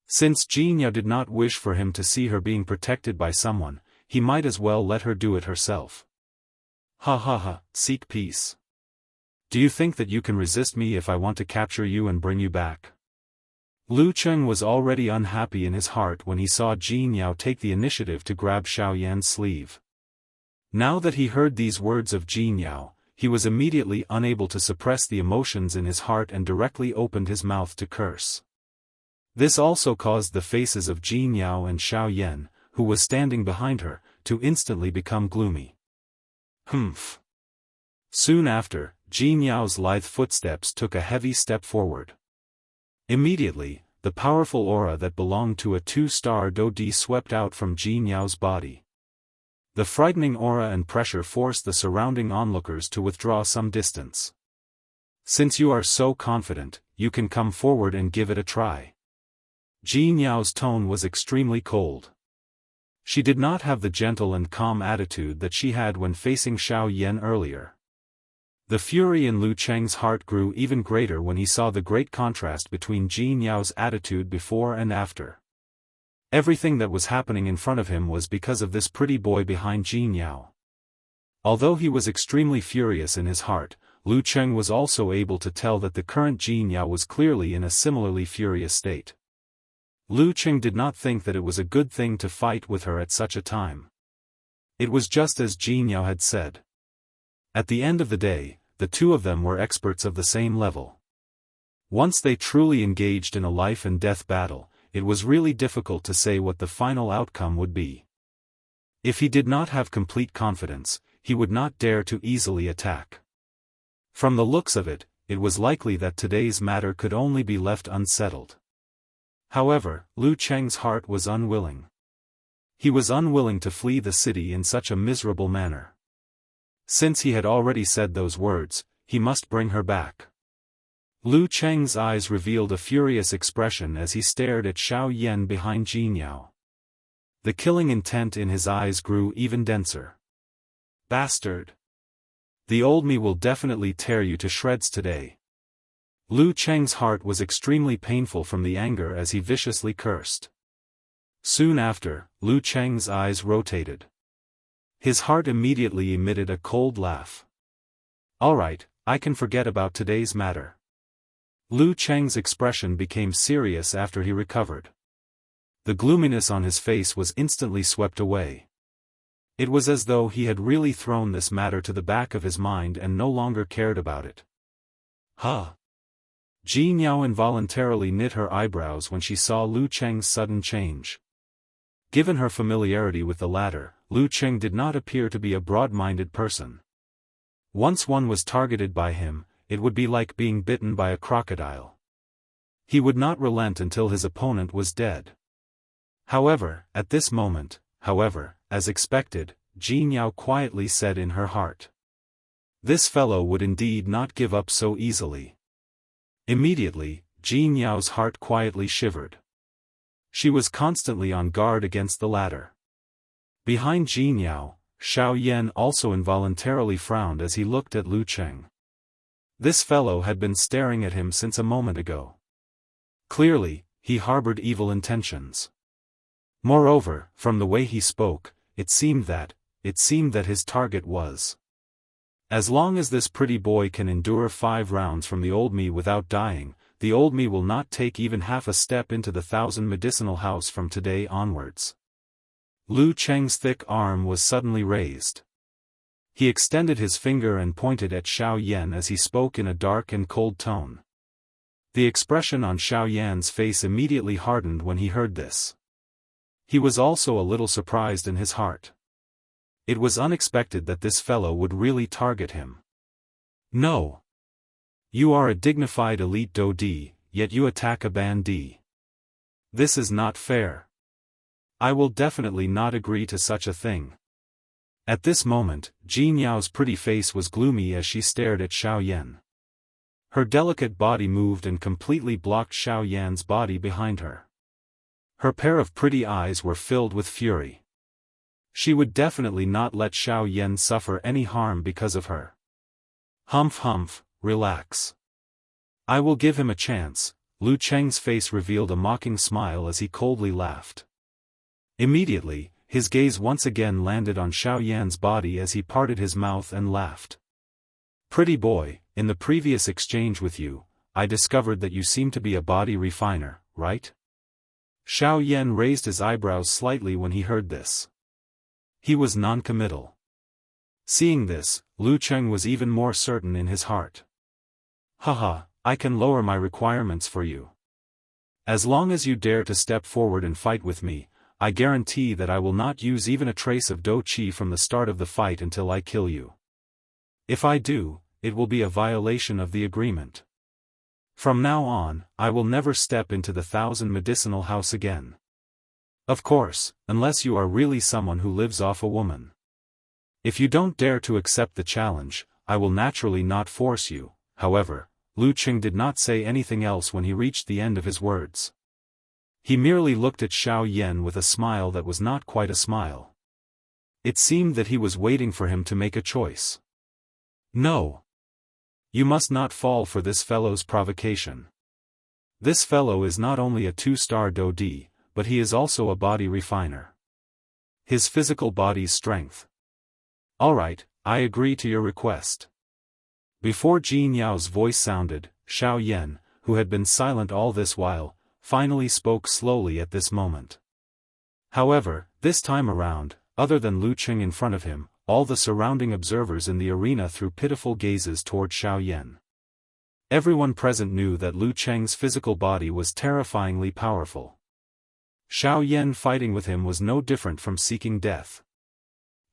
Since Jianghu did not wish for him to see her being protected by someone, he might as well let her do it herself. Ha ha ha, seek peace. Do you think that you can resist me if I want to capture you and bring you back? Lu Cheng was already unhappy in his heart when he saw Jianghu take the initiative to grab Xiao Yan's sleeve. Now that he heard these words of Jianghu, he was immediately unable to suppress the emotions in his heart and directly opened his mouth to curse. This also caused the faces of Jianghu and Xiao Yan, who was standing behind her, to instantly become gloomy. Humph. Soon after, Jianghu's lithe footsteps took a heavy step forward. Immediately, the powerful aura that belonged to a two-star Dodi swept out from Jianghu's body. The frightening aura and pressure forced the surrounding onlookers to withdraw some distance. Since you are so confident, you can come forward and give it a try. Jianghu's tone was extremely cold. She did not have the gentle and calm attitude that she had when facing Xiao Yan earlier. The fury in Lu Cheng's heart grew even greater when he saw the great contrast between Jianghu's attitude before and after. Everything that was happening in front of him was because of this pretty boy behind Jianghu. Although he was extremely furious in his heart, Lu Cheng was also able to tell that the current Jianghu was clearly in a similarly furious state. Lu Cheng did not think that it was a good thing to fight with her at such a time. It was just as Jianghu had said. At the end of the day, the two of them were experts of the same level. Once they truly engaged in a life-and-death battle, it was really difficult to say what the final outcome would be. If he did not have complete confidence, he would not dare to easily attack. From the looks of it, it was likely that today's matter could only be left unsettled. However, Lu Cheng's heart was unwilling. He was unwilling to flee the city in such a miserable manner. Since he had already said those words, he must bring her back. Lu Cheng's eyes revealed a furious expression as he stared at Xiao Yan behind Jianghu. The killing intent in his eyes grew even denser. Bastard! The old me will definitely tear you to shreds today. Lu Cheng's heart was extremely painful from the anger as he viciously cursed. Soon after, Lu Cheng's eyes rotated. His heart immediately emitted a cold laugh. Alright, I can forget about today's matter. Lu Cheng's expression became serious after he recovered. The gloominess on his face was instantly swept away. It was as though he had really thrown this matter to the back of his mind and no longer cared about it. Huh? Jianghu involuntarily knit her eyebrows when she saw Lu Cheng's sudden change. Given her familiarity with the latter, Lu Cheng did not appear to be a broad-minded person. Once one was targeted by him, it would be like being bitten by a crocodile. He would not relent until his opponent was dead. However, at this moment, as expected, Jianghu quietly said in her heart. This fellow would indeed not give up so easily. Immediately, Jianghu's heart quietly shivered. She was constantly on guard against the latter. Behind Jianghu, Xiao Yan also involuntarily frowned as he looked at Lu Cheng. This fellow had been staring at him since a moment ago. Clearly, he harbored evil intentions. Moreover, from the way he spoke, it seemed that his target was. As long as this pretty boy can endure 5 rounds from the old me without dying, the old me will not take even half a step into the 1,000 medicinal house from today onwards. Lu Cheng's thick arm was suddenly raised. He extended his finger and pointed at Xiao Yan as he spoke in a dark and cold tone. The expression on Xiao Yan's face immediately hardened when he heard this. He was also a little surprised in his heart. It was unexpected that this fellow would really target him. No. You are a dignified elite Dodi, yet you attack a bandit. This is not fair. I will definitely not agree to such a thing. At this moment, Jianghu's pretty face was gloomy as she stared at Xiao Yan. Her delicate body moved and completely blocked Xiao Yan's body behind her. Her pair of pretty eyes were filled with fury. She would definitely not let Xiao Yan suffer any harm because of her. Humph, relax. I will give him a chance. Lu Cheng's face revealed a mocking smile as he coldly laughed. Immediately, his gaze once again landed on Xiao Yan's body as he parted his mouth and laughed. Pretty boy, in the previous exchange with you, I discovered that you seem to be a body refiner, right? Xiao Yan raised his eyebrows slightly when he heard this. He was non-committal. Seeing this, Lu Cheng was even more certain in his heart. Haha, I can lower my requirements for you. As long as you dare to step forward and fight with me, I guarantee that I will not use even a trace of Do Qi from the start of the fight until I kill you. If I do, it will be a violation of the agreement. From now on, I will never step into the 1,000 medicinal house again. Of course, unless you are really someone who lives off a woman. If you don't dare to accept the challenge, I will naturally not force you. However, Lu Cheng did not say anything else when he reached the end of his words. He merely looked at Xiao Yan with a smile that was not quite a smile. It seemed that he was waiting for him to make a choice. No. You must not fall for this fellow's provocation. This fellow is not only a 2-star Dodi, but he is also a body refiner. His physical body's strength. Alright, I agree to your request. Before Jianghu's voice sounded, Xiao Yan, who had been silent all this while, finally spoke slowly at this moment. However, this time around, other than Lu Cheng in front of him, all the surrounding observers in the arena threw pitiful gazes toward Xiao Yan. Everyone present knew that Lu Cheng's physical body was terrifyingly powerful. Xiao Yan fighting with him was no different from seeking death.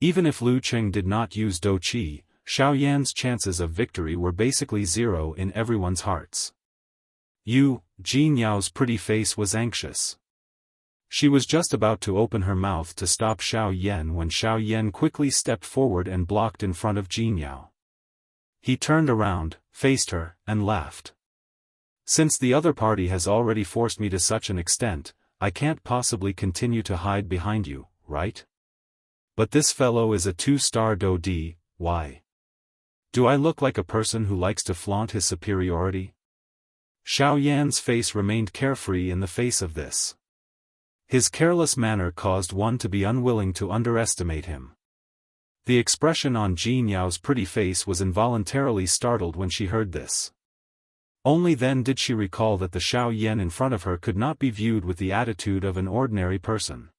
Even if Lu Cheng did not use Do Qi, Xiao Yan's chances of victory were basically 0 in everyone's hearts. Jianghu's pretty face was anxious. She was just about to open her mouth to stop Xiao Yan when Xiao Yan quickly stepped forward and blocked in front of Jianghu. He turned around, faced her, and laughed. Since the other party has already forced me to such an extent, I can't possibly continue to hide behind you, right? But this fellow is a 2-star Dodi, why? Do I look like a person who likes to flaunt his superiority? Xiao Yan's face remained carefree in the face of this. His careless manner caused one to be unwilling to underestimate him. The expression on Jin Yao's pretty face was involuntarily startled when she heard this. Only then did she recall that the Xiao Yan in front of her could not be viewed with the attitude of an ordinary person.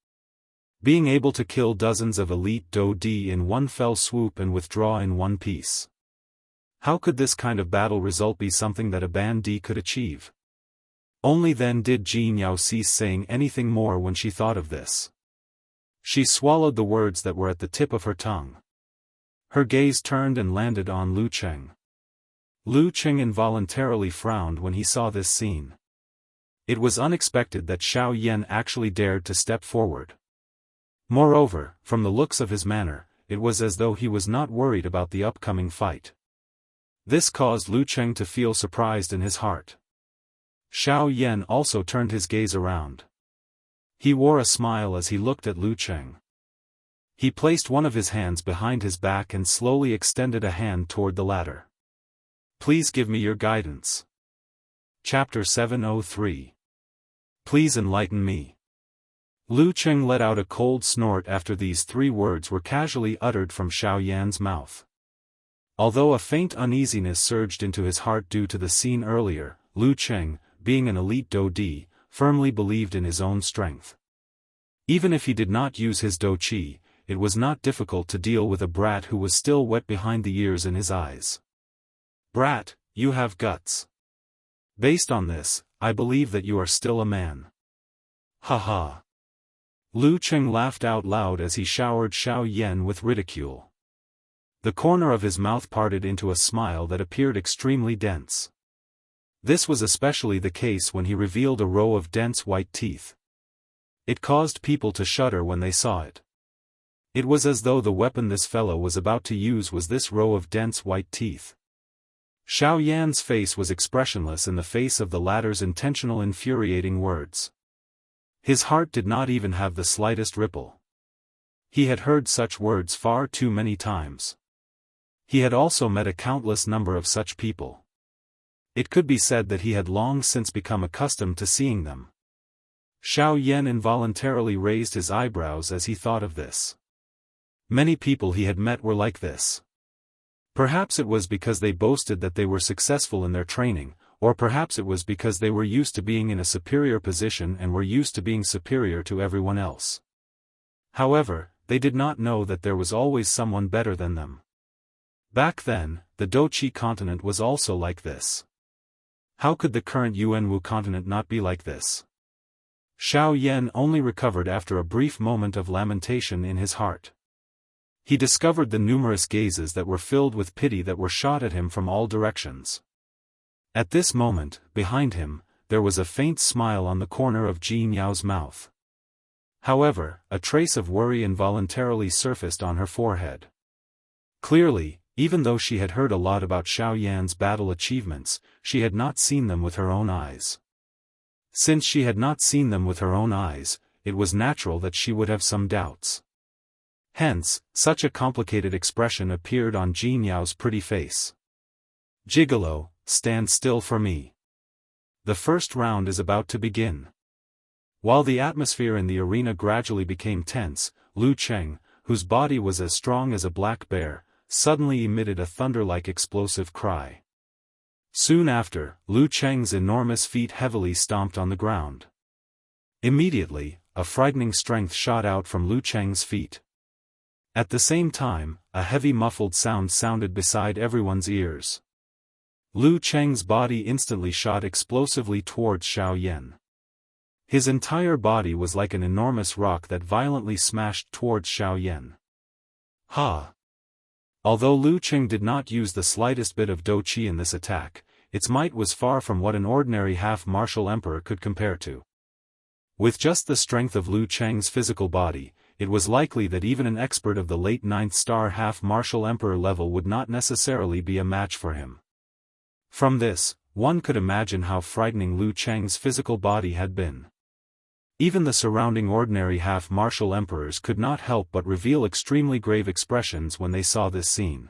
Being able to kill dozens of elite Do Di in one fell swoop and withdraw in one piece. How could this kind of battle result be something that a Ban Di could achieve? Only then did Jin Yao cease saying anything more when she thought of this. She swallowed the words that were at the tip of her tongue. Her gaze turned and landed on Lu Cheng. Lu Cheng involuntarily frowned when he saw this scene. It was unexpected that Xiao Yan actually dared to step forward. Moreover, from the looks of his manner, it was as though he was not worried about the upcoming fight. This caused Lu Cheng to feel surprised in his heart. Xiao Yan also turned his gaze around. He wore a smile as he looked at Lu Cheng. He placed one of his hands behind his back and slowly extended a hand toward the latter. Please give me your guidance. Chapter 703. Please enlighten me. Lu Cheng let out a cold snort after these 3 words were casually uttered from Xiao Yan's mouth. Although a faint uneasiness surged into his heart due to the scene earlier, Lu Cheng, being an elite Do Di, firmly believed in his own strength. Even if he did not use his Do Chi, it was not difficult to deal with a brat who was still wet behind the ears in his eyes. Brat, you have guts. Based on this, I believe that you are still a man. Ha ha. Lu Cheng laughed out loud as he showered Xiao Yan with ridicule. The corner of his mouth parted into a smile that appeared extremely dense. This was especially the case when he revealed a row of dense white teeth. It caused people to shudder when they saw it. It was as though the weapon this fellow was about to use was this row of dense white teeth. Xiao Yan's face was expressionless in the face of the latter's intentional infuriating words. His heart did not even have the slightest ripple. He had heard such words far too many times. He had also met a countless number of such people. It could be said that he had long since become accustomed to seeing them. Xiao Yan involuntarily raised his eyebrows as he thought of this. Many people he had met were like this. Perhaps it was because they boasted that they were successful in their training, or perhaps it was because they were used to being in a superior position and were used to being superior to everyone else. However, they did not know that there was always someone better than them. Back then, the Doqi continent was also like this. How could the current Yuanwu continent not be like this? Xiao Yan only recovered after a brief moment of lamentation in his heart. He discovered the numerous gazes that were filled with pity that were shot at him from all directions. At this moment, behind him, there was a faint smile on the corner of Jin Yao's mouth. However, a trace of worry involuntarily surfaced on her forehead. Clearly, even though she had heard a lot about Xiao Yan's battle achievements, she had not seen them with her own eyes. Since she had not seen them with her own eyes, it was natural that she would have some doubts. Hence, such a complicated expression appeared on Jin Yao's pretty face. Gigolo, stand still for me. The first round is about to begin. While the atmosphere in the arena gradually became tense, Lu Cheng, whose body was as strong as a black bear, suddenly emitted a thunder-like explosive cry. Soon after, Lu Cheng's enormous feet heavily stomped on the ground. Immediately, a frightening strength shot out from Lu Cheng's feet. At the same time, a heavy muffled sound sounded beside everyone's ears. Lu Cheng's body instantly shot explosively towards Xiao Yan. His entire body was like an enormous rock that violently smashed towards Xiao Yan. Ha! Although Lu Cheng did not use the slightest bit of Do Chi in this attack, its might was far from what an ordinary half-martial emperor could compare to. With just the strength of Lu Cheng's physical body, it was likely that even an expert of the late 9th star half-martial emperor level would not necessarily be a match for him. From this, one could imagine how frightening Lu Cheng's physical body had been. Even the surrounding ordinary half-martial emperors could not help but reveal extremely grave expressions when they saw this scene.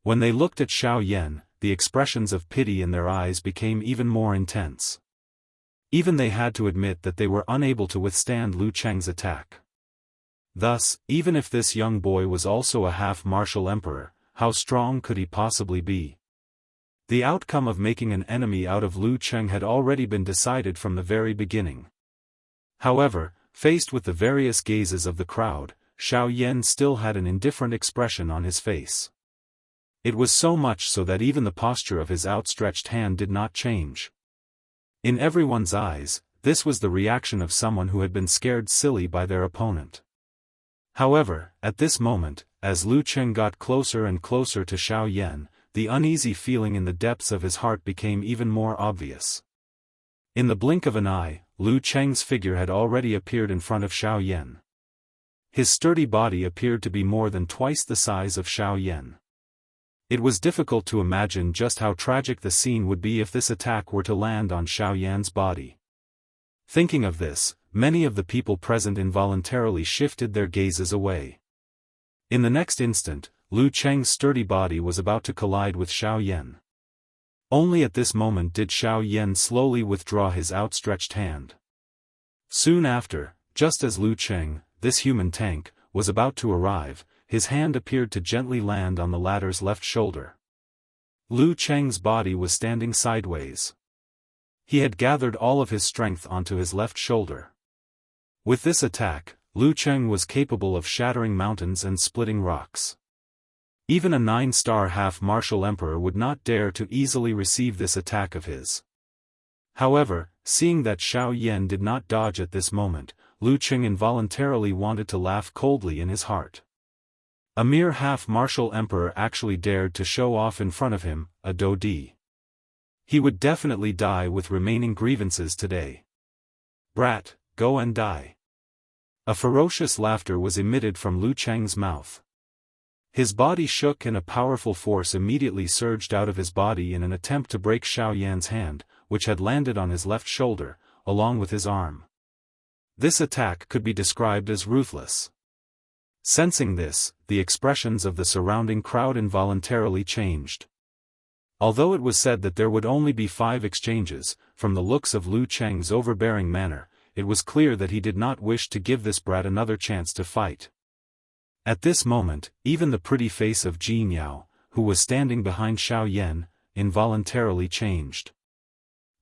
When they looked at Xiao Yan, the expressions of pity in their eyes became even more intense. Even they had to admit that they were unable to withstand Lu Cheng's attack. Thus, even if this young boy was also a half-martial emperor, how strong could he possibly be? The outcome of making an enemy out of Lu Cheng had already been decided from the very beginning. However, faced with the various gazes of the crowd, Xiao Yan still had an indifferent expression on his face. It was so much so that even the posture of his outstretched hand did not change. In everyone's eyes, this was the reaction of someone who had been scared silly by their opponent. However, at this moment, as Lu Cheng got closer and closer to Xiao Yan, the uneasy feeling in the depths of his heart became even more obvious. In the blink of an eye, Lu Cheng's figure had already appeared in front of Xiao Yan. His sturdy body appeared to be more than twice the size of Xiao Yan. It was difficult to imagine just how tragic the scene would be if this attack were to land on Xiao Yan's body. Thinking of this, many of the people present involuntarily shifted their gazes away. In the next instant, Lu Cheng's sturdy body was about to collide with Xiao Yan. Only at this moment did Xiao Yan slowly withdraw his outstretched hand. Soon after, just as Lu Cheng, this human tank, was about to arrive, his hand appeared to gently land on the latter's left shoulder. Lu Cheng's body was standing sideways. He had gathered all of his strength onto his left shoulder. With this attack, Lu Cheng was capable of shattering mountains and splitting rocks. Even a 9-star half-martial emperor would not dare to easily receive this attack of his. However, seeing that Xiao Yan did not dodge at this moment, Lu Cheng involuntarily wanted to laugh coldly in his heart. A mere half-martial emperor actually dared to show off in front of him, a Dodi. He would definitely die with remaining grievances today. Brat, go and die. A ferocious laughter was emitted from Lu Cheng's mouth. His body shook and a powerful force immediately surged out of his body in an attempt to break Xiao Yan's hand, which had landed on his left shoulder, along with his arm. This attack could be described as ruthless. Sensing this, the expressions of the surrounding crowd involuntarily changed. Although it was said that there would only be 5 exchanges, from the looks of Lu Cheng's overbearing manner, it was clear that he did not wish to give this brat another chance to fight. At this moment, even the pretty face of Jianghu, who was standing behind Xiao Yan, involuntarily changed.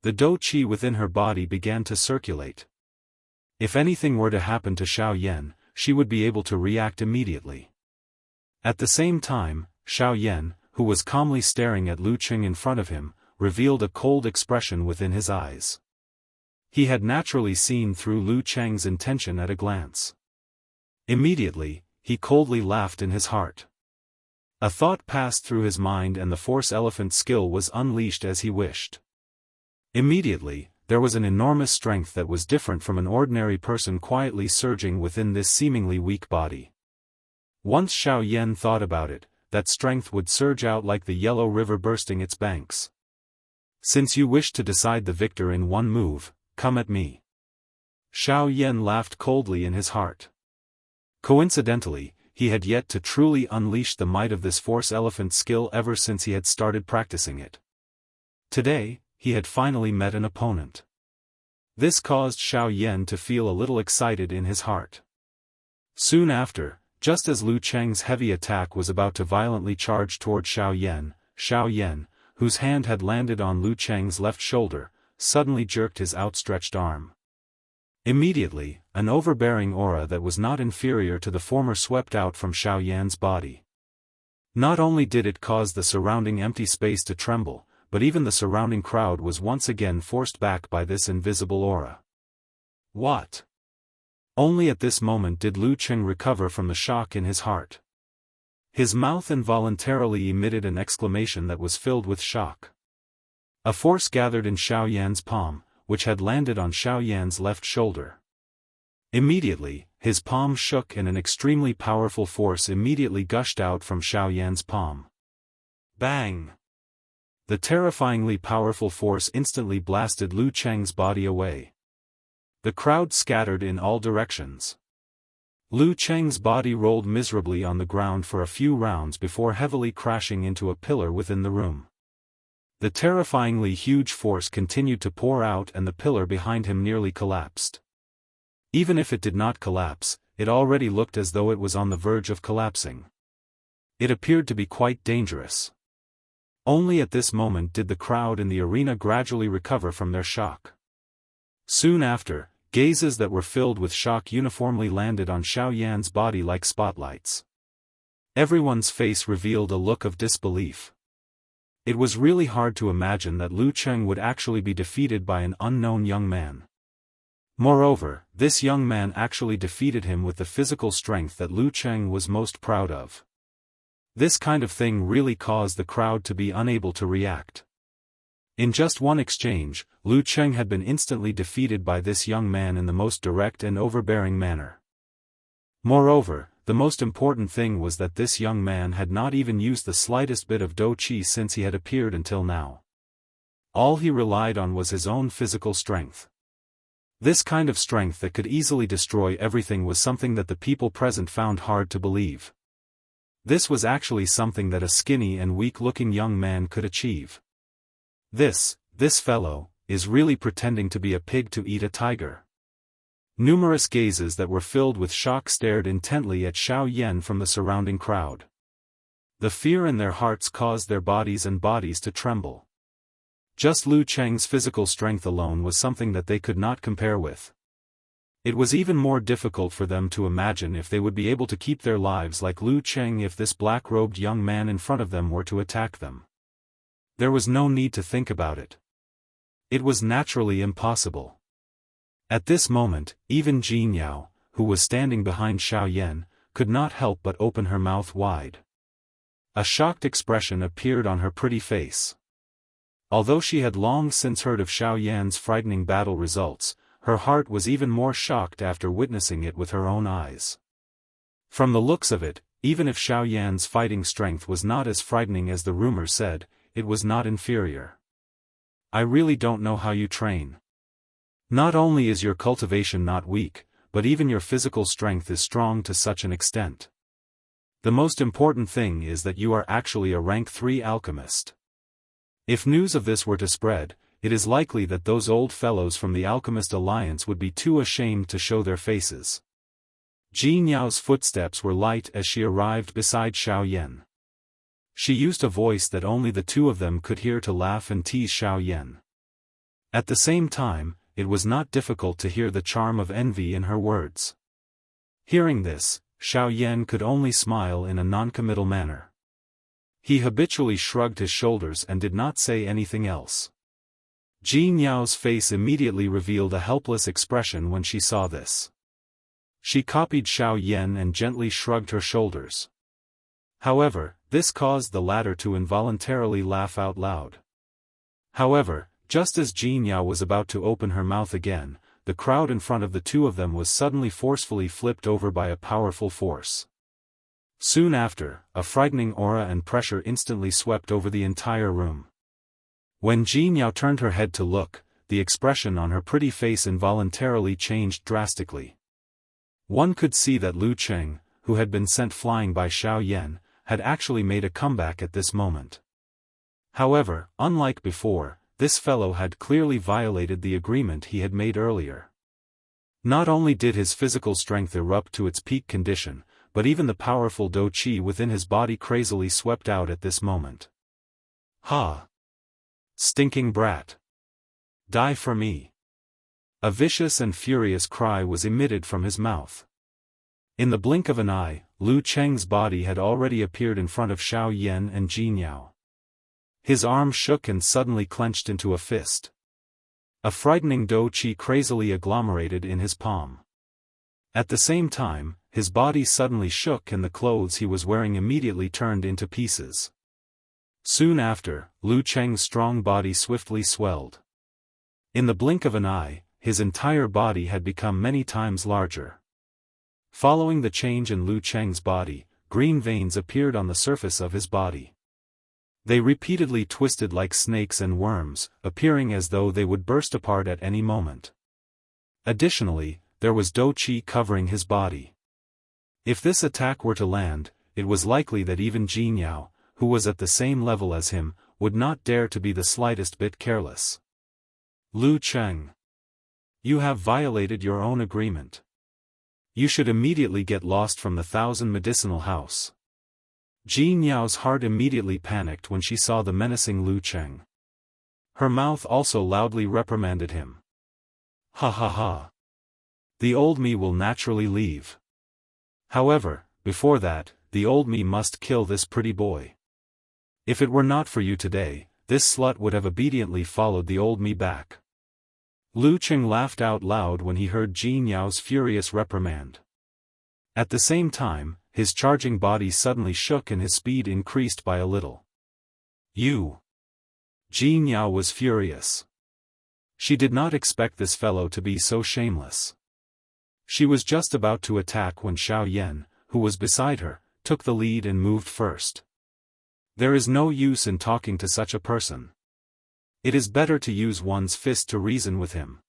The dou qi within her body began to circulate. If anything were to happen to Xiao Yan, she would be able to react immediately. At the same time, Xiao Yan, who was calmly staring at Lu Cheng in front of him, revealed a cold expression within his eyes. He had naturally seen through Lu Cheng's intention at a glance. Immediately, he coldly laughed in his heart. A thought passed through his mind and the force elephant skill was unleashed as he wished. Immediately, there was an enormous strength that was different from an ordinary person quietly surging within this seemingly weak body. Once Xiao Yan thought about it, that strength would surge out like the yellow river bursting its banks. Since you wish to decide the victor in one move, come at me. Xiao Yan laughed coldly in his heart. Coincidentally, he had yet to truly unleash the might of this force elephant skill ever since he had started practicing it. Today, he had finally met an opponent. This caused Xiao Yan to feel a little excited in his heart. Soon after, just as Lu Cheng's heavy attack was about to violently charge toward Xiao Yan, whose hand had landed on Lu Cheng's left shoulder, suddenly jerked his outstretched arm. Immediately, an overbearing aura that was not inferior to the former swept out from Xiao Yan's body. Not only did it cause the surrounding empty space to tremble, but even the surrounding crowd was once again forced back by this invisible aura. What? Only at this moment did Lu Cheng recover from the shock in his heart. His mouth involuntarily emitted an exclamation that was filled with shock. A force gathered in Xiao Yan's palm, which had landed on Xiao Yan's left shoulder. Immediately, his palm shook and an extremely powerful force immediately gushed out from Xiao Yan's palm. Bang! The terrifyingly powerful force instantly blasted Lu Cheng's body away. The crowd scattered in all directions. Lu Cheng's body rolled miserably on the ground for a few rounds before heavily crashing into a pillar within the room. The terrifyingly huge force continued to pour out and the pillar behind him nearly collapsed. Even if it did not collapse, it already looked as though it was on the verge of collapsing. It appeared to be quite dangerous. Only at this moment did the crowd in the arena gradually recover from their shock. Soon after, gazes that were filled with shock uniformly landed on Xiao Yan's body like spotlights. Everyone's face revealed a look of disbelief. It was really hard to imagine that Lu Cheng would actually be defeated by an unknown young man. Moreover, this young man actually defeated him with the physical strength that Lu Cheng was most proud of. This kind of thing really caused the crowd to be unable to react. In just one exchange, Lu Cheng had been instantly defeated by this young man in the most direct and overbearing manner. Moreover, the most important thing was that this young man had not even used the slightest bit of dou qi since he had appeared until now. All he relied on was his own physical strength. This kind of strength that could easily destroy everything was something that the people present found hard to believe. This was actually something that a skinny and weak-looking young man could achieve. This fellow, is really pretending to be a pig to eat a tiger. Numerous gazes that were filled with shock stared intently at Xiao Yan from the surrounding crowd. The fear in their hearts caused their bodies to tremble. Just Lu Cheng's physical strength alone was something that they could not compare with. It was even more difficult for them to imagine if they would be able to keep their lives like Lu Cheng if this black-robed young man in front of them were to attack them. There was no need to think about it. It was naturally impossible. At this moment, even Jianghu, who was standing behind Xiao Yan, could not help but open her mouth wide. A shocked expression appeared on her pretty face. Although she had long since heard of Xiao Yan's frightening battle results, her heart was even more shocked after witnessing it with her own eyes. From the looks of it, even if Xiao Yan's fighting strength was not as frightening as the rumors said, it was not inferior. I really don't know how you train. Not only is your cultivation not weak, but even your physical strength is strong to such an extent. The most important thing is that you are actually a rank 3 alchemist. If news of this were to spread, it is likely that those old fellows from the Alchemist Alliance would be too ashamed to show their faces. Jianghu's footsteps were light as she arrived beside Xiao Yan. She used a voice that only the two of them could hear to laugh and tease Xiao Yan. At the same time, it was not difficult to hear the charm of envy in her words. Hearing this, Xiao Yan could only smile in a non-committal manner. He habitually shrugged his shoulders and did not say anything else. Jianghu's face immediately revealed a helpless expression when she saw this. She copied Xiao Yan and gently shrugged her shoulders. However, this caused the latter to involuntarily laugh out loud. However, just as Jianghu was about to open her mouth again, the crowd in front of the two of them was suddenly forcefully flipped over by a powerful force. Soon after, a frightening aura and pressure instantly swept over the entire room. When Jianghu turned her head to look, the expression on her pretty face involuntarily changed drastically. One could see that Lu Cheng, who had been sent flying by Xiao Yan, had actually made a comeback at this moment. However, unlike before, this fellow had clearly violated the agreement he had made earlier. Not only did his physical strength erupt to its peak condition, but even the powerful dou qi within his body crazily swept out at this moment. Ha! Stinking brat! Die for me! A vicious and furious cry was emitted from his mouth. In the blink of an eye, Lu Cheng's body had already appeared in front of Xiao Yan and Jianghu. His arm shook and suddenly clenched into a fist. A frightening dou qi crazily agglomerated in his palm. At the same time, his body suddenly shook and the clothes he was wearing immediately turned into pieces. Soon after, Lu Cheng's strong body swiftly swelled. In the blink of an eye, his entire body had become many times larger. Following the change in Lu Cheng's body, green veins appeared on the surface of his body. They repeatedly twisted like snakes and worms, appearing as though they would burst apart at any moment. Additionally, there was dou qi covering his body. If this attack were to land, it was likely that even Jianghu, who was at the same level as him, would not dare to be the slightest bit careless. Lu Cheng. You have violated your own agreement. You should immediately get lost from the Thousand Medicinal House. Jianghu's heart immediately panicked when she saw the menacing Lu Cheng. Her mouth also loudly reprimanded him. Ha ha ha. The old me will naturally leave. However, before that, the old me must kill this pretty boy. If it were not for you today, this slut would have obediently followed the old me back. Lu Cheng laughed out loud when he heard Jianghu's furious reprimand. At the same time, his charging body suddenly shook and his speed increased by a little. You! Jianghu was furious. She did not expect this fellow to be so shameless. She was just about to attack when Xiao Yan, who was beside her, took the lead and moved first. There is no use in talking to such a person. It is better to use one's fist to reason with him.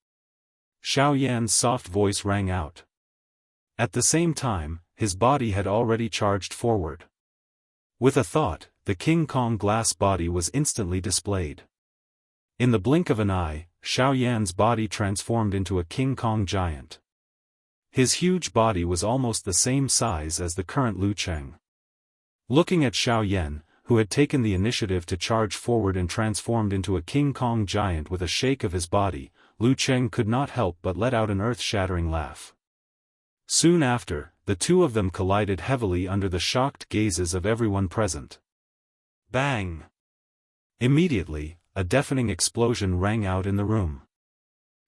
Xiao Yan's soft voice rang out. At the same time, his body had already charged forward. With a thought, the King Kong glass body was instantly displayed. In the blink of an eye, Xiao Yan's body transformed into a King Kong giant. His huge body was almost the same size as the current Lu Cheng. Looking at Xiao Yan, who had taken the initiative to charge forward and transformed into a King Kong giant with a shake of his body, Lu Cheng could not help but let out an earth-shattering laugh. Soon after, the two of them collided heavily under the shocked gazes of everyone present. Bang! Immediately, a deafening explosion rang out in the room.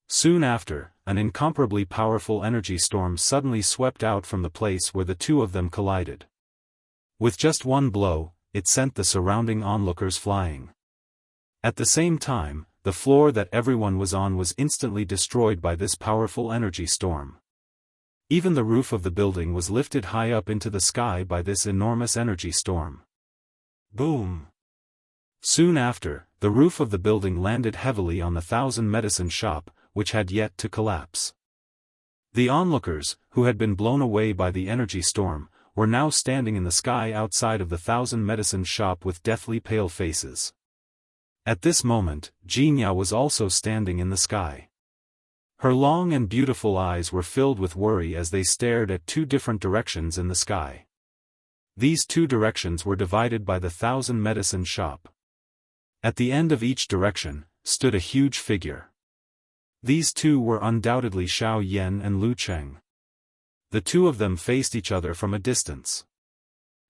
Soon after, an incomparably powerful energy storm suddenly swept out from the place where the two of them collided. With just one blow, it sent the surrounding onlookers flying. At the same time, the floor that everyone was on was instantly destroyed by this powerful energy storm. Even the roof of the building was lifted high up into the sky by this enormous energy storm. Boom! Soon after, the roof of the building landed heavily on the Thousand Medicine Shop, which had yet to collapse. The onlookers, who had been blown away by the energy storm, were now standing in the sky outside of the Thousand Medicine Shop with deathly pale faces. At this moment, Jianghu was also standing in the sky. Her long and beautiful eyes were filled with worry as they stared at two different directions in the sky. These two directions were divided by the Thousand Medicine Shop. At the end of each direction, stood a huge figure. These two were undoubtedly Xiao Yan and Lu Cheng. The two of them faced each other from a distance.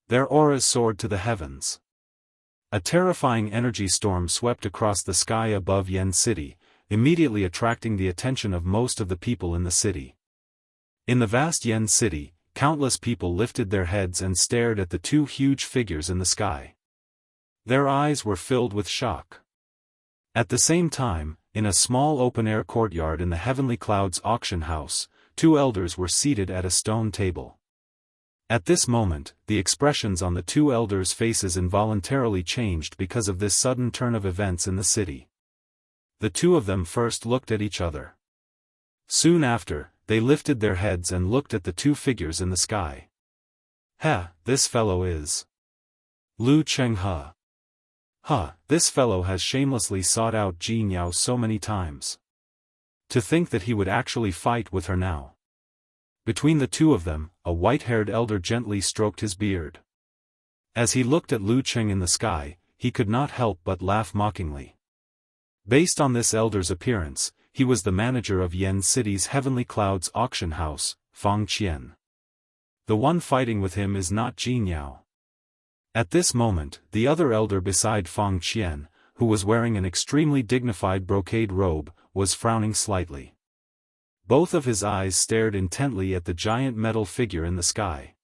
Their auras soared to the heavens. A terrifying energy storm swept across the sky above Yan City, immediately attracting the attention of most of the people in the city. In the vast Yan City, countless people lifted their heads and stared at the two huge figures in the sky. Their eyes were filled with shock. At the same time, in a small open-air courtyard in the Heavenly Clouds auction house, two elders were seated at a stone table. At this moment, the expressions on the two elders' faces involuntarily changed because of this sudden turn of events in the city. The two of them first looked at each other. Soon after, they lifted their heads and looked at the two figures in the sky. This fellow is Lu Cheng. This fellow has shamelessly sought out Jianghu so many times. To think that he would actually fight with her now. Between the two of them, a white-haired elder gently stroked his beard. As he looked at Lu Cheng in the sky, he could not help but laugh mockingly. Based on this elder's appearance, he was the manager of Yan City's Heavenly Clouds auction house, Fang Qian. The one fighting with him is not Jianghu. At this moment, the other elder beside Fang Qian, who was wearing an extremely dignified brocade robe, was frowning slightly. Both of his eyes stared intently at the giant metal figure in the sky.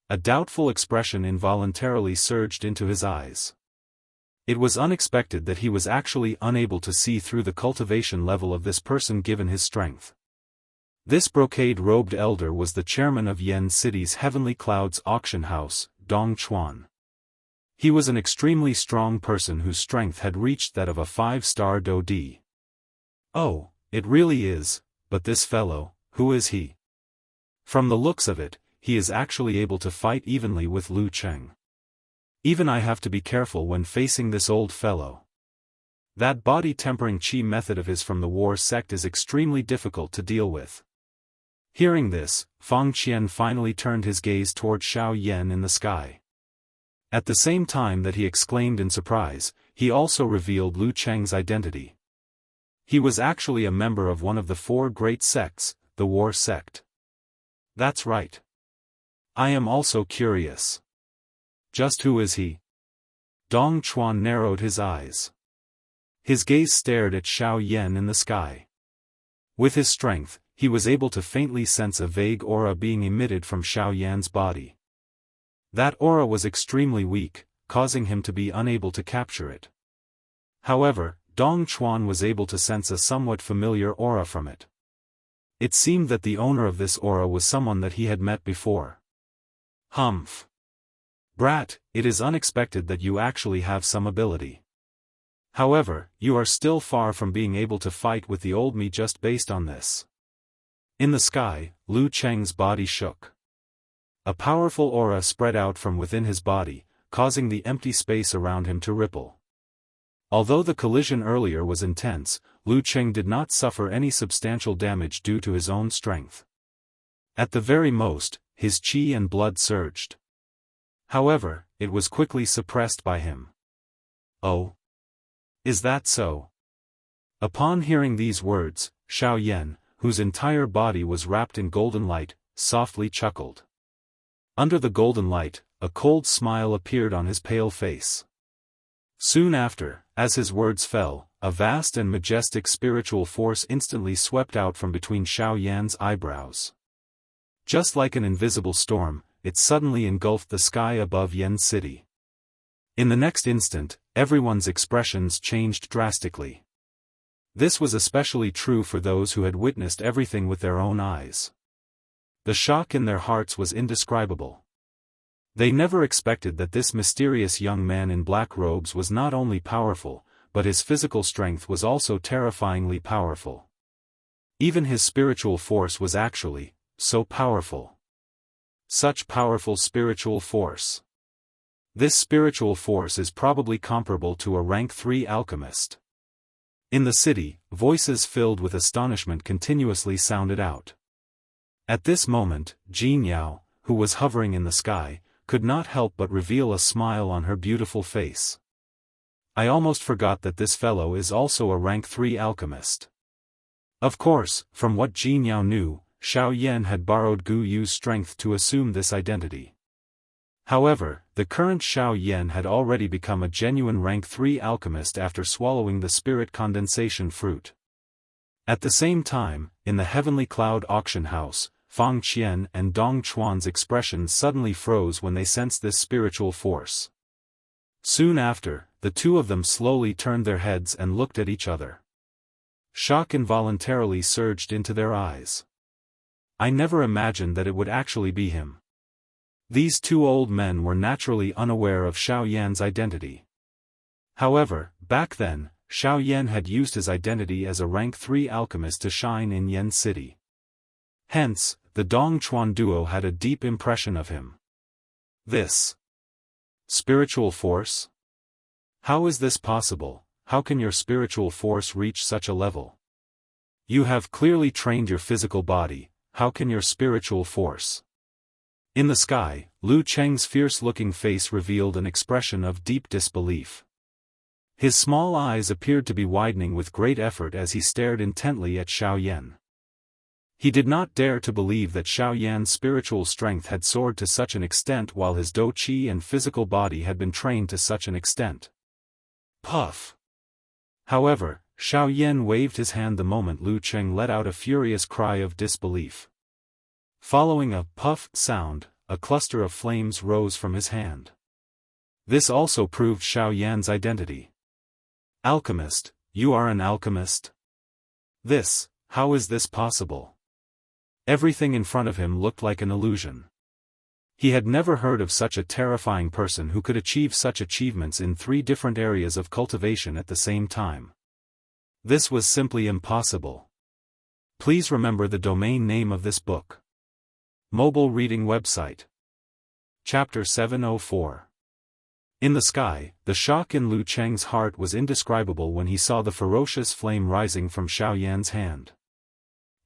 A doubtful expression involuntarily surged into his eyes. It was unexpected that he was actually unable to see through the cultivation level of this person given his strength. This brocade-robed elder was the chairman of Yan City's Heavenly Clouds auction house, Dong Chuan. He was an extremely strong person whose strength had reached that of a 5-star Do Di. Oh, it really is, but this fellow, who is he? From the looks of it, he is actually able to fight evenly with Lu Cheng. Even I have to be careful when facing this old fellow. That body-tempering chi method of his from the war sect is extremely difficult to deal with. Hearing this, Fang Qian finally turned his gaze toward Xiao Yan in the sky. At the same time that he exclaimed in surprise, he also revealed Lu Cheng's identity. He was actually a member of one of the 4 great sects, the war sect. That's right. I am also curious. Just who is he? Dong Chuan narrowed his eyes. His gaze stared at Xiao Yan in the sky. With his strength, he was able to faintly sense a vague aura being emitted from Xiao Yan's body. That aura was extremely weak, causing him to be unable to capture it. However, Dong Chuan was able to sense a somewhat familiar aura from it. It seemed that the owner of this aura was someone that he had met before. Humph. Brat, it is unexpected that you actually have some ability. However, you are still far from being able to fight with the old me just based on this. In the sky, Lu Cheng's body shook. A powerful aura spread out from within his body, causing the empty space around him to ripple. Although the collision earlier was intense, Lu Cheng did not suffer any substantial damage due to his own strength. At the very most, his chi and blood surged. However, it was quickly suppressed by him. Oh? Is that so? Upon hearing these words, Xiao Yan, whose entire body was wrapped in golden light, softly chuckled. Under the golden light, a cold smile appeared on his pale face. Soon after, as his words fell, a vast and majestic spiritual force instantly swept out from between Xiao Yan's eyebrows. Just like an invisible storm, it suddenly engulfed the sky above Yan City. In the next instant, everyone's expressions changed drastically. This was especially true for those who had witnessed everything with their own eyes. The shock in their hearts was indescribable. They never expected that this mysterious young man in black robes was not only powerful, but his physical strength was also terrifyingly powerful. Even his spiritual force was actually so powerful. Such powerful spiritual force. This spiritual force is probably comparable to a rank 3 alchemist. In the city, voices filled with astonishment continuously sounded out. At this moment, Jin Yao, who was hovering in the sky, could not help but reveal a smile on her beautiful face. I almost forgot that this fellow is also a rank 3 alchemist. Of course, from what Jin Yao knew, Xiao Yan had borrowed Gu Yu's strength to assume this identity. However, the current Xiao Yan had already become a genuine rank 3 alchemist after swallowing the spirit condensation fruit. At the same time, in the Heavenly Cloud auction house, Fang Qian and Dong Chuan's expressions suddenly froze when they sensed this spiritual force. Soon after, the two of them slowly turned their heads and looked at each other. Shock involuntarily surged into their eyes. I never imagined that it would actually be him. These two old men were naturally unaware of Xiao Yan's identity. However, back then, Xiao Yan had used his identity as a rank 3 alchemist to shine in Yan City. Hence, the Dong Chuan duo had a deep impression of him. This spiritual force? How is this possible? How can your spiritual force reach such a level? You have clearly trained your physical body, how can your spiritual force? In the sky, Lu Cheng's fierce-looking face revealed an expression of deep disbelief. His small eyes appeared to be widening with great effort as he stared intently at Xiao Yan. He did not dare to believe that Xiao Yan's spiritual strength had soared to such an extent while his dou qi and physical body had been trained to such an extent. Puff! However, Xiao Yan waved his hand the moment Lu Cheng let out a furious cry of disbelief. Following a puff sound, a cluster of flames rose from his hand. This also proved Xiao Yan's identity. Alchemist, you are an alchemist? How is this possible? Everything in front of him looked like an illusion. He had never heard of such a terrifying person who could achieve such achievements in 3 different areas of cultivation at the same time. This was simply impossible. Please remember the domain name of this book. Mobile reading website. Chapter 704. In the sky, the shock in Lu Cheng's heart was indescribable when he saw the ferocious flame rising from Xiao Yan's hand.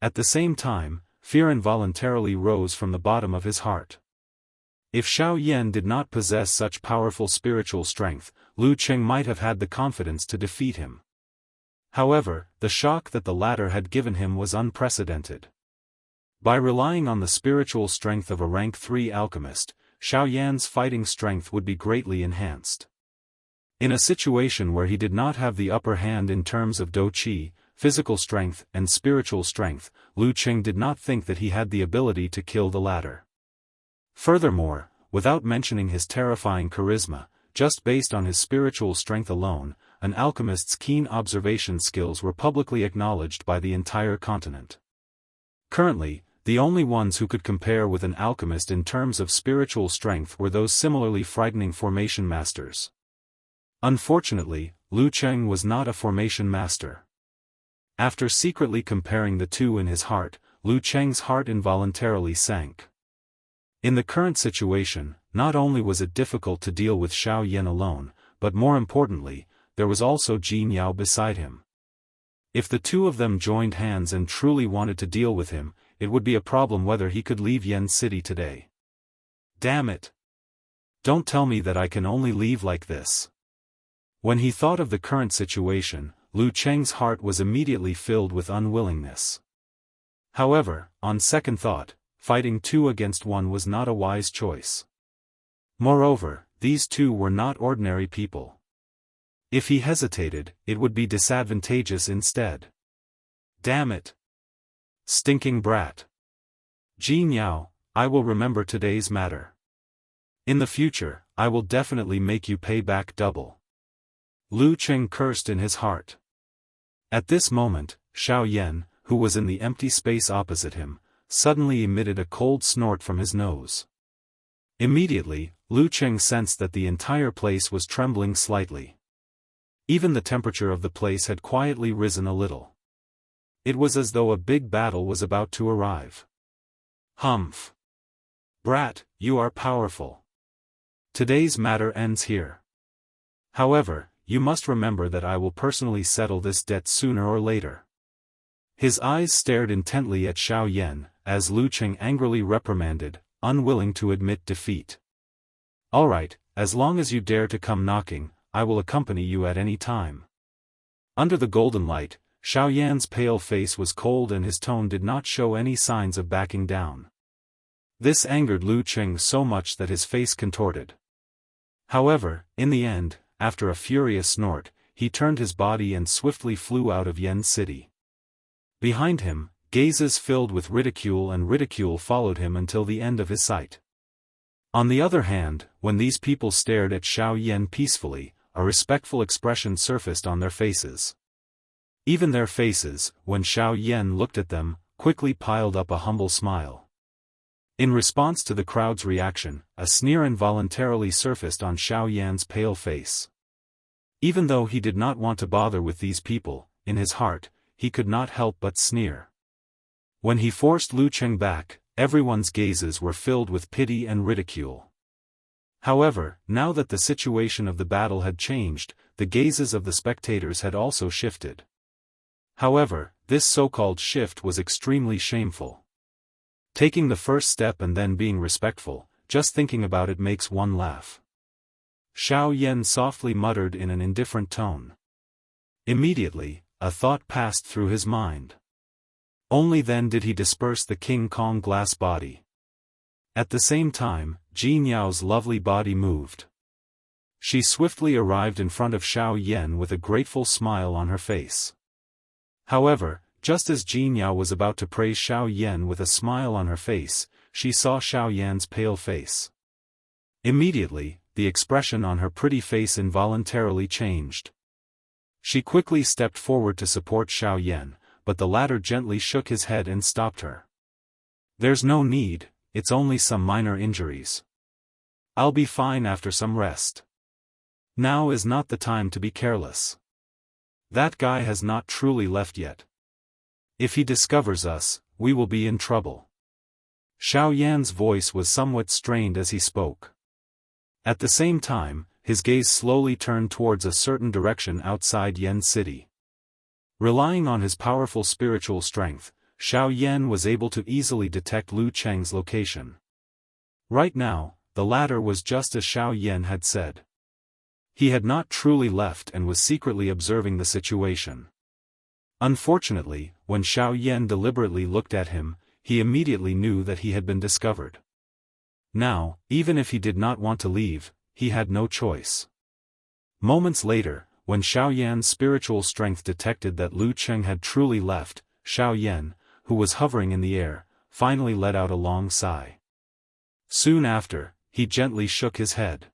At the same time, fear involuntarily rose from the bottom of his heart. If Xiao Yan did not possess such powerful spiritual strength, Lu Cheng might have had the confidence to defeat him. However, the shock that the latter had given him was unprecedented. By relying on the spiritual strength of a rank 3 alchemist, Xiao Yan's fighting strength would be greatly enhanced. In a situation where he did not have the upper hand in terms of dou qi, physical strength and spiritual strength, Lu Cheng did not think that he had the ability to kill the latter. Furthermore, without mentioning his terrifying charisma, just based on his spiritual strength alone, an alchemist's keen observation skills were publicly acknowledged by the entire continent. Currently, the only ones who could compare with an alchemist in terms of spiritual strength were those similarly frightening formation masters. Unfortunately, Lu Cheng was not a formation master. After secretly comparing the two in his heart, Lu Cheng's heart involuntarily sank. In the current situation, not only was it difficult to deal with Xiao Yan alone, but more importantly, there was also Jianghu beside him. If the two of them joined hands and truly wanted to deal with him, it would be a problem whether he could leave Yen City today. Damn it! Don't tell me that I can only leave like this. When he thought of the current situation, Lu Cheng's heart was immediately filled with unwillingness. However, on second thought, fighting 2 against 1 was not a wise choice. Moreover, these two were not ordinary people. If he hesitated, it would be disadvantageous instead. Damn it! Stinking brat. Jianghu, I will remember today's matter. In the future, I will definitely make you pay back double. Lu Cheng cursed in his heart. At this moment, Xiao Yan, who was in the empty space opposite him, suddenly emitted a cold snort from his nose. Immediately, Lu Cheng sensed that the entire place was trembling slightly. Even the temperature of the place had quietly risen a little. It was as though a big battle was about to arrive. Humph! Brat, you are powerful. Today's matter ends here. However, you must remember that I will personally settle this debt sooner or later. His eyes stared intently at Xiao Yan, as Lu Cheng angrily reprimanded, unwilling to admit defeat. All right, as long as you dare to come knocking, I will accompany you at any time. Under the golden light, Xiao Yan's pale face was cold and his tone did not show any signs of backing down. This angered Lu Cheng so much that his face contorted. However, in the end, after a furious snort, he turned his body and swiftly flew out of Yen City. Behind him, gazes filled with ridicule and ridicule followed him until the end of his sight. On the other hand, when these people stared at Xiao Yan peacefully, a respectful expression surfaced on their faces. Even their faces, when Xiao Yan looked at them, quickly piled up a humble smile. In response to the crowd's reaction, a sneer involuntarily surfaced on Xiao Yan's pale face. Even though he did not want to bother with these people, in his heart, he could not help but sneer. When he forced Lu Cheng back, everyone's gazes were filled with pity and ridicule. However, now that the situation of the battle had changed, the gazes of the spectators had also shifted. However, this so-called shift was extremely shameful. Taking the first step and then being respectful, just thinking about it makes one laugh. Xiao Yan softly muttered in an indifferent tone. Immediately, a thought passed through his mind. Only then did he disperse the King Kong glass body. At the same time, Jianghu's lovely body moved. She swiftly arrived in front of Xiao Yan with a grateful smile on her face. However, just as Jianghu was about to praise Xiao Yan with a smile on her face, she saw Xiao Yan's pale face. Immediately, the expression on her pretty face involuntarily changed. She quickly stepped forward to support Xiao Yan, but the latter gently shook his head and stopped her. There's no need, it's only some minor injuries. I'll be fine after some rest. Now is not the time to be careless. That guy has not truly left yet. If he discovers us, we will be in trouble. Xiao Yan's voice was somewhat strained as he spoke. At the same time, his gaze slowly turned towards a certain direction outside Yen City. Relying on his powerful spiritual strength, Xiao Yan was able to easily detect Lu Cheng's location. Right now, the latter was just as Xiao Yan had said. He had not truly left and was secretly observing the situation. Unfortunately, when Xiao Yan deliberately looked at him, he immediately knew that he had been discovered. Now, even if he did not want to leave, he had no choice. Moments later, when Xiao Yan's spiritual strength detected that Lu Cheng had truly left, Xiao Yan, who was hovering in the air, finally let out a long sigh. Soon after, he gently shook his head.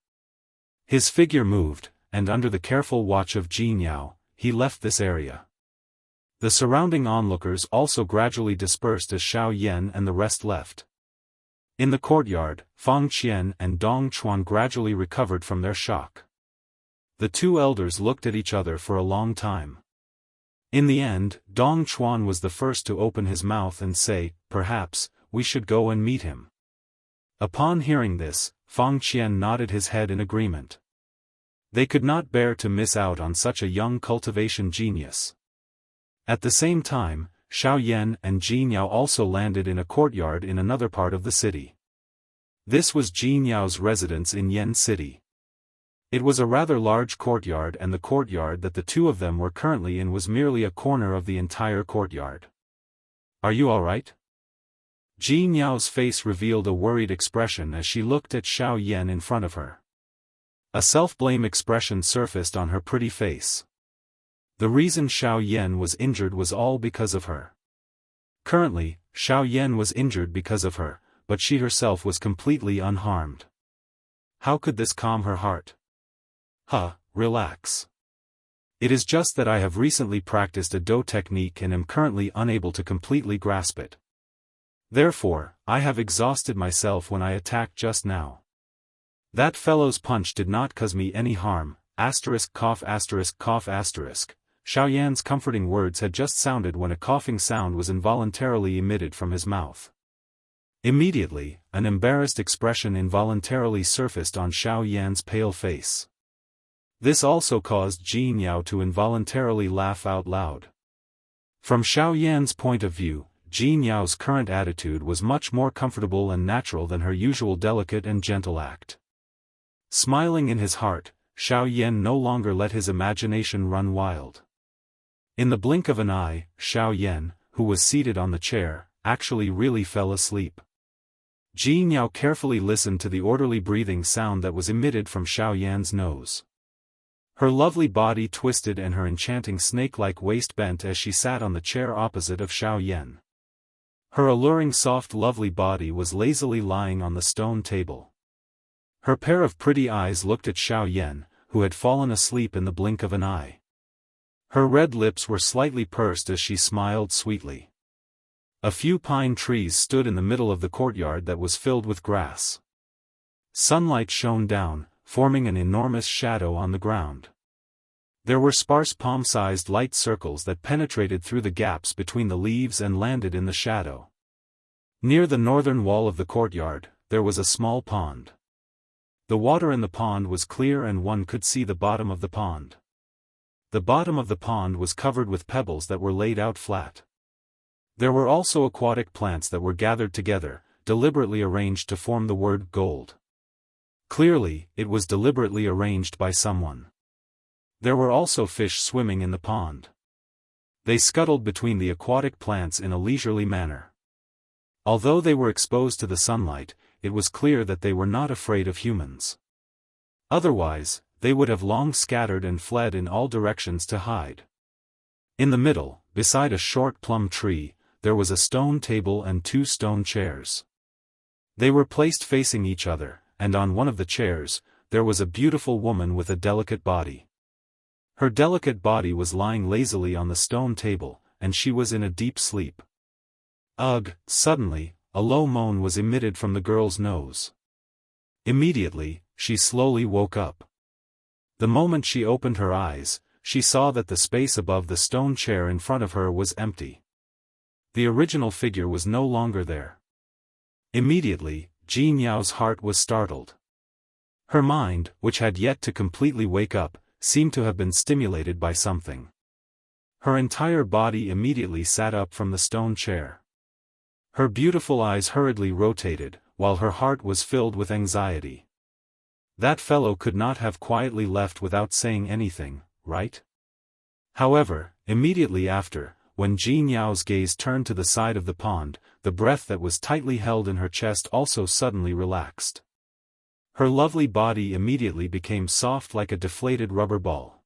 His figure moved, and under the careful watch of Jianghu, he left this area. The surrounding onlookers also gradually dispersed as Xiao Yan and the rest left. In the courtyard, Fang Qian and Dong Chuan gradually recovered from their shock. The two elders looked at each other for a long time. In the end, Dong Chuan was the first to open his mouth and say, "Perhaps, we should go and meet him." Upon hearing this, Fang Qian nodded his head in agreement. They could not bear to miss out on such a young cultivation genius. At the same time, Xiao Yan and Jianghu also landed in a courtyard in another part of the city. This was Jianghu's residence in Yen City. It was a rather large courtyard, and the courtyard that the two of them were currently in was merely a corner of the entire courtyard. "Are you all right?" Jianghu's face revealed a worried expression as she looked at Xiao Yan in front of her. A self-blame expression surfaced on her pretty face. The reason Xiao Yan was injured was all because of her. Currently, Xiao Yan was injured because of her, but she herself was completely unharmed. How could this calm her heart? Relax. It is just that I have recently practiced a Do technique and am currently unable to completely grasp it. Therefore, I have exhausted myself when I attacked just now. That fellow's punch did not cause me any harm, cough. Xiao Yan's comforting words had just sounded when a coughing sound was involuntarily emitted from his mouth. Immediately, an embarrassed expression involuntarily surfaced on Xiao Yan's pale face. This also caused Jianghu to involuntarily laugh out loud. From Xiao Yan's point of view, Jianghu's current attitude was much more comfortable and natural than her usual delicate and gentle act. Smiling in his heart, Xiao Yan no longer let his imagination run wild. In the blink of an eye, Xiao Yan, who was seated on the chair, actually really fell asleep. Jianghu carefully listened to the orderly breathing sound that was emitted from Xiao Yan's nose. Her lovely body twisted and her enchanting snake-like waist bent as she sat on the chair opposite of Xiao Yan. Her alluring soft lovely body was lazily lying on the stone table. Her pair of pretty eyes looked at Xiao Yan, who had fallen asleep in the blink of an eye. Her red lips were slightly pursed as she smiled sweetly. A few pine trees stood in the middle of the courtyard that was filled with grass. Sunlight shone down, forming an enormous shadow on the ground. There were sparse palm-sized light circles that penetrated through the gaps between the leaves and landed in the shadow. Near the northern wall of the courtyard, there was a small pond. The water in the pond was clear and one could see the bottom of the pond. The bottom of the pond was covered with pebbles that were laid out flat. There were also aquatic plants that were gathered together, deliberately arranged to form the word gold. Clearly, it was deliberately arranged by someone. There were also fish swimming in the pond. They scuttled between the aquatic plants in a leisurely manner. Although they were exposed to the sunlight, it was clear that they were not afraid of humans. Otherwise, they would have long scattered and fled in all directions to hide. In the middle, beside a short plum tree, there was a stone table and 2 stone chairs. They were placed facing each other, and on one of the chairs, there was a beautiful woman with a delicate body. Her delicate body was lying lazily on the stone table, and she was in a deep sleep. Ugh! Suddenly, a low moan was emitted from the girl's nose. Immediately, she slowly woke up. The moment she opened her eyes, she saw that the space above the stone chair in front of her was empty. The original figure was no longer there. Immediately, Jianghu's heart was startled. Her mind, which had yet to completely wake up, seemed to have been stimulated by something. Her entire body immediately sat up from the stone chair. Her beautiful eyes hurriedly rotated, while her heart was filled with anxiety. That fellow could not have quietly left without saying anything, right? However, immediately after, when Jianghu's gaze turned to the side of the pond, the breath that was tightly held in her chest also suddenly relaxed. Her lovely body immediately became soft like a deflated rubber ball.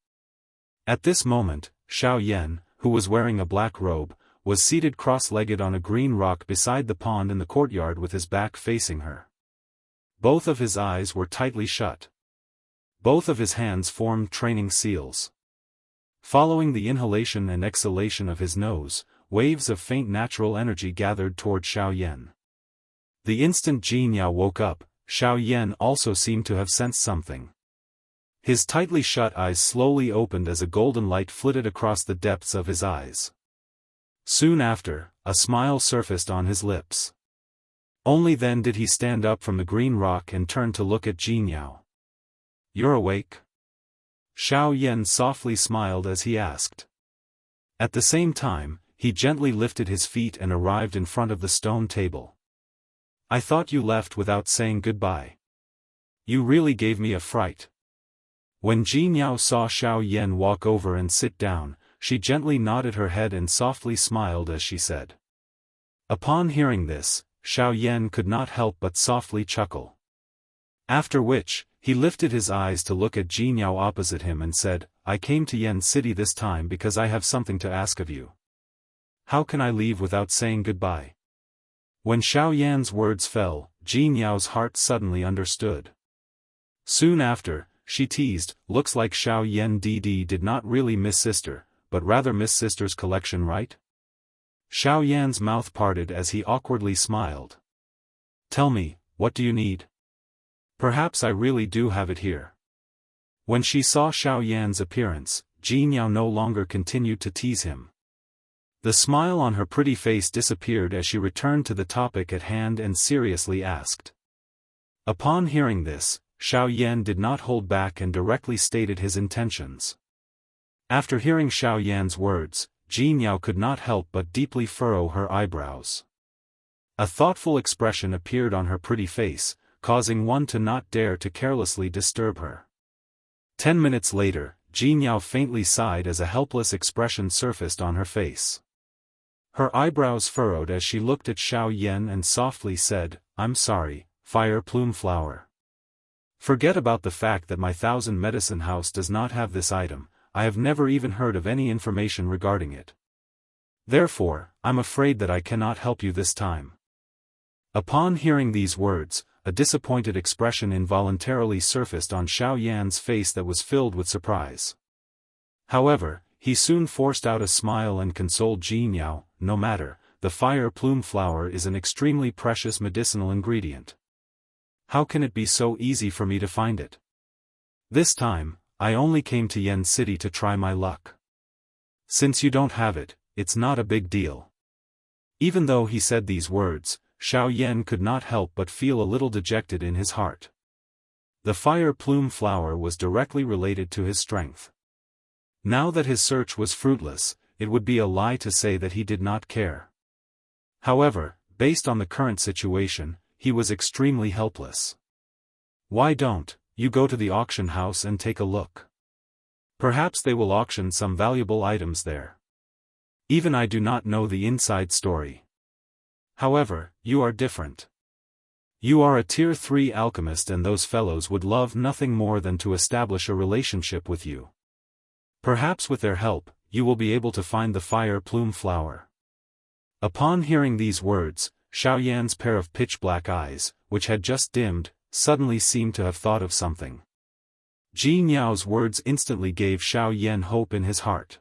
At this moment, Xiao Yan, who was wearing a black robe, was seated cross-legged on a green rock beside the pond in the courtyard with his back facing her. Both of his eyes were tightly shut. Both of his hands formed training seals. Following the inhalation and exhalation of his nose, waves of faint natural energy gathered toward Xiao Yan. The instant Jianghu woke up, Xiao Yan also seemed to have sensed something. His tightly shut eyes slowly opened as a golden light flitted across the depths of his eyes. Soon after, a smile surfaced on his lips. Only then did he stand up from the green rock and turn to look at Jianghu. "You're awake?" Xiao Yan softly smiled as he asked. At the same time, he gently lifted his feet and arrived in front of the stone table. "I thought you left without saying goodbye. You really gave me a fright." When Jianghu saw Xiao Yan walk over and sit down, she gently nodded her head and softly smiled as she said. Upon hearing this, Xiao Yan could not help but softly chuckle. After which, he lifted his eyes to look at Jianghu opposite him and said, "I came to Yan City this time because I have something to ask of you. How can I leave without saying goodbye?" When Xiao Yan's words fell, Jianghu's heart suddenly understood. Soon after, she teased, "Looks like Xiao Yan did not really miss sister, but rather miss sister's collection, right?" Xiao Yan's mouth parted as he awkwardly smiled. "Tell me, what do you need? Perhaps I really do have it here." When she saw Xiao Yan's appearance, Jianghu no longer continued to tease him. The smile on her pretty face disappeared as she returned to the topic at hand and seriously asked. Upon hearing this, Xiao Yan did not hold back and directly stated his intentions. After hearing Xiao Yan's words, Jianghu could not help but deeply furrow her eyebrows. A thoughtful expression appeared on her pretty face, causing one to not dare to carelessly disturb her. 10 minutes later, Jianghu faintly sighed as a helpless expression surfaced on her face. Her eyebrows furrowed as she looked at Xiao Yan and softly said, "I'm sorry, Fire Plume Flower. Forget about the fact that my 1000 medicine house does not have this item. I have never even heard of any information regarding it. Therefore, I'm afraid that I cannot help you this time." Upon hearing these words, a disappointed expression involuntarily surfaced on Xiao Yan's face that was filled with surprise. However, he soon forced out a smile and consoled Jianghu, "No matter, the fire plume flower is an extremely precious medicinal ingredient. How can it be so easy for me to find it? This time, I only came to Yan City to try my luck. Since you don't have it, it's not a big deal." Even though he said these words, Xiao Yan could not help but feel a little dejected in his heart. The fire plume flower was directly related to his strength. Now that his search was fruitless, it would be a lie to say that he did not care. However, based on the current situation, he was extremely helpless. "Why don't you go to the auction house and take a look? Perhaps they will auction some valuable items there. Even I do not know the inside story. However, you are different. You are a Tier 3 alchemist and those fellows would love nothing more than to establish a relationship with you. Perhaps with their help, you will be able to find the fire plume flower." Upon hearing these words, Xiao Yan's pair of pitch-black eyes, which had just dimmed, suddenly seemed to have thought of something. Jianghu's words instantly gave Xiao Yan hope in his heart.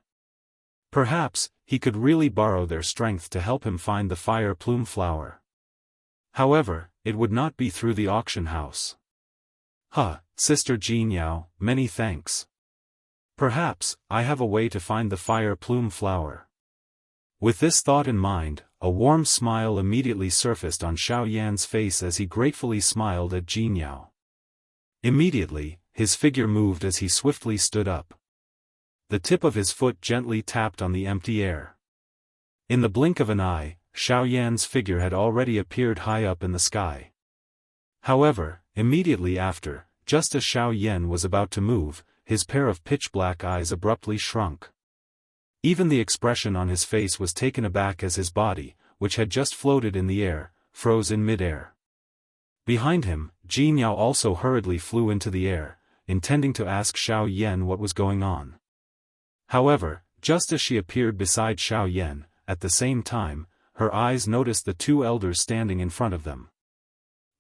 Perhaps, he could really borrow their strength to help him find the fire plume flower. However, it would not be through the auction house. Sister Jianghu, many thanks. Perhaps, I have a way to find the fire plume flower. With this thought in mind, a warm smile immediately surfaced on Xiao Yan's face as he gratefully smiled at Jianghu. Immediately, his figure moved as he swiftly stood up. The tip of his foot gently tapped on the empty air. In the blink of an eye, Xiao Yan's figure had already appeared high up in the sky. However, immediately after, just as Xiao Yan was about to move, his pair of pitch-black eyes abruptly shrunk. Even the expression on his face was taken aback as his body, which had just floated in the air, froze in mid-air. Behind him, Jianghu also hurriedly flew into the air, intending to ask Xiao Yan what was going on. However, just as she appeared beside Xiao Yan, at the same time, her eyes noticed the two elders standing in front of them.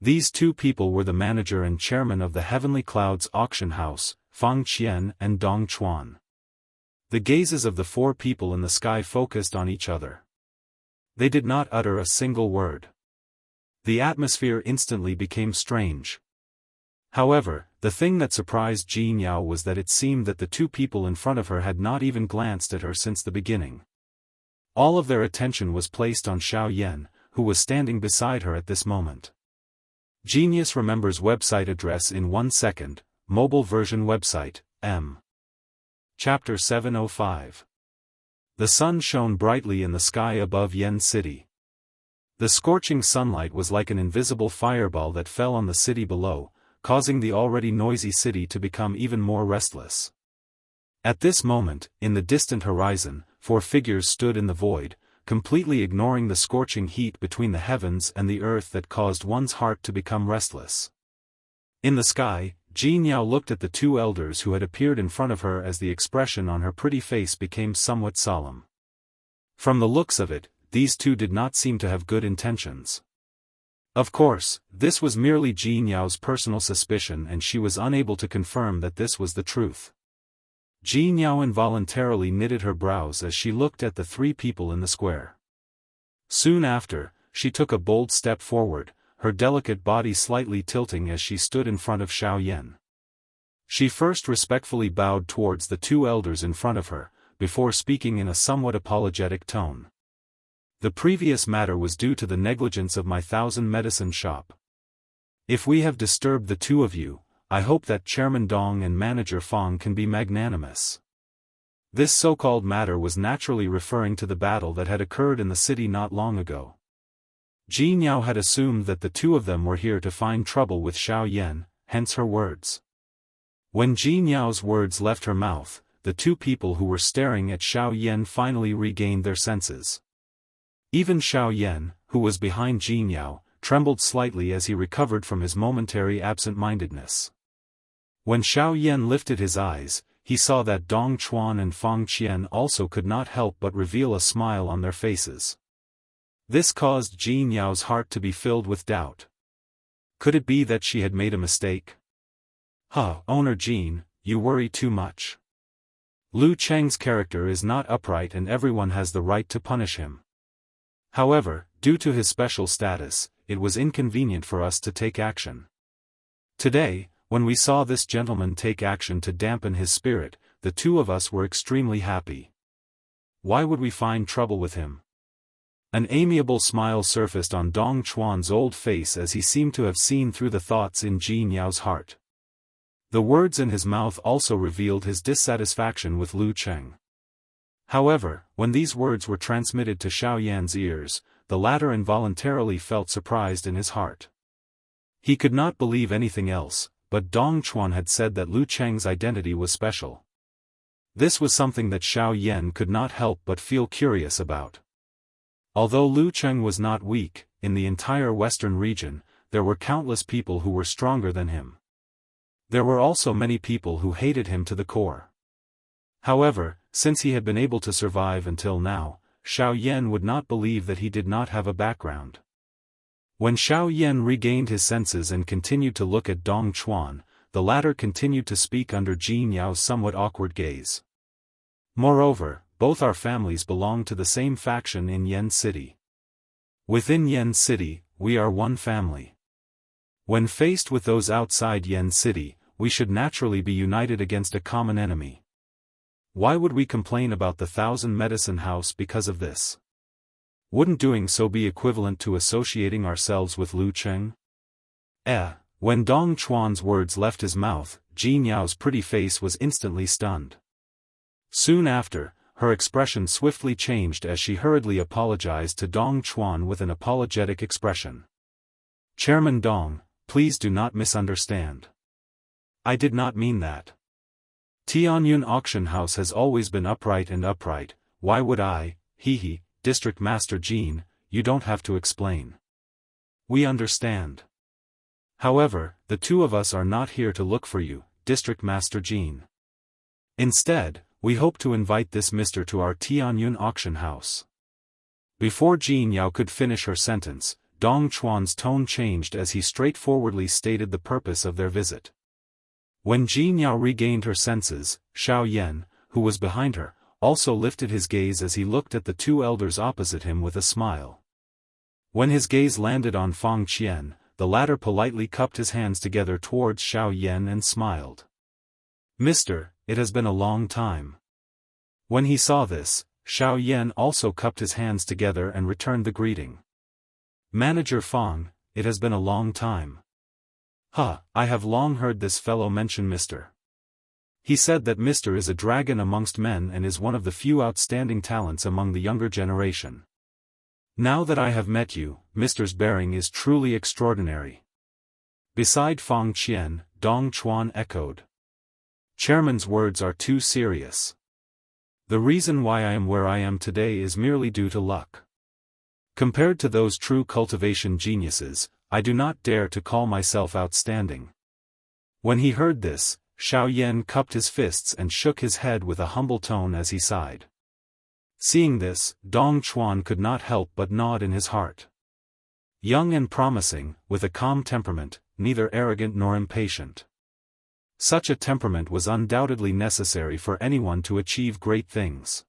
These two people were the manager and chairman of the Heavenly Clouds auction house, Fang Qian and Dong Chuan. The gazes of the four people in the sky focused on each other. They did not utter a single word. The atmosphere instantly became strange. However, the thing that surprised Jianghu was that it seemed that the two people in front of her had not even glanced at her since the beginning. All of their attention was placed on Xiao Yan, who was standing beside her at this moment. Genius remembers website address in 1 second, mobile version website, M. Chapter 705. The sun shone brightly in the sky above Yan City. The scorching sunlight was like an invisible fireball that fell on the city below, causing the already noisy city to become even more restless. At this moment, in the distant horizon, 4 figures stood in the void, completely ignoring the scorching heat between the heavens and the earth that caused one's heart to become restless. In the sky, Jianghu looked at the two elders who had appeared in front of her as the expression on her pretty face became somewhat solemn. From the looks of it, these two did not seem to have good intentions. Of course, this was merely Jianghu's personal suspicion and she was unable to confirm that this was the truth. Jianghu involuntarily knitted her brows as she looked at the 3 people in the square. Soon after, she took a bold step forward, her delicate body slightly tilting as she stood in front of Xiao Yan. She first respectfully bowed towards the 2 elders in front of her, before speaking in a somewhat apologetic tone. The previous matter was due to the negligence of my 1,000 medicine shop. If we have disturbed the 2 of you, I hope that Chairman Dong and Manager Fang can be magnanimous. This so-called matter was naturally referring to the battle that had occurred in the city not long ago. Jianghu had assumed that the 2 of them were here to find trouble with Xiao Yan, hence her words. When Jianghu's words left her mouth, the 2 people who were staring at Xiao Yan finally regained their senses. Even Xiao Yan, who was behind Jianghu, trembled slightly as he recovered from his momentary absent-mindedness. When Xiao Yan lifted his eyes, he saw that Dong Chuan and Fang Qian also could not help but reveal a smile on their faces. This caused Jianghu's heart to be filled with doubt. Could it be that she had made a mistake? Owner Jin, you worry too much. Lu Cheng's character is not upright and everyone has the right to punish him. However, due to his special status, it was inconvenient for us to take action. Today, when we saw this gentleman take action to dampen his spirit, the 2 of us were extremely happy. Why would we find trouble with him? An amiable smile surfaced on Dong Chuan's old face as he seemed to have seen through the thoughts in Jianghu's heart. The words in his mouth also revealed his dissatisfaction with Lu Cheng. However, when these words were transmitted to Xiao Yan's ears, the latter involuntarily felt surprised in his heart. He could not believe anything else, but Dong Chuan had said that Lu Cheng's identity was special. This was something that Xiao Yan could not help but feel curious about. Although Lu Cheng was not weak, in the entire western region, there were countless people who were stronger than him. There were also many people who hated him to the core. However, since he had been able to survive until now, Xiao Yan would not believe that he did not have a background. When Xiao Yan regained his senses and continued to look at Dong Chuan, the latter continued to speak under Jianghu's somewhat awkward gaze. Moreover, both our families belong to the same faction in Yan City. Within Yan City, we are one family. When faced with those outside Yan City, we should naturally be united against a common enemy. Why would we complain about the 1,000 medicine house because of this? Wouldn't doing so be equivalent to associating ourselves with Lu Cheng? When Dong Chuan's words left his mouth, Jin Yao's pretty face was instantly stunned. Soon after, her expression swiftly changed as she hurriedly apologized to Dong Chuan with an apologetic expression. "Chairman Dong, please do not misunderstand. I did not mean that. Tianyun Auction House has always been upright and upright, why would I, District Master Jin, you don't have to explain. We understand. However, the two of us are not here to look for you, District Master Jin. Instead, we hope to invite this mister to our Tianyun Auction House." Before Jin Yao could finish her sentence, Dong Chuan's tone changed as he straightforwardly stated the purpose of their visit. When Jin Yao regained her senses, Xiao Yan, who was behind her, also lifted his gaze as he looked at the two elders opposite him with a smile. When his gaze landed on Fang Qian, the latter politely cupped his hands together towards Xiao Yan and smiled. "Mister, it has been a long time." When he saw this, Xiao Yan also cupped his hands together and returned the greeting. "Manager Fang, it has been a long time. I have long heard this fellow mention Mr. He said that Mr. is a dragon amongst men and is one of the few outstanding talents among the younger generation. Now that I have met you, Mr.'s bearing is truly extraordinary." Beside Fang Qian, Dong Chuan echoed. "Chairman's words are too serious. The reason why I am where I am today is merely due to luck. Compared to those true cultivation geniuses, I do not dare to call myself outstanding." When he heard this, Xiao Yan cupped his fists and shook his head with a humble tone as he sighed. Seeing this, Dong Chuan could not help but nod in his heart. Young and promising, with a calm temperament, neither arrogant nor impatient. Such a temperament was undoubtedly necessary for anyone to achieve great things.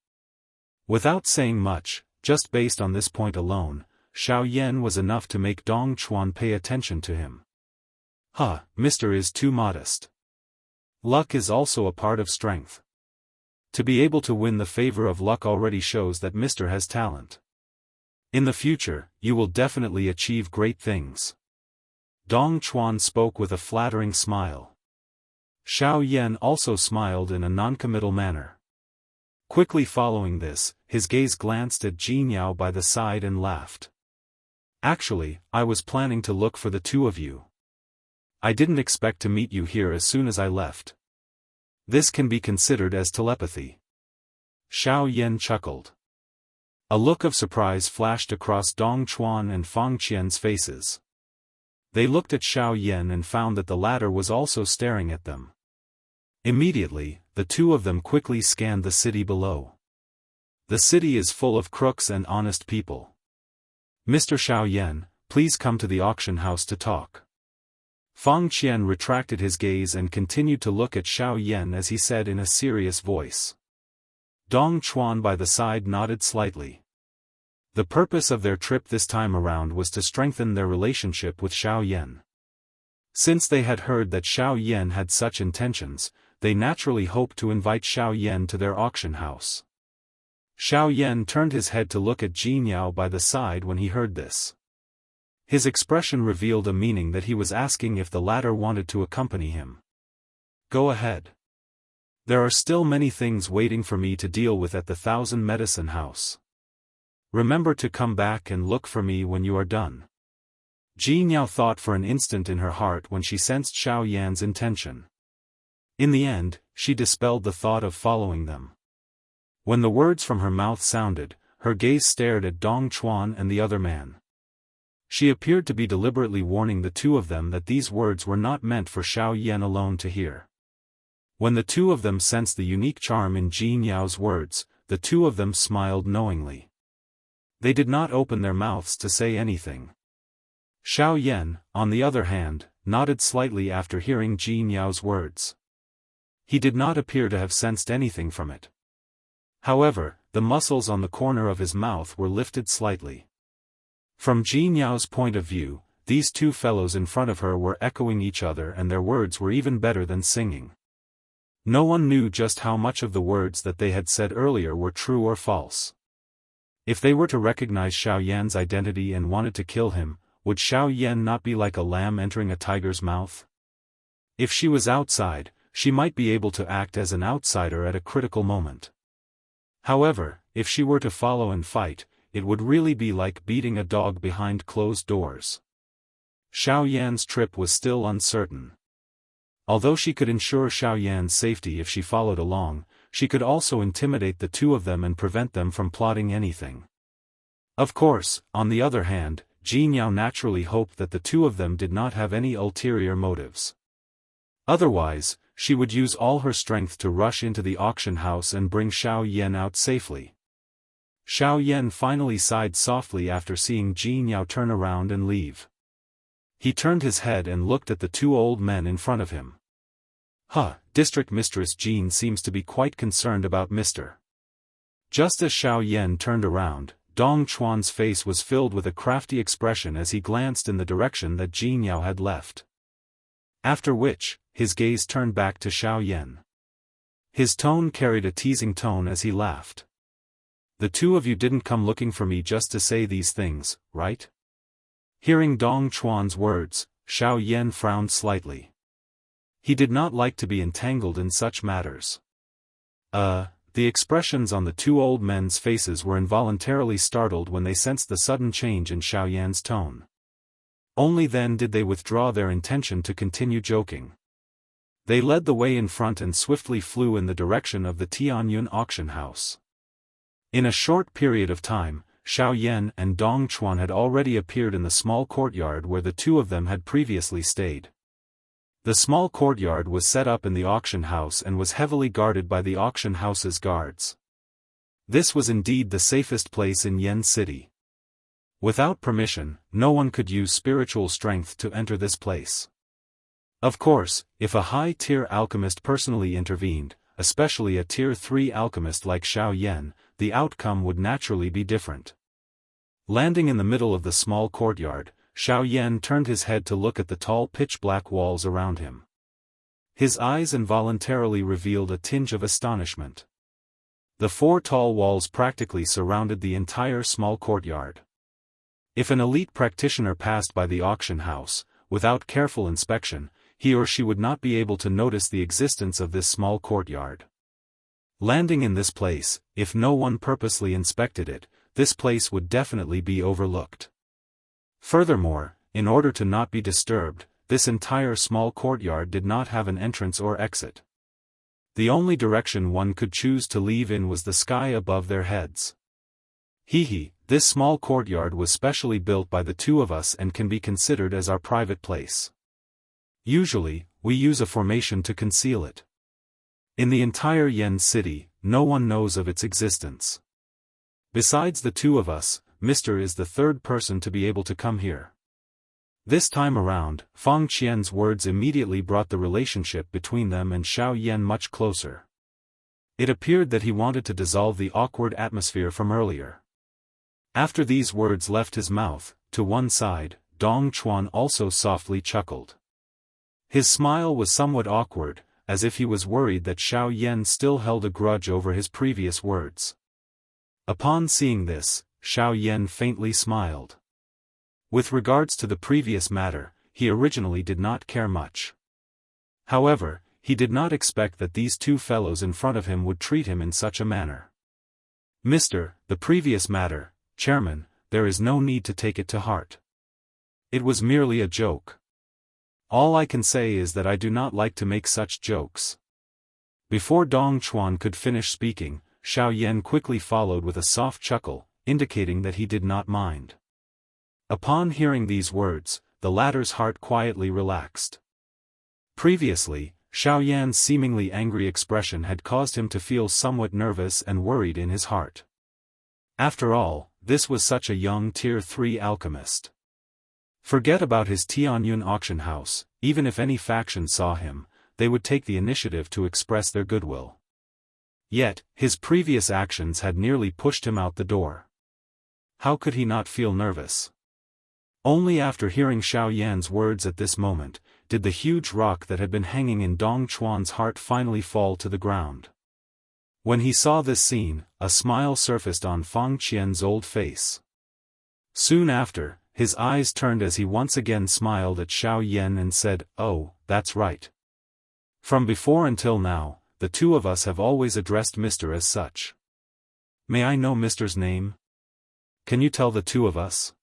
Without saying much, just based on this point alone, Xiao Yan was enough to make Dong Chuan pay attention to him. Mr. is too modest. Luck is also a part of strength. To be able to win the favor of luck already shows that Mr. has talent. In the future, you will definitely achieve great things. Dong Chuan spoke with a flattering smile. Xiao Yan also smiled in a noncommittal manner. Quickly following this, his gaze glanced at Jin Yao by the side and laughed. "Actually, I was planning to look for the two of you. I didn't expect to meet you here as soon as I left. This can be considered as telepathy." Xiao Yan chuckled. A look of surprise flashed across Dong Chuan and Fang Qian's faces. They looked at Xiao Yan and found that the latter was also staring at them. Immediately, the two of them quickly scanned the city below. The city is full of crooks and honest people. "Mr. Xiao Yan, please come to the auction house to talk." Fang Qian retracted his gaze and continued to look at Xiao Yan as he said in a serious voice. Dong Chuan by the side nodded slightly. The purpose of their trip this time around was to strengthen their relationship with Xiao Yan. Since they had heard that Xiao Yan had such intentions, they naturally hoped to invite Xiao Yan to their auction house. Xiao Yan turned his head to look at Jin Yao by the side when he heard this. His expression revealed a meaning that he was asking if the latter wanted to accompany him. "Go ahead. There are still many things waiting for me to deal with at the Thousand Medicine House. Remember to come back and look for me when you are done." Jin Yao thought for an instant in her heart when she sensed Xiao Yan's intention. In the end, she dispelled the thought of following them. When the words from her mouth sounded, her gaze stared at Dong Chuan and the other man. She appeared to be deliberately warning the two of them that these words were not meant for Xiao Yan alone to hear. When the two of them sensed the unique charm in Jin Yao's words, the two of them smiled knowingly. They did not open their mouths to say anything. Xiao Yan, on the other hand, nodded slightly after hearing Jin Yao's words. He did not appear to have sensed anything from it. However, the muscles on the corner of his mouth were lifted slightly. From Jin Yao's point of view, these two fellows in front of her were echoing each other and their words were even better than singing. No one knew just how much of the words that they had said earlier were true or false. If they were to recognize Xiao Yan's identity and wanted to kill him, would Xiao Yan not be like a lamb entering a tiger's mouth? If she was outside, she might be able to act as an outsider at a critical moment. However, if she were to follow and fight, it would really be like beating a dog behind closed doors. Xiao Yan's trip was still uncertain. Although she could ensure Xiao Yan's safety if she followed along, she could also intimidate the two of them and prevent them from plotting anything. Of course, on the other hand, Jianghu naturally hoped that the two of them did not have any ulterior motives. Otherwise, she would use all her strength to rush into the auction house and bring Xiao Yan out safely. Xiao Yan finally sighed softly after seeing Jianghu turn around and leave. He turned his head and looked at the two old men in front of him. District Mistress Jean seems to be quite concerned about Mr. Just as Xiao Yan turned around, Dong Chuan's face was filled with a crafty expression as he glanced in the direction that Jianghu had left. After which, his gaze turned back to Xiao Yan. His tone carried a teasing tone as he laughed. The two of you didn't come looking for me just to say these things, right? Hearing Dong Chuan's words, Xiao Yan frowned slightly. He did not like to be entangled in such matters. The expressions on the two old men's faces were involuntarily startled when they sensed the sudden change in Xiao Yan's tone. Only then did they withdraw their intention to continue joking. They led the way in front and swiftly flew in the direction of the Tianyun auction house. In a short period of time, Xiao Yan and Dong Chuan had already appeared in the small courtyard where the two of them had previously stayed. The small courtyard was set up in the auction house and was heavily guarded by the auction house's guards. This was indeed the safest place in Yen City. Without permission, no one could use spiritual strength to enter this place. Of course, if a high-tier alchemist personally intervened, especially a tier 3 alchemist like Xiao Yan, the outcome would naturally be different. Landing in the middle of the small courtyard, Xiao Yan turned his head to look at the tall pitch-black walls around him. His eyes involuntarily revealed a tinge of astonishment. The 4 tall walls practically surrounded the entire small courtyard. If an elite practitioner passed by the auction house, without careful inspection, he or she would not be able to notice the existence of this small courtyard. Landing in this place, if no one purposely inspected it, this place would definitely be overlooked. Furthermore, in order to not be disturbed, this entire small courtyard did not have an entrance or exit. The only direction one could choose to leave in was the sky above their heads. This small courtyard was specially built by the two of us and can be considered as our private place. Usually, we use a formation to conceal it. In the entire Yen City, no one knows of its existence. Besides the two of us, Mr. is the third person to be able to come here. This time around, Fang Qian's words immediately brought the relationship between them and Xiao Yan much closer. It appeared that he wanted to dissolve the awkward atmosphere from earlier. After these words left his mouth, to one side, Dong Chuan also softly chuckled. His smile was somewhat awkward, as if he was worried that Xiao Yan still held a grudge over his previous words. Upon seeing this, Xiao Yan faintly smiled. With regards to the previous matter, he originally did not care much. However, he did not expect that these two fellows in front of him would treat him in such a manner. The previous matter, Chairman, there is no need to take it to heart. It was merely a joke. All I can say is that I do not like to make such jokes. Before Dong Chuan could finish speaking, Xiao Yan quickly followed with a soft chuckle, indicating that he did not mind. Upon hearing these words, the latter's heart quietly relaxed. Previously, Xiao Yan's seemingly angry expression had caused him to feel somewhat nervous and worried in his heart. After all, this was such a young Tier 3 alchemist. Forget about his Tianyun auction house, even if any faction saw him, they would take the initiative to express their goodwill. Yet, his previous actions had nearly pushed him out the door. How could he not feel nervous? Only after hearing Xiao Yan's words at this moment, did the huge rock that had been hanging in Dong Chuan's heart finally fall to the ground. When he saw this scene, a smile surfaced on Fang Qian's old face. Soon after, his eyes turned as he once again smiled at Xiao Yan and said, "Oh, that's right. From before until now, the two of us have always addressed Mr. as such. May I know Mr.'s name? Can you tell the two of us?"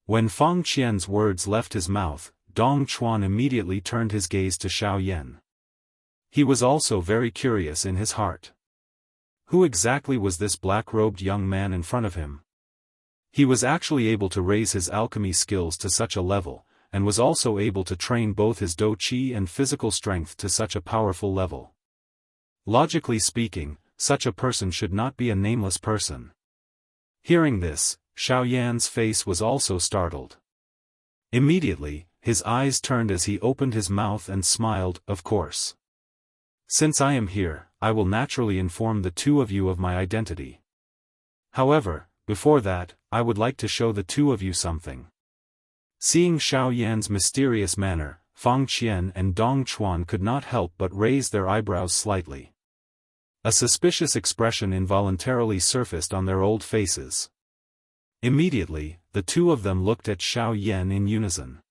When Fang Qian's words left his mouth, Dong Chuan immediately turned his gaze to Xiao Yan. He was also very curious in his heart. Who exactly was this black-robed young man in front of him? He was actually able to raise his alchemy skills to such a level, and was also able to train both his dou qi and physical strength to such a powerful level. Logically speaking, such a person should not be a nameless person. Hearing this, Xiao Yan's face was also startled. Immediately, his eyes turned as he opened his mouth and smiled, "Of course. Since I am here, I will naturally inform the two of you of my identity. However, before that, I would like to show the two of you something." Seeing Xiao Yan's mysterious manner, Fang Qian and Dong Chuan could not help but raise their eyebrows slightly. A suspicious expression involuntarily surfaced on their old faces. Immediately, the two of them looked at Xiao Yan in unison.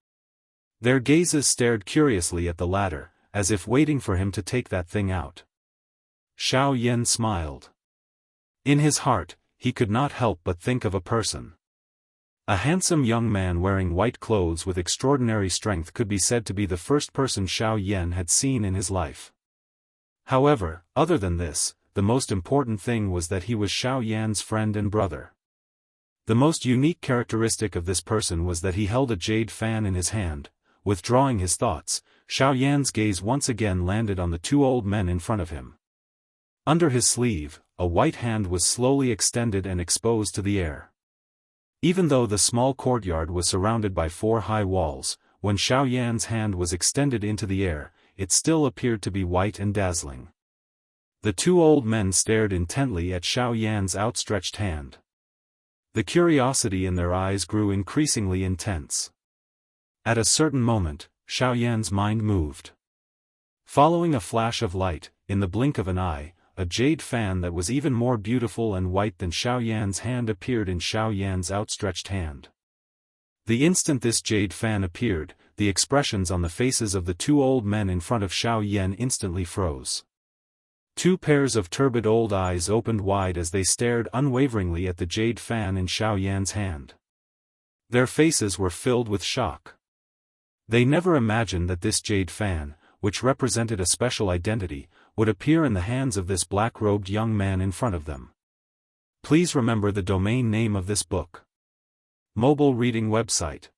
Their gazes stared curiously at the latter, as if waiting for him to take that thing out. Xiao Yan smiled. In his heart, he could not help but think of a person. A handsome young man wearing white clothes with extraordinary strength could be said to be the first person Xiao Yan had seen in his life. However, other than this, the most important thing was that he was Xiao Yan's friend and brother. The most unique characteristic of this person was that he held a jade fan in his hand. Withdrawing his thoughts, Xiao Yan's gaze once again landed on the two old men in front of him. Under his sleeve, a white hand was slowly extended and exposed to the air. Even though the small courtyard was surrounded by 4 high walls, when Xiao Yan's hand was extended into the air, it still appeared to be white and dazzling. The two old men stared intently at Xiao Yan's outstretched hand. The curiosity in their eyes grew increasingly intense. At a certain moment, Xiao Yan's mind moved. Following a flash of light, in the blink of an eye, a jade fan that was even more beautiful and white than Xiao Yan's hand appeared in Xiao Yan's outstretched hand. The instant this jade fan appeared, the expressions on the faces of the two old men in front of Xiao Yan instantly froze. 2 pairs of turbid old eyes opened wide as they stared unwaveringly at the jade fan in Xiao Yan's hand. Their faces were filled with shock. They never imagined that this jade fan, which represented a special identity, would appear in the hands of this black-robed young man in front of them. Please remember the domain name of this book. Mobile reading website.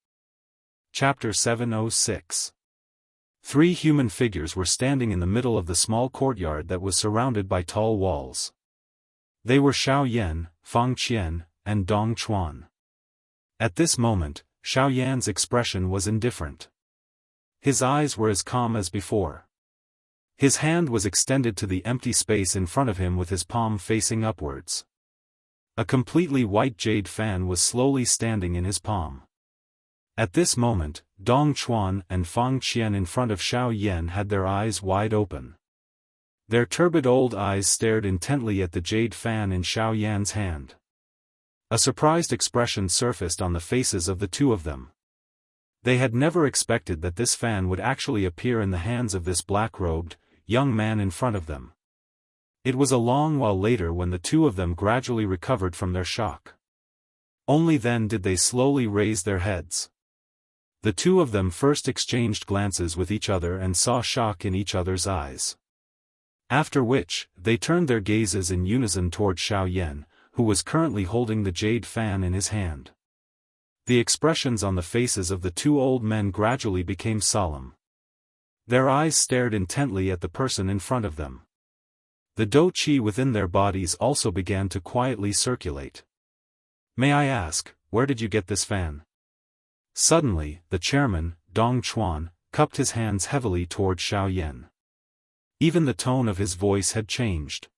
Chapter 706. 3 human figures were standing in the middle of the small courtyard that was surrounded by tall walls. They were Xiao Yan, Fang Qian, and Dong Chuan. At this moment, Xiao Yan's expression was indifferent. His eyes were as calm as before. His hand was extended to the empty space in front of him with his palm facing upwards. A completely white jade fan was slowly standing in his palm. At this moment, Dong Chuan and Fang Qian in front of Xiao Yan had their eyes wide open. Their turbid old eyes stared intently at the jade fan in Xiao Yan's hand. A surprised expression surfaced on the faces of the two of them. They had never expected that this fan would actually appear in the hands of this black-robed, young man in front of them. It was a long while later when the two of them gradually recovered from their shock. Only then did they slowly raise their heads. The two of them first exchanged glances with each other and saw shock in each other's eyes. After which, they turned their gazes in unison toward Xiao Yan, who was currently holding the jade fan in his hand. The expressions on the faces of the two old men gradually became solemn. Their eyes stared intently at the person in front of them. The dou qi within their bodies also began to quietly circulate. "May I ask, where did you get this fan?" Suddenly, the chairman, Dong Chuan, cupped his hands heavily toward Xiao Yan. Even the tone of his voice had changed.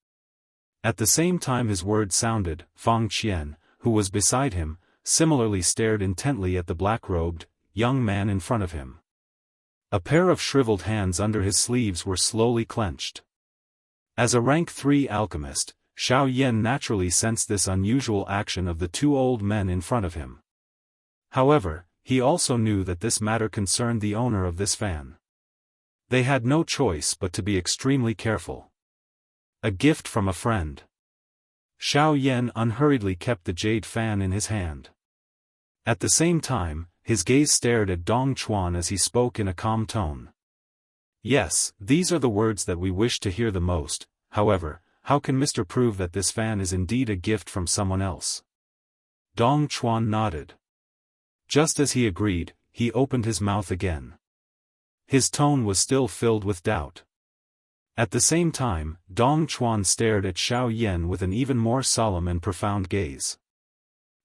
At the same time his words sounded, Fang Qian, who was beside him, similarly stared intently at the black-robed, young man in front of him. A pair of shriveled hands under his sleeves were slowly clenched. As a rank 3 alchemist, Xiao Yan naturally sensed this unusual action of the two old men in front of him. However, he also knew that this matter concerned the owner of this fan. They had no choice but to be extremely careful. A gift from a friend. Xiao Yan unhurriedly kept the jade fan in his hand. At the same time, his gaze stared at Dong Chuan as he spoke in a calm tone. Yes, these are the words that we wish to hear the most. However, how can Mr. prove that this fan is indeed a gift from someone else? Dong Chuan nodded. Just as he agreed, he opened his mouth again. His tone was still filled with doubt. At the same time, Dong Chuan stared at Xiao Yan with an even more solemn and profound gaze.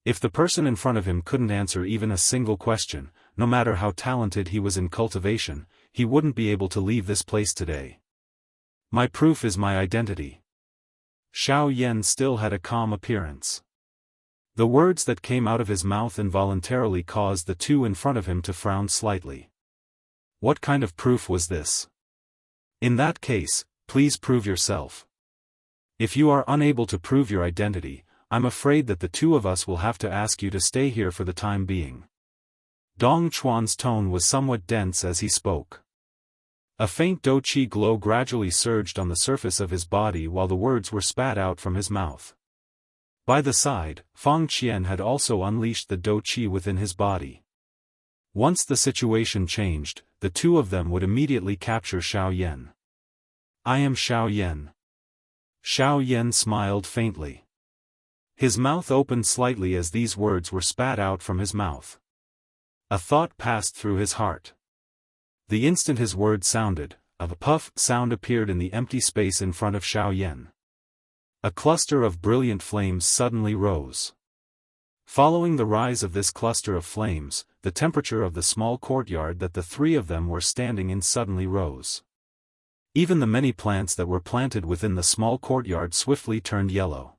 If the person in front of him couldn't answer even a single question, no matter how talented he was in cultivation, he wouldn't be able to leave this place today. My proof is my identity. Xiao Yan still had a calm appearance. The words that came out of his mouth involuntarily caused the two in front of him to frown slightly. What kind of proof was this? In that case, please prove yourself. If you are unable to prove your identity, I'm afraid that the two of us will have to ask you to stay here for the time being. Dong Chuan's tone was somewhat dense as he spoke. A faint do-qi glow gradually surged on the surface of his body while the words were spat out from his mouth. By the side, Fang Qian had also unleashed the do-qi within his body. Once the situation changed, the two of them would immediately capture Xiao Yan. I am Xiao Yan. Xiao Yan smiled faintly. His mouth opened slightly as these words were spat out from his mouth. A thought passed through his heart. The instant his words sounded, a puff sound appeared in the empty space in front of Xiao Yan. A cluster of brilliant flames suddenly rose. Following the rise of this cluster of flames, the temperature of the small courtyard that the three of them were standing in suddenly rose. Even the many plants that were planted within the small courtyard swiftly turned yellow.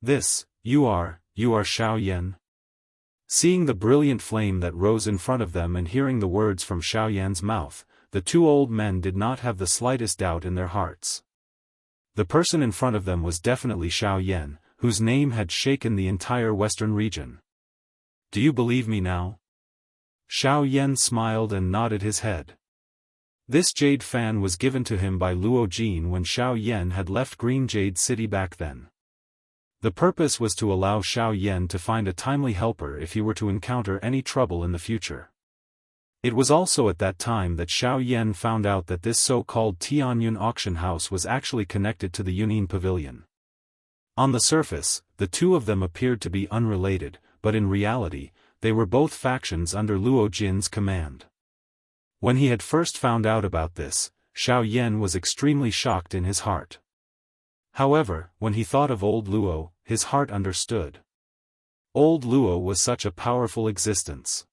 You are Xiao Yan? Seeing the brilliant flame that rose in front of them and hearing the words from Xiao Yan's mouth, the two old men did not have the slightest doubt in their hearts. The person in front of them was definitely Xiao Yan, whose name had shaken the entire western region. Do you believe me now? Xiao Yan smiled and nodded his head. This jade fan was given to him by Luo Jin when Xiao Yan had left Green Jade City back then. The purpose was to allow Xiao Yan to find a timely helper if he were to encounter any trouble in the future. It was also at that time that Xiao Yan found out that this so-called Tianyun auction house was actually connected to the Yunin Pavilion. On the surface, the two of them appeared to be unrelated, but in reality, they were both factions under Luo Jin's command. When he had first found out about this, Xiao Yan was extremely shocked in his heart. However, when he thought of old Luo, his heart understood. Old Luo was such a powerful existence.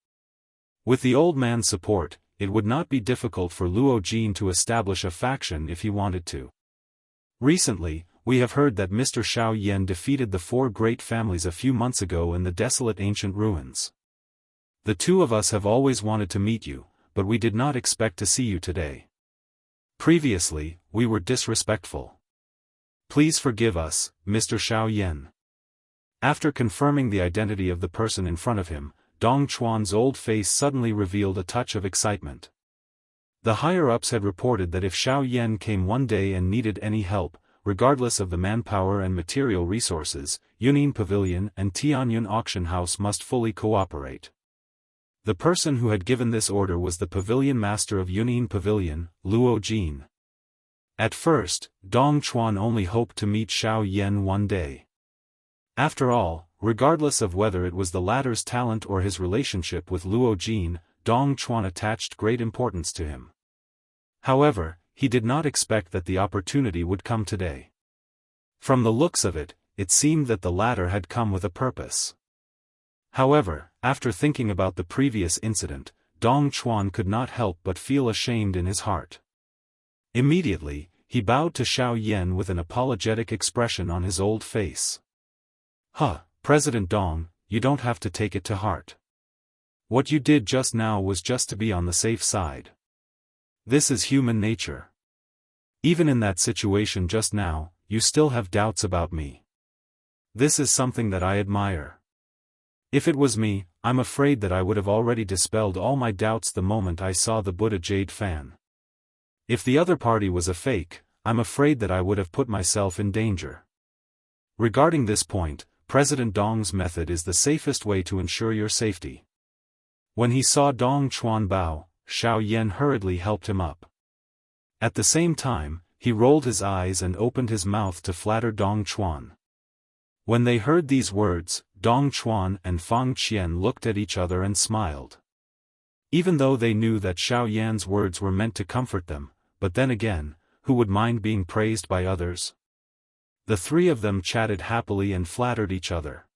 With the old man's support, it would not be difficult for Luo Jin to establish a faction if he wanted to. Recently, we have heard that Mr. Xiao Yan defeated the four great families a few months ago in the desolate ancient ruins. The two of us have always wanted to meet you, but we did not expect to see you today. Previously, we were disrespectful. Please forgive us, Mr. Xiao Yan. After confirming the identity of the person in front of him, Dong Chuan's old face suddenly revealed a touch of excitement. The higher-ups had reported that if Xiao Yan came one day and needed any help, regardless of the manpower and material resources, Yunin Pavilion and Tianyun Auction House must fully cooperate. The person who had given this order was the pavilion master of Yunin Pavilion, Luo Jin. At first, Dong Chuan only hoped to meet Xiao Yan one day. After all, regardless of whether it was the latter's talent or his relationship with Luo Jin, Dong Chuan attached great importance to him. However, he did not expect that the opportunity would come today. From the looks of it, it seemed that the latter had come with a purpose. However, after thinking about the previous incident, Dong Chuan could not help but feel ashamed in his heart. Immediately, he bowed to Xiao Yan with an apologetic expression on his old face. President Dong, you don't have to take it to heart. What you did just now was just to be on the safe side. This is human nature. Even in that situation just now, you still have doubts about me. This is something that I admire. If it was me, I'm afraid that I would have already dispelled all my doubts the moment I saw the Buddha jade fan. If the other party was a fake, I'm afraid that I would have put myself in danger. Regarding this point, President Dong's method is the safest way to ensure your safety. When he saw Dong Chuan bow, Xiao Yan hurriedly helped him up. At the same time, he rolled his eyes and opened his mouth to flatter Dong Chuan. When they heard these words, Dong Chuan and Fang Qian looked at each other and smiled. Even though they knew that Xiao Yan's words were meant to comfort them, but then again, who would mind being praised by others? The three of them chatted happily and flattered each other.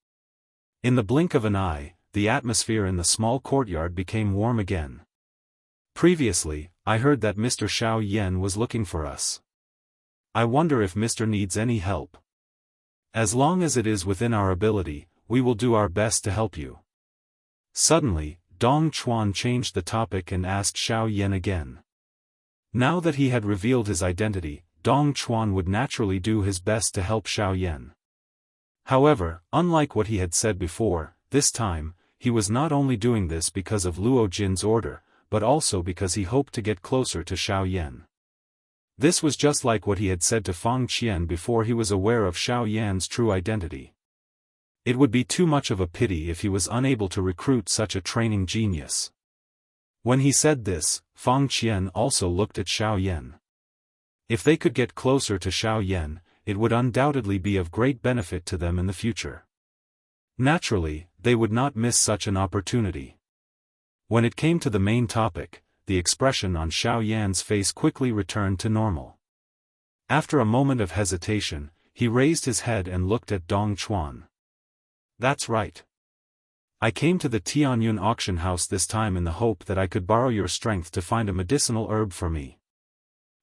In the blink of an eye, the atmosphere in the small courtyard became warm again. Previously, I heard that Mr. Xiao Yan was looking for us. I wonder if Mr. needs any help. As long as it is within our ability, we will do our best to help you. Suddenly, Dong Chuan changed the topic and asked Xiao Yan again. Now that he had revealed his identity, Dong Chuan would naturally do his best to help Xiao Yan. However, unlike what he had said before, this time, he was not only doing this because of Luo Jin's order, but also because he hoped to get closer to Xiao Yan. This was just like what he had said to Fang Qian before he was aware of Xiao Yan's true identity. It would be too much of a pity if he was unable to recruit such a training genius. When he said this, Fang Qian also looked at Xiao Yan. If they could get closer to Xiao Yan, it would undoubtedly be of great benefit to them in the future. Naturally, they would not miss such an opportunity. When it came to the main topic, the expression on Xiao Yan's face quickly returned to normal. After a moment of hesitation, he raised his head and looked at Dong Chuan. That's right. I came to the Tianyun auction house this time in the hope that I could borrow your strength to find a medicinal herb for me.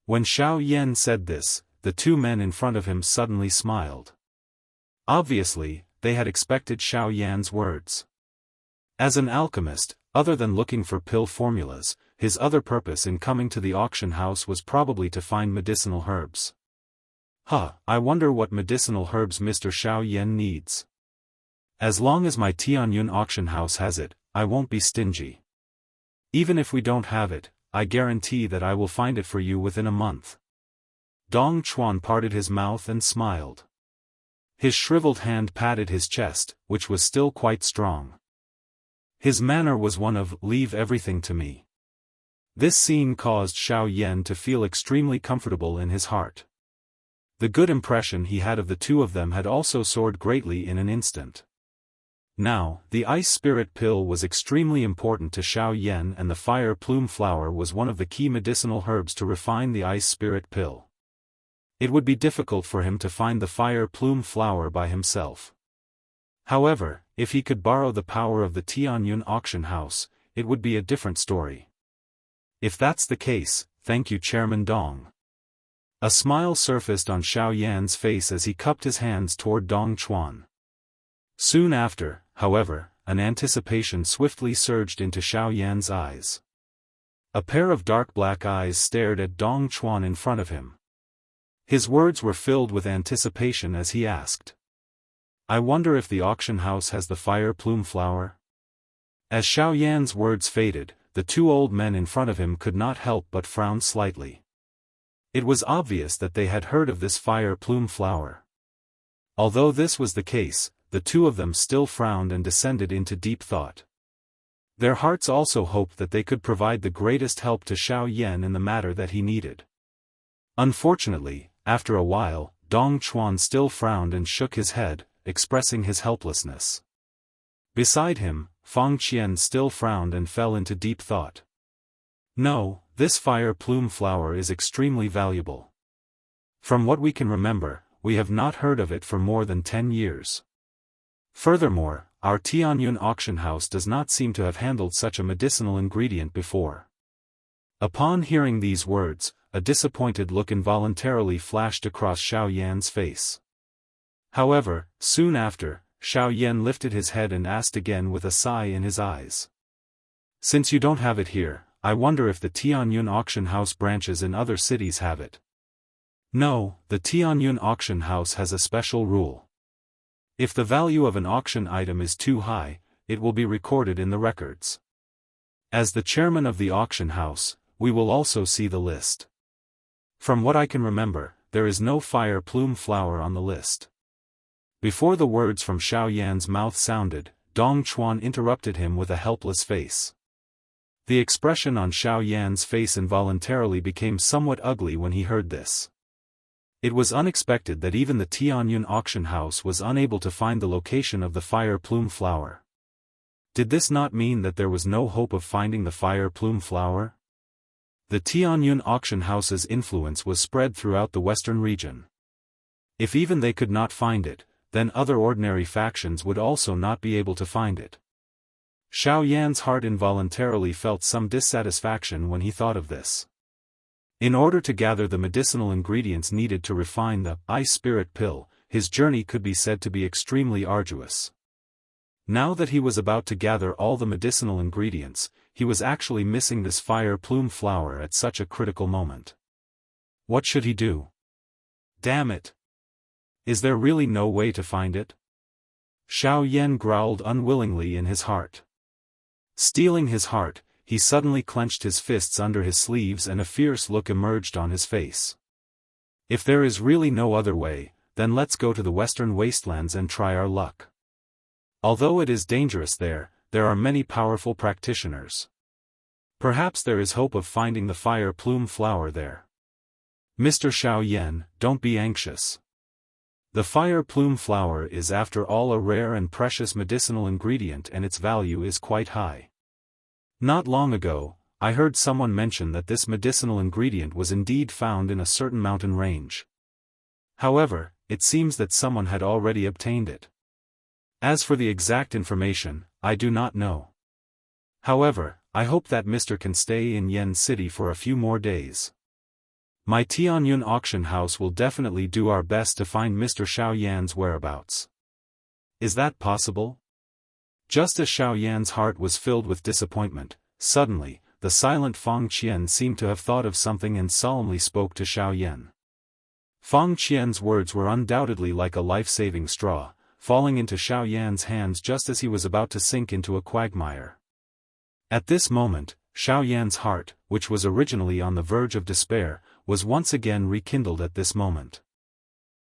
When Xiao Yan said this, the two men in front of him suddenly smiled. Obviously, they had expected Xiao Yan's words. As an alchemist, other than looking for pill formulas, his other purpose in coming to the auction house was probably to find medicinal herbs. I wonder what medicinal herbs Mr. Xiao Yan needs. As long as my Tianyun auction house has it, I won't be stingy. Even if we don't have it, I guarantee that I will find it for you within a month. Dong Chuan parted his mouth and smiled. His shriveled hand patted his chest, which was still quite strong. His manner was one of, "Leave everything to me." This scene caused Xiao Yan to feel extremely comfortable in his heart. The good impression he had of the two of them had also soared greatly in an instant. Now, the ice spirit pill was extremely important to Xiao Yan, and the fire plume flower was one of the key medicinal herbs to refine the ice spirit pill. It would be difficult for him to find the fire plume flower by himself. However, if he could borrow the power of the Tianyun auction house, it would be a different story. If that's the case, thank you Chairman Dong. A smile surfaced on Xiao Yan's face as he cupped his hands toward Dong Chuan. Soon after, however, an anticipation swiftly surged into Xiao Yan's eyes. A pair of dark black eyes stared at Dong Chuan in front of him. His words were filled with anticipation as he asked, "I wonder if the auction house has the fire plume flower?" As Xiao Yan's words faded, the two old men in front of him could not help but frown slightly. It was obvious that they had heard of this fire plume flower. Although this was the case, the two of them still frowned and descended into deep thought. Their hearts also hoped that they could provide the greatest help to Xiao Yan in the matter that he needed. Unfortunately, after a while, Dong Chuan still frowned and shook his head, expressing his helplessness. Beside him, Fang Qian still frowned and fell into deep thought. No, this fire plume flower is extremely valuable. From what we can remember, we have not heard of it for more than 10 years. Furthermore, our Tianyun auction house does not seem to have handled such a medicinal ingredient before. Upon hearing these words, a disappointed look involuntarily flashed across Xiao Yan's face. However, soon after, Xiao Yan lifted his head and asked again with a sigh in his eyes. "Since you don't have it here, I wonder if the Tianyun auction house branches in other cities have it." No, the Tianyun auction house has a special rule. If the value of an auction item is too high, it will be recorded in the records. As the chairman of the auction house, we will also see the list. From what I can remember, there is no fire plume flower on the list. Before the words from Xiao Yan's mouth sounded, Dong Chuan interrupted him with a helpless face. The expression on Xiao Yan's face involuntarily became somewhat ugly when he heard this. It was unexpected that even the Tianyun auction house was unable to find the location of the fire plume flower. Did this not mean that there was no hope of finding the fire plume flower? The Tianyun auction house's influence was spread throughout the western region. If even they could not find it, then other ordinary factions would also not be able to find it. Xiao Yan's heart involuntarily felt some dissatisfaction when he thought of this. In order to gather the medicinal ingredients needed to refine the ice spirit pill, his journey could be said to be extremely arduous. Now that he was about to gather all the medicinal ingredients, he was actually missing this fire plume flower at such a critical moment. What should he do? Damn it! Is there really no way to find it? Xiao Yan growled unwillingly in his heart. Steeling his heart, he suddenly clenched his fists under his sleeves and a fierce look emerged on his face. If there is really no other way, then let's go to the western wastelands and try our luck. Although it is dangerous there are many powerful practitioners. Perhaps there is hope of finding the fire plume flower there. Mr. Xiao Yan, don't be anxious. The fire plume flower is after all a rare and precious medicinal ingredient and its value is quite high. Not long ago, I heard someone mention that this medicinal ingredient was indeed found in a certain mountain range. However, it seems that someone had already obtained it. As for the exact information, I do not know. However, I hope that Mr. can stay in Yen City for a few more days. My Tianyun auction house will definitely do our best to find Mr. Xiao Yan's whereabouts. Is that possible? Just as Xiao Yan's heart was filled with disappointment, suddenly, the silent Fang Qian seemed to have thought of something and solemnly spoke to Xiao Yan. Fang Qian's words were undoubtedly like a life-saving straw, falling into Xiao Yan's hands just as he was about to sink into a quagmire. At this moment, Xiao Yan's heart, which was originally on the verge of despair, was once again rekindled at this moment.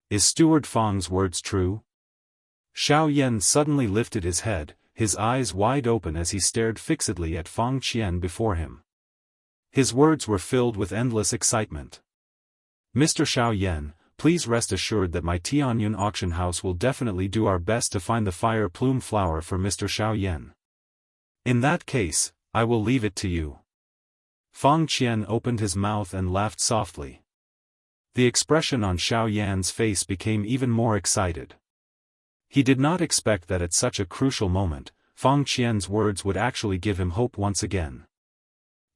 Is Steward Fang's words true? Xiao Yan suddenly lifted his head, his eyes wide open as he stared fixedly at Fang Qian before him. His words were filled with endless excitement. Mr. Xiao Yan, please rest assured that my Tianyun auction house will definitely do our best to find the fire plume flower for Mr. Xiao Yan. In that case, I will leave it to you. Fang Qian opened his mouth and laughed softly. The expression on Xiao Yan's face became even more excited. He did not expect that at such a crucial moment, Fang Qian's words would actually give him hope once again.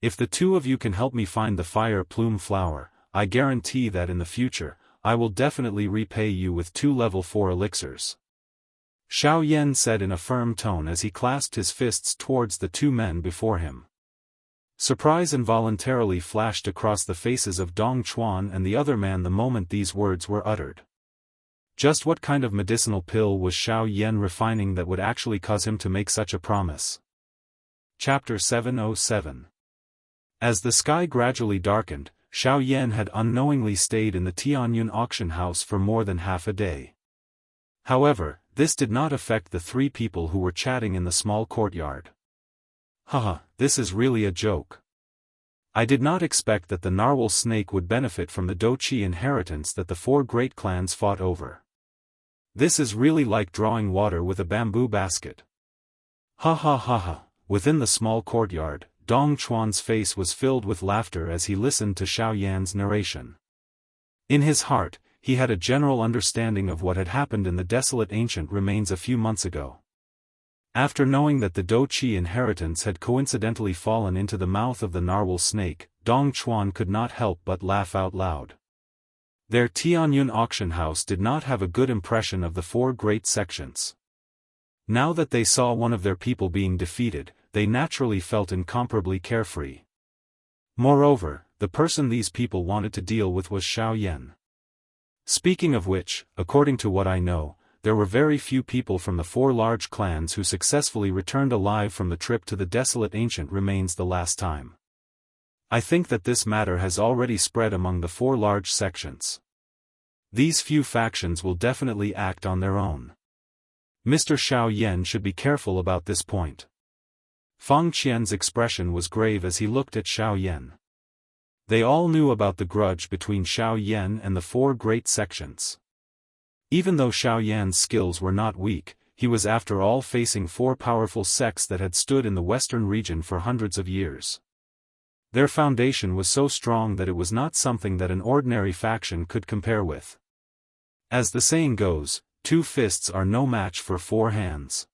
If the two of you can help me find the fire plume flower, I guarantee that in the future, I will definitely repay you with 2 level 4 elixirs. Xiao Yan said in a firm tone as he clasped his fists towards the 2 men before him. Surprise involuntarily flashed across the faces of Dong Chuan and the other man the moment these words were uttered. Just what kind of medicinal pill was Xiao Yan refining that would actually cause him to make such a promise? Chapter 707. As the sky gradually darkened, Xiao Yan had unknowingly stayed in the Tianyun auction house for more than half a day. However, this did not affect the 3 people who were chatting in the small courtyard. Haha, this is really a joke. I did not expect that the narwhal snake would benefit from the Douqi inheritance that the 4 great clans fought over. This is really like drawing water with a bamboo basket. Ha ha ha ha. Within the small courtyard, Dong Chuan's face was filled with laughter as he listened to Xiao Yan's narration. In his heart, he had a general understanding of what had happened in the desolate ancient remains a few months ago. After knowing that the Douqi inheritance had coincidentally fallen into the mouth of the narwhal snake, Dong Chuan could not help but laugh out loud. Their Tianyun auction house did not have a good impression of the 4 great sections. Now that they saw one of their people being defeated, they naturally felt incomparably carefree. Moreover, the person these people wanted to deal with was Xiao Yan. Speaking of which, according to what I know, there were very few people from the 4 large clans who successfully returned alive from the trip to the desolate ancient remains the last time. I think that this matter has already spread among the 4 large sections. These few factions will definitely act on their own. Mr. Xiao Yan should be careful about this point. Fang Qian's expression was grave as he looked at Xiao Yan. They all knew about the grudge between Xiao Yan and the 4 great sections. Even though Xiao Yan's skills were not weak, he was after all facing 4 powerful sects that had stood in the western region for hundreds of years. Their foundation was so strong that it was not something that an ordinary faction could compare with. As the saying goes, 2 fists are no match for 4 hands.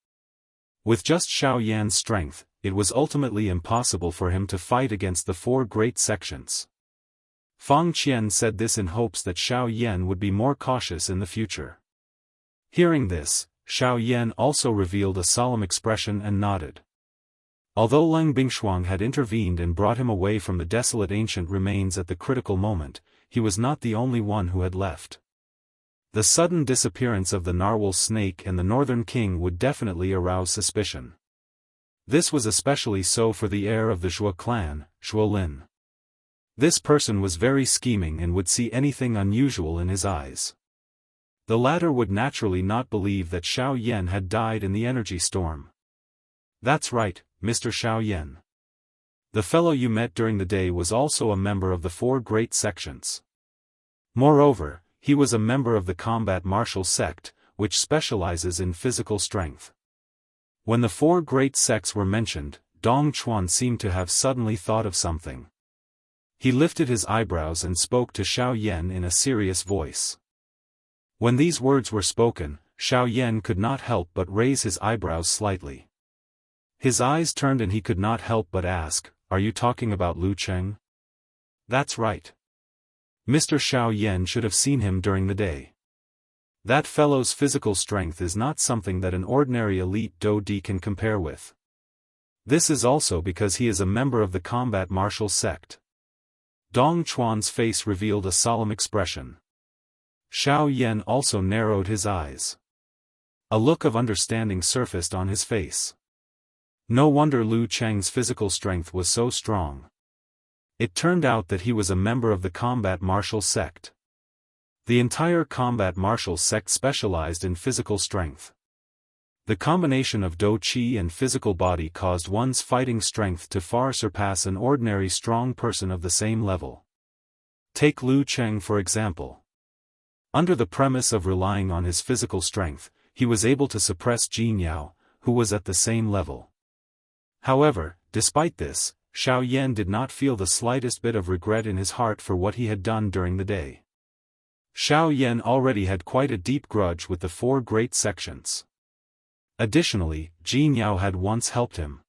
With just Xiao Yan's strength, it was ultimately impossible for him to fight against the 4 great sections. Fang Qian said this in hopes that Xiao Yan would be more cautious in the future. Hearing this, Xiao Yan also revealed a solemn expression and nodded. Although Leng Bingshuang had intervened and brought him away from the desolate ancient remains at the critical moment, he was not the only one who had left. The sudden disappearance of the narwhal snake and the northern king would definitely arouse suspicion. This was especially so for the heir of the Zhuo clan, Zhuo Lin. This person was very scheming and would see anything unusual in his eyes. The latter would naturally not believe that Xiao Yan had died in the energy storm. That's right, Mr. Xiao Yan. The fellow you met during the day was also a member of the 4 great sections. Moreover, he was a member of the combat martial sect, which specializes in physical strength. When the 4 great sects were mentioned, Dong Chuan seemed to have suddenly thought of something. He lifted his eyebrows and spoke to Xiao Yan in a serious voice. When these words were spoken, Xiao Yan could not help but raise his eyebrows slightly. His eyes turned and he could not help but ask, "Are you talking about Lu Cheng?" "That's right. Mr. Xiao Yan should have seen him during the day. That fellow's physical strength is not something that an ordinary elite Do Di can compare with. This is also because he is a member of the combat martial sect." Dong Chuan's face revealed a solemn expression. Xiao Yan also narrowed his eyes. A look of understanding surfaced on his face. No wonder Lu Cheng's physical strength was so strong. It turned out that he was a member of the combat martial sect. The entire combat martial sect specialized in physical strength. The combination of Do Qi and physical body caused one's fighting strength to far surpass an ordinary strong person of the same level. Take Lu Cheng for example. Under the premise of relying on his physical strength, he was able to suppress Jin Yao, who was at the same level. However, despite this, Xiao Yan did not feel the slightest bit of regret in his heart for what he had done during the day. Xiao Yan already had quite a deep grudge with the 4 great sections. Additionally, Jin Yao had once helped him.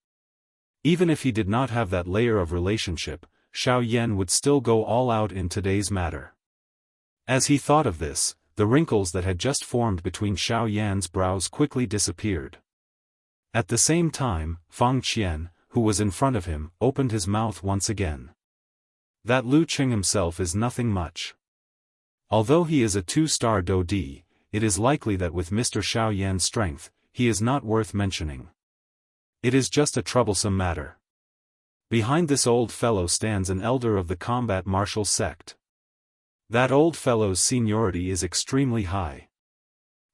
Even if he did not have that layer of relationship, Xiao Yan would still go all out in today's matter. As he thought of this, the wrinkles that had just formed between Xiao Yan's brows quickly disappeared. At the same time, Fang Qian, who was in front of him, opened his mouth once again. That Lu Cheng himself is nothing much. Although he is a 2-star Do Di, it is likely that with Mr. Xiao Yan's strength, he is not worth mentioning. It is just a troublesome matter. Behind this old fellow stands an elder of the combat martial sect. That old fellow's seniority is extremely high.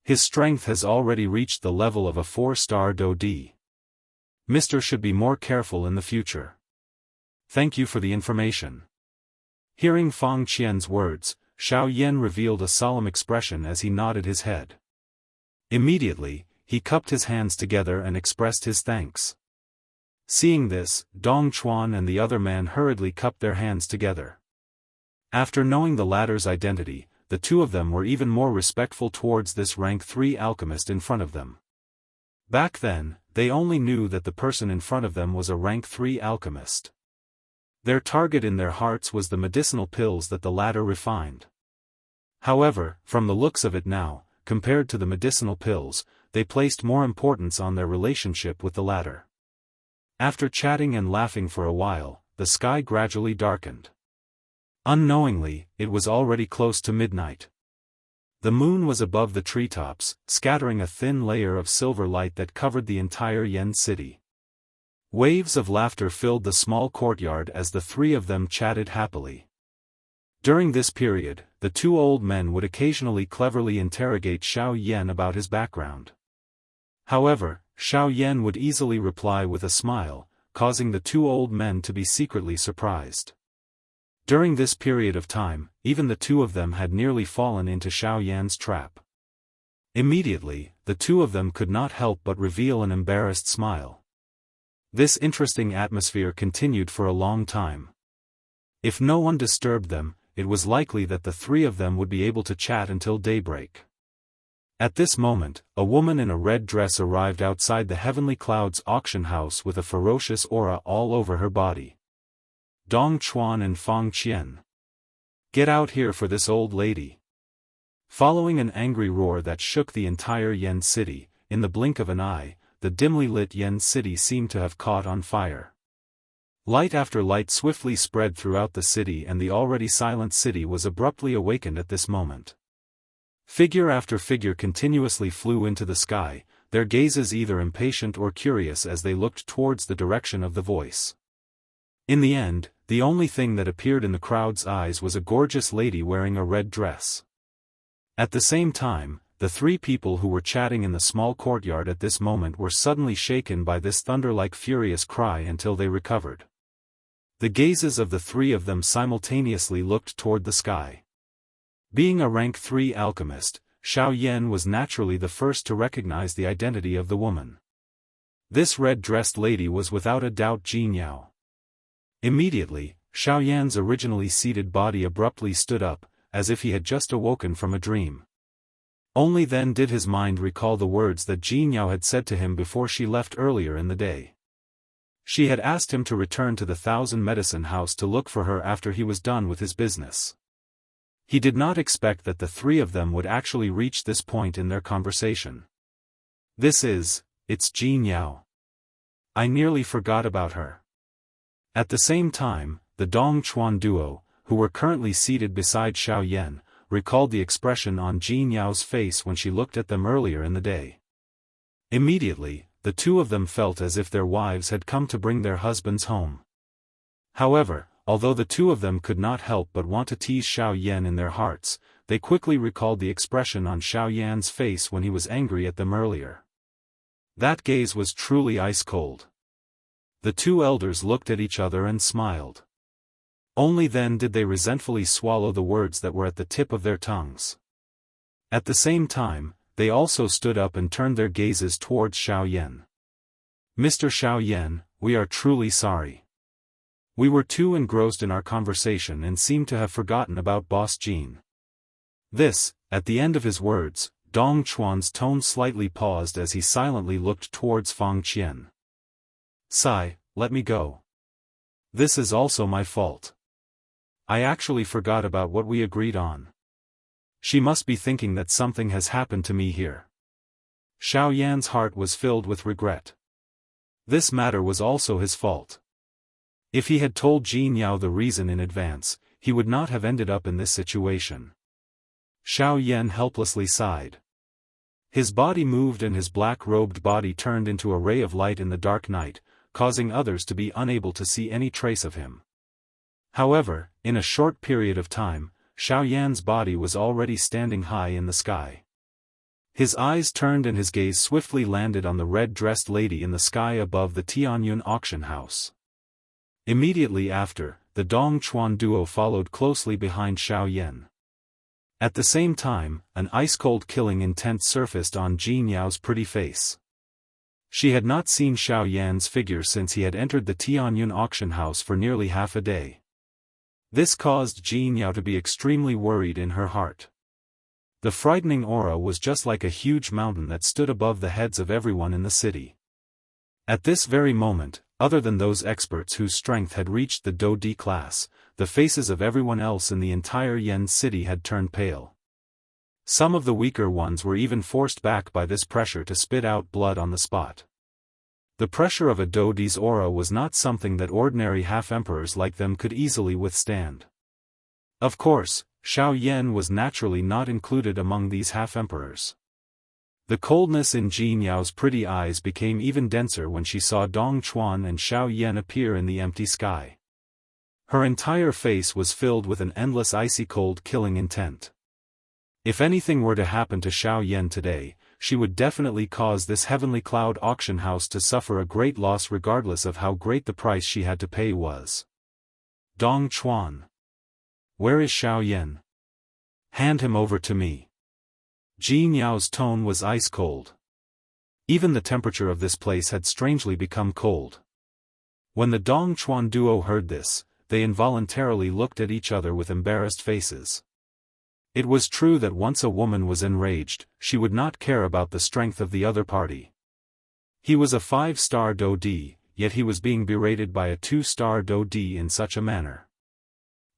His strength has already reached the level of a 4-star Do Di. Mr. should be more careful in the future. Thank you for the information. Hearing Fang Qian's words, Xiao Yan revealed a solemn expression as he nodded his head. Immediately, he cupped his hands together and expressed his thanks. Seeing this, Dong Chuan and the other man hurriedly cupped their hands together. After knowing the latter's identity, the 2 of them were even more respectful towards this rank 3 alchemist in front of them. Back then, they only knew that the person in front of them was a rank 3 alchemist. Their target in their hearts was the medicinal pills that the latter refined. However, from the looks of it now, compared to the medicinal pills, they placed more importance on their relationship with the latter. After chatting and laughing for a while, the sky gradually darkened. Unknowingly, it was already close to midnight. The moon was above the treetops, scattering a thin layer of silver light that covered the entire Yen city. Waves of laughter filled the small courtyard as the three of them chatted happily. During this period, the two old men would occasionally cleverly interrogate Xiao Yan about his background. However, Xiao Yan would easily reply with a smile, causing the two old men to be secretly surprised. During this period of time, even the two of them had nearly fallen into Xiao Yan's trap. Immediately, the two of them could not help but reveal an embarrassed smile. This interesting atmosphere continued for a long time. If no one disturbed them, it was likely that the three of them would be able to chat until daybreak. At this moment, a woman in a red dress arrived outside the Heavenly Clouds auction house with a ferocious aura all over her body. Dong Chuan and Fang Qian. Get out here for this old lady. Following an angry roar that shook the entire Yen city, in the blink of an eye, the dimly lit Yen city seemed to have caught on fire. Light after light swiftly spread throughout the city, and the already silent city was abruptly awakened at this moment. Figure after figure continuously flew into the sky, their gazes either impatient or curious as they looked towards the direction of the voice. In the end, the only thing that appeared in the crowd's eyes was a gorgeous lady wearing a red dress. At the same time, the three people who were chatting in the small courtyard at this moment were suddenly shaken by this thunder-like furious cry until they recovered. The gazes of the three of them simultaneously looked toward the sky. Being a rank 3 alchemist, Xiao Yan was naturally the first to recognize the identity of the woman. This red-dressed lady was without a doubt Jianghu. Immediately, Xiao Yan's originally seated body abruptly stood up, as if he had just awoken from a dream. Only then did his mind recall the words that Jianghu had said to him before she left earlier in the day. She had asked him to return to the Thousand Medicine House to look for her after he was done with his business. He did not expect that the three of them would actually reach this point in their conversation. It's Jianghu. I nearly forgot about her. At the same time, the Dong Chuan duo, who were currently seated beside Xiao Yan, recalled the expression on Jianghu's face when she looked at them earlier in the day. Immediately, the two of them felt as if their wives had come to bring their husbands home. However, although the two of them could not help but want to tease Xiao Yan in their hearts, they quickly recalled the expression on Xiao Yan's face when he was angry at them earlier. That gaze was truly ice-cold. The two elders looked at each other and smiled. Only then did they resentfully swallow the words that were at the tip of their tongues. At the same time, they also stood up and turned their gazes towards Xiao Yan. Mr. Xiao Yan, we are truly sorry. We were too engrossed in our conversation and seemed to have forgotten about Boss Jean. This, at the end of his words, Dong Chuan's tone slightly paused as he silently looked towards Fang Qian. Sigh, let me go. This is also my fault. I actually forgot about what we agreed on. She must be thinking that something has happened to me here. Xiao Yan's heart was filled with regret. This matter was also his fault. If he had told Jianghu the reason in advance, he would not have ended up in this situation. Xiao Yan helplessly sighed. His body moved and his black-robed body turned into a ray of light in the dark night, causing others to be unable to see any trace of him. However, in a short period of time, Xiao Yan's body was already standing high in the sky. His eyes turned and his gaze swiftly landed on the red-dressed lady in the sky above the Tianyun auction house. Immediately after, the Dong Chuan duo followed closely behind Xiao Yan. At the same time, an ice-cold killing intent surfaced on Jianghu's pretty face. She had not seen Xiao Yan's figure since he had entered the Tianyun auction house for nearly half a day. This caused Jianghu to be extremely worried in her heart. The frightening aura was just like a huge mountain that stood above the heads of everyone in the city. At this very moment, other than those experts whose strength had reached the Do D class, the faces of everyone else in the entire Yen city had turned pale. Some of the weaker ones were even forced back by this pressure to spit out blood on the spot. The pressure of a Do D's aura was not something that ordinary half-emperors like them could easily withstand. Of course, Xiao Yan was naturally not included among these half-emperors. The coldness in Jin Yao's pretty eyes became even denser when she saw Dong Chuan and Xiao Yan appear in the empty sky. Her entire face was filled with an endless icy cold killing intent. If anything were to happen to Xiao Yan today, she would definitely cause this heavenly cloud auction house to suffer a great loss regardless of how great the price she had to pay was. Dong Chuan. Where is Xiao Yan? Hand him over to me. Jin Yao's tone was ice cold. Even the temperature of this place had strangely become cold. When the Dong Chuan duo heard this, they involuntarily looked at each other with embarrassed faces. It was true that once a woman was enraged, she would not care about the strength of the other party. He was a 5-star Daoist, yet he was being berated by a 2-star Daoist in such a manner.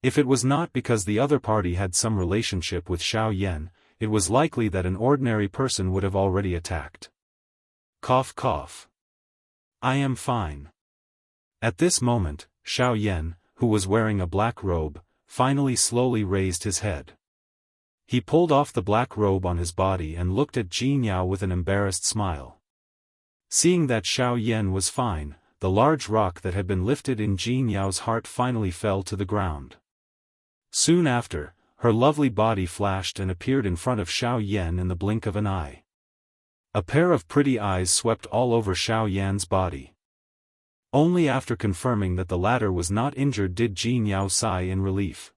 If it was not because the other party had some relationship with Xiao Yan, it was likely that an ordinary person would have already attacked. Cough cough. I am fine. At this moment, Xiao Yan, who was wearing a black robe, finally slowly raised his head. He pulled off the black robe on his body and looked at Jin Yao with an embarrassed smile. Seeing that Xiao Yan was fine, the large rock that had been lifted in Jin Yao's heart finally fell to the ground. Soon after, her lovely body flashed and appeared in front of Xiao Yan in the blink of an eye. A pair of pretty eyes swept all over Xiao Yan's body. Only after confirming that the latter was not injured did Jin Yao sigh in relief.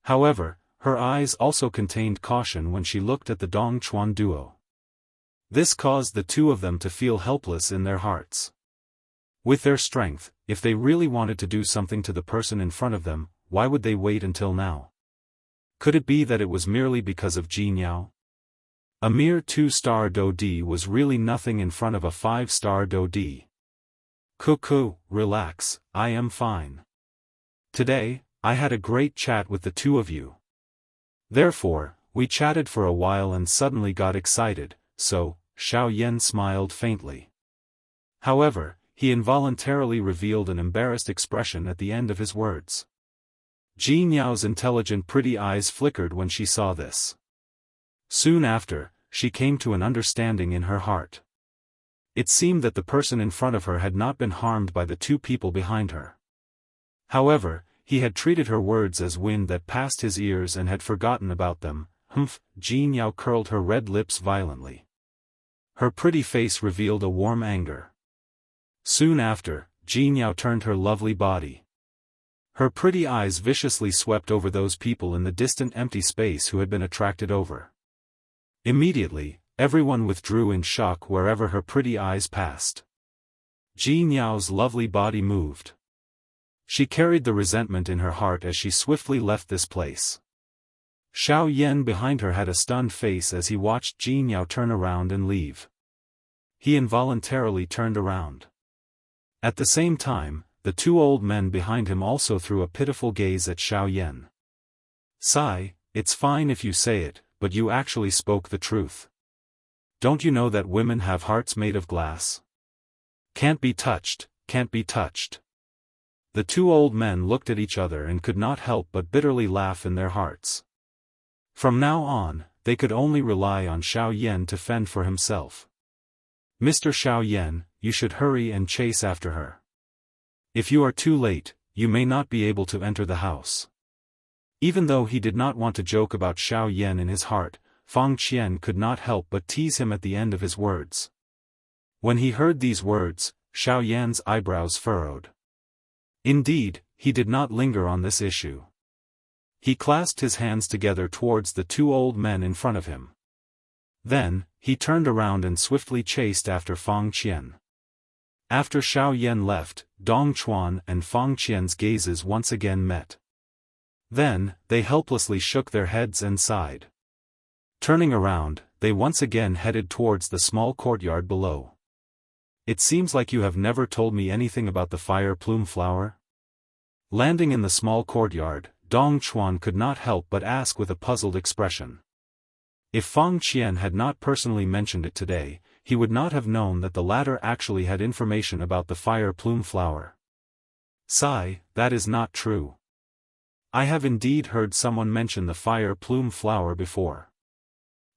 However, her eyes also contained caution when she looked at the Dong Chuan duo. This caused the two of them to feel helpless in their hearts. With their strength, if they really wanted to do something to the person in front of them, why would they wait until now? Could it be that it was merely because of Jin Yao? A mere 2-star Daoist was really nothing in front of a 5-star Daoist. Cuckoo, relax, I am fine. Today, I had a great chat with the two of you. Therefore, we chatted for a while and suddenly got excited, so, Xiao Yan smiled faintly. However, he involuntarily revealed an embarrassed expression at the end of his words. Jin Yao's intelligent pretty eyes flickered when she saw this. Soon after, she came to an understanding in her heart. It seemed that the person in front of her had not been harmed by the two people behind her. However, he had treated her words as wind that passed his ears and had forgotten about them. Jin Yao curled her red lips violently. Her pretty face revealed a warm anger. Soon after, Jin Yao turned her lovely body. Her pretty eyes viciously swept over those people in the distant empty space who had been attracted over. Immediately, everyone withdrew in shock wherever her pretty eyes passed. Jin Yao's lovely body moved. She carried the resentment in her heart as she swiftly left this place. Xiao Yan behind her had a stunned face as he watched Jin Yao turn around and leave. He involuntarily turned around. At the same time, the two old men behind him also threw a pitiful gaze at Xiao Yan. Sigh, it's fine if you say it, but you actually spoke the truth. Don't you know that women have hearts made of glass? Can't be touched, can't be touched. The two old men looked at each other and could not help but bitterly laugh in their hearts. From now on, they could only rely on Xiao Yan to fend for himself. Mr. Xiao Yan, you should hurry and chase after her. If you are too late, you may not be able to enter the house. Even though he did not want to joke about Xiao Yan in his heart, Fang Qian could not help but tease him at the end of his words. When he heard these words, Xiao Yan's eyebrows furrowed. Indeed, he did not linger on this issue. He clasped his hands together towards the two old men in front of him. Then, he turned around and swiftly chased after Fang Qian. After Xiao Yan left, Dong Chuan and Fang Qian's gazes once again met. Then, they helplessly shook their heads and sighed. Turning around, they once again headed towards the small courtyard below. It seems like you have never told me anything about the fire plume flower. Landing in the small courtyard, Dong Chuan could not help but ask with a puzzled expression. If Fang Qian had not personally mentioned it today, he would not have known that the latter actually had information about the fire plume flower. Sigh, that is not true. I have indeed heard someone mention the fire plume flower before.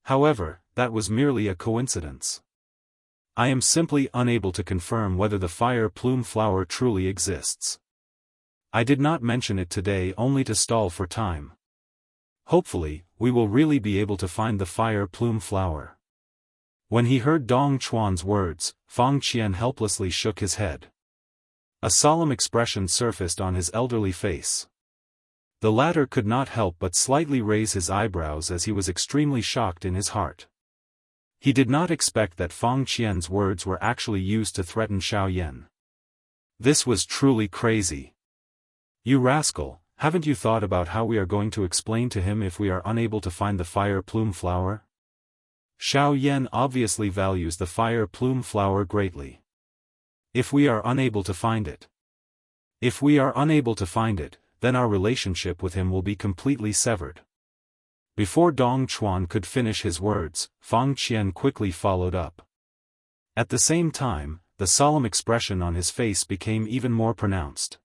However, that was merely a coincidence. I am simply unable to confirm whether the fire plume flower truly exists. I did not mention it today only to stall for time. Hopefully, we will really be able to find the fire plume flower. When he heard Dong Chuan's words, Fang Qian helplessly shook his head. A solemn expression surfaced on his elderly face. The latter could not help but slightly raise his eyebrows as he was extremely shocked in his heart. He did not expect that Fang Qian's words were actually used to threaten Xiao Yan. This was truly crazy. You rascal, haven't you thought about how we are going to explain to him if we are unable to find the fire plume flower? Xiao Yan obviously values the fire plume flower greatly. If we are unable to find it. Then our relationship with him will be completely severed. Before Dong Chuan could finish his words, Fang Qian quickly followed up. At the same time, the solemn expression on his face became even more pronounced.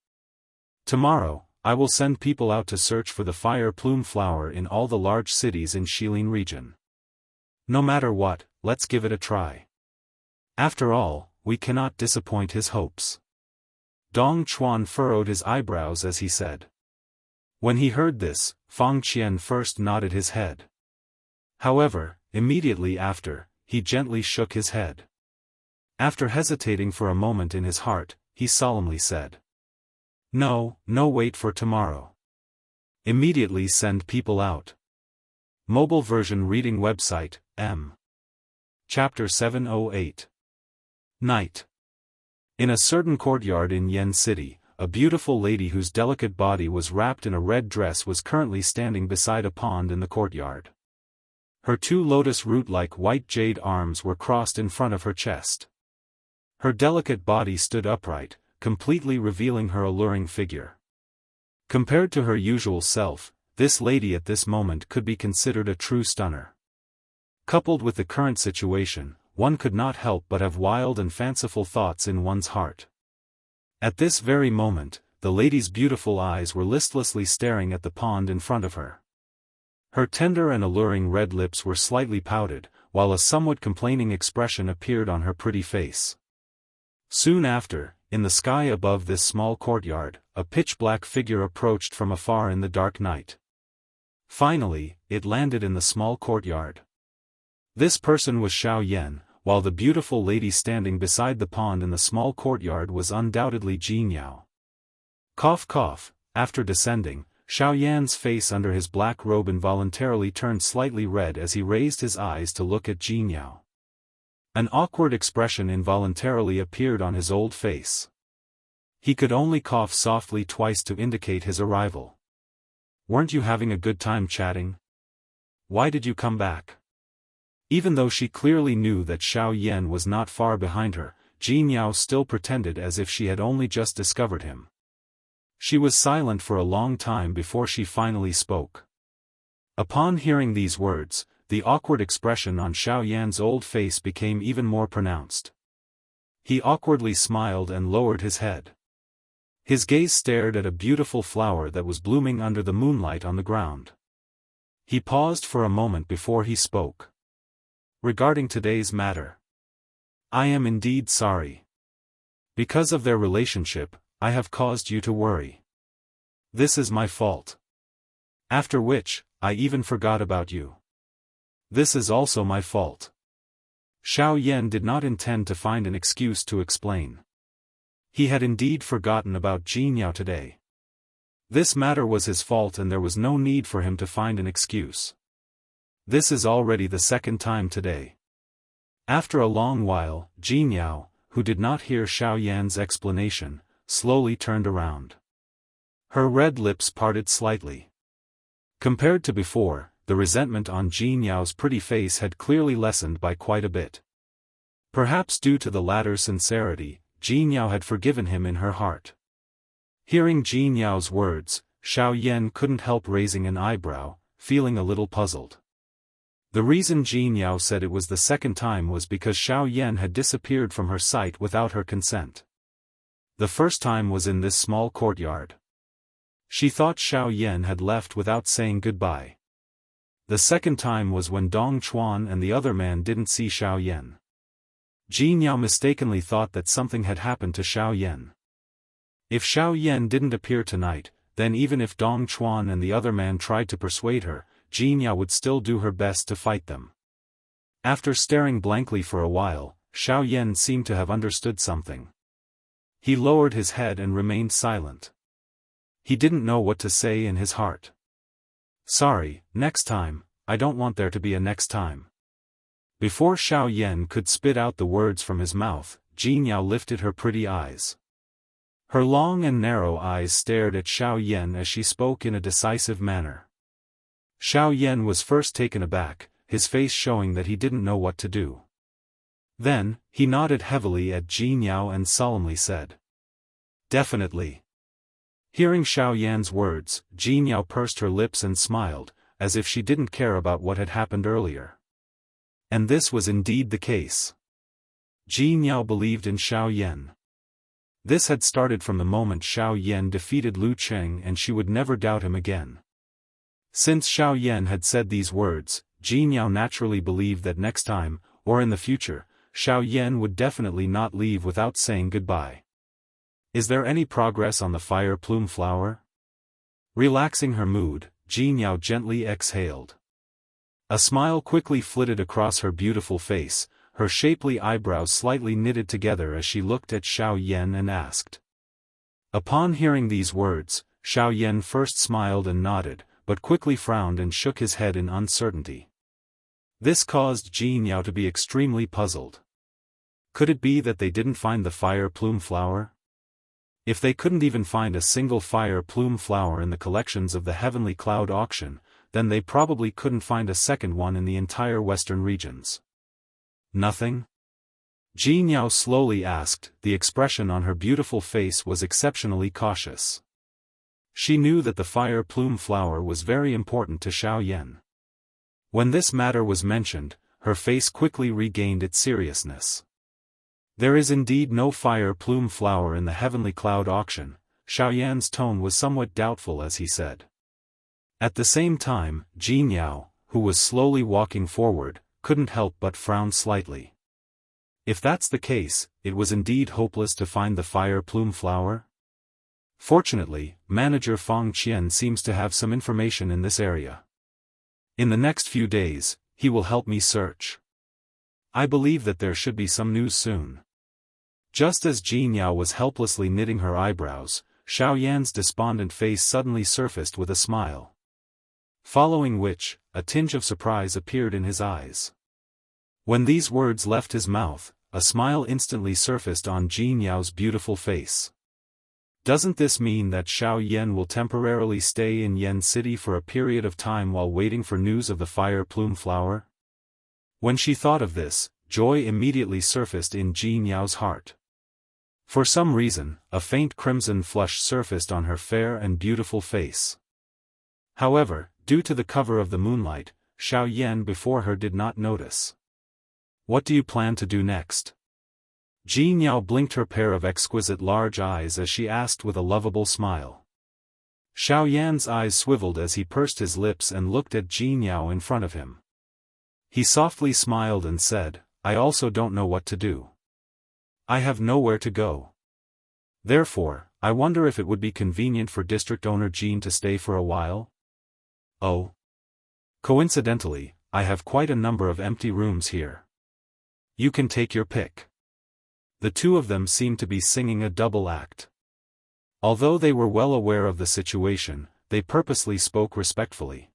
Tomorrow, I will send people out to search for the fire plume flower in all the large cities in Shilin region. No matter what, let's give it a try. After all, we cannot disappoint his hopes. Dong Chuan furrowed his eyebrows as he said. When he heard this, Fang Qian first nodded his head. However, immediately after, he gently shook his head. After hesitating for a moment in his heart, he solemnly said. No, wait for tomorrow. Immediately send people out. Mobile version reading website, M. Chapter 708. Night. In a certain courtyard in Yen City, a beautiful lady whose delicate body was wrapped in a red dress was currently standing beside a pond in the courtyard. Her two lotus root-like white jade arms were crossed in front of her chest. Her delicate body stood upright, completely revealing her alluring figure. Compared to her usual self, this lady at this moment could be considered a true stunner. Coupled with the current situation, one could not help but have wild and fanciful thoughts in one's heart. At this very moment, the lady's beautiful eyes were listlessly staring at the pond in front of her. Her tender and alluring red lips were slightly pouted, while a somewhat complaining expression appeared on her pretty face. Soon after, in the sky above this small courtyard, a pitch-black figure approached from afar in the dark night. Finally, it landed in the small courtyard. This person was Xiao Yan, while the beautiful lady standing beside the pond in the small courtyard was undoubtedly Jianghu. Cough cough, after descending, Xiao Yan's face under his black robe involuntarily turned slightly red as he raised his eyes to look at Jianghu. An awkward expression involuntarily appeared on his old face. He could only cough softly twice to indicate his arrival. Weren't you having a good time chatting? Why did you come back? Even though she clearly knew that Xiao Yan was not far behind her, Jianghu still pretended as if she had only just discovered him. She was silent for a long time before she finally spoke. Upon hearing these words, the awkward expression on Xiao Yan's old face became even more pronounced. He awkwardly smiled and lowered his head. His gaze stared at a beautiful flower that was blooming under the moonlight on the ground. He paused for a moment before he spoke. Regarding today's matter, I am indeed sorry. Because of their relationship, I have caused you to worry. This is my fault. After which, I even forgot about you. This is also my fault. Xiao Yan did not intend to find an excuse to explain. He had indeed forgotten about Jianghu today. This matter was his fault and there was no need for him to find an excuse. This is already the second time today. After a long while, Jianghu, who did not hear Xiao Yan's explanation, slowly turned around. Her red lips parted slightly. Compared to before, the resentment on Jianghu's pretty face had clearly lessened by quite a bit. Perhaps due to the latter's sincerity, Jianghu had forgiven him in her heart. Hearing Jianghu's words, Xiao Yan couldn't help raising an eyebrow, feeling a little puzzled. The reason Jianghu said it was the second time was because Xiao Yan had disappeared from her sight without her consent. The first time was in this small courtyard. She thought Xiao Yan had left without saying goodbye. The second time was when Dong Chuan and the other man didn't see Xiao Yan. Jianghu mistakenly thought that something had happened to Xiao Yan. If Xiao Yan didn't appear tonight, then even if Dong Chuan and the other man tried to persuade her, Jianghu would still do her best to fight them. After staring blankly for a while, Xiao Yan seemed to have understood something. He lowered his head and remained silent. He didn't know what to say in his heart. Sorry, next time, I don't want there to be a next time. Before Xiao Yan could spit out the words from his mouth, Jianghu lifted her pretty eyes. Her long and narrow eyes stared at Xiao Yan as she spoke in a decisive manner. Xiao Yan was first taken aback, his face showing that he didn't know what to do. Then, he nodded heavily at Jianghu and solemnly said, "Definitely." Hearing Xiao Yan's words, Jianghu pursed her lips and smiled, as if she didn't care about what had happened earlier. And this was indeed the case. Jianghu believed in Xiao Yan. This had started from the moment Xiao Yan defeated Lu Cheng, and she would never doubt him again. Since Xiao Yan had said these words, Jianghu naturally believed that next time, or in the future, Xiao Yan would definitely not leave without saying goodbye. Is there any progress on the fire plume flower? Relaxing her mood, Jianghu gently exhaled. A smile quickly flitted across her beautiful face, her shapely eyebrows slightly knitted together as she looked at Xiao Yan and asked. Upon hearing these words, Xiao Yan first smiled and nodded, but quickly frowned and shook his head in uncertainty. This caused Jianghu to be extremely puzzled. Could it be that they didn't find the fire plume flower? If they couldn't even find a single fire plume flower in the collections of the Heavenly Cloud auction, then they probably couldn't find a second one in the entire western regions. Nothing? Jianghu slowly asked. The expression on her beautiful face was exceptionally cautious. She knew that the fire plume flower was very important to Xiao Yan. When this matter was mentioned, her face quickly regained its seriousness. There is indeed no fire plume flower in the Heavenly Cloud auction. Xiao Yan's tone was somewhat doubtful as he said. At the same time, Jianghu, who was slowly walking forward, couldn't help but frown slightly. If that's the case, it was indeed hopeless to find the fire plume flower? Fortunately, Manager Fong Qian seems to have some information in this area. In the next few days, he will help me search. I believe that there should be some news soon. Just as Jianghu was helplessly knitting her eyebrows, Xiao Yan's despondent face suddenly surfaced with a smile. Following which, a tinge of surprise appeared in his eyes. When these words left his mouth, a smile instantly surfaced on Jianghu's beautiful face. Doesn't this mean that Xiao Yan will temporarily stay in Yen City for a period of time while waiting for news of the fire plume flower? When she thought of this, joy immediately surfaced in Jianghu's heart. For some reason, a faint crimson flush surfaced on her fair and beautiful face. However, due to the cover of the moonlight, Xiao Yan before her did not notice. What do you plan to do next? Jianghu blinked her pair of exquisite large eyes as she asked with a lovable smile. Xiao Yan's eyes swiveled as he pursed his lips and looked at Jianghu in front of him. He softly smiled and said, I also don't know what to do. I have nowhere to go. Therefore, I wonder if it would be convenient for District Owner Jean to stay for a while? Oh. Coincidentally, I have quite a number of empty rooms here. You can take your pick. The two of them seemed to be singing a double act. Although they were well aware of the situation, they purposely spoke respectfully.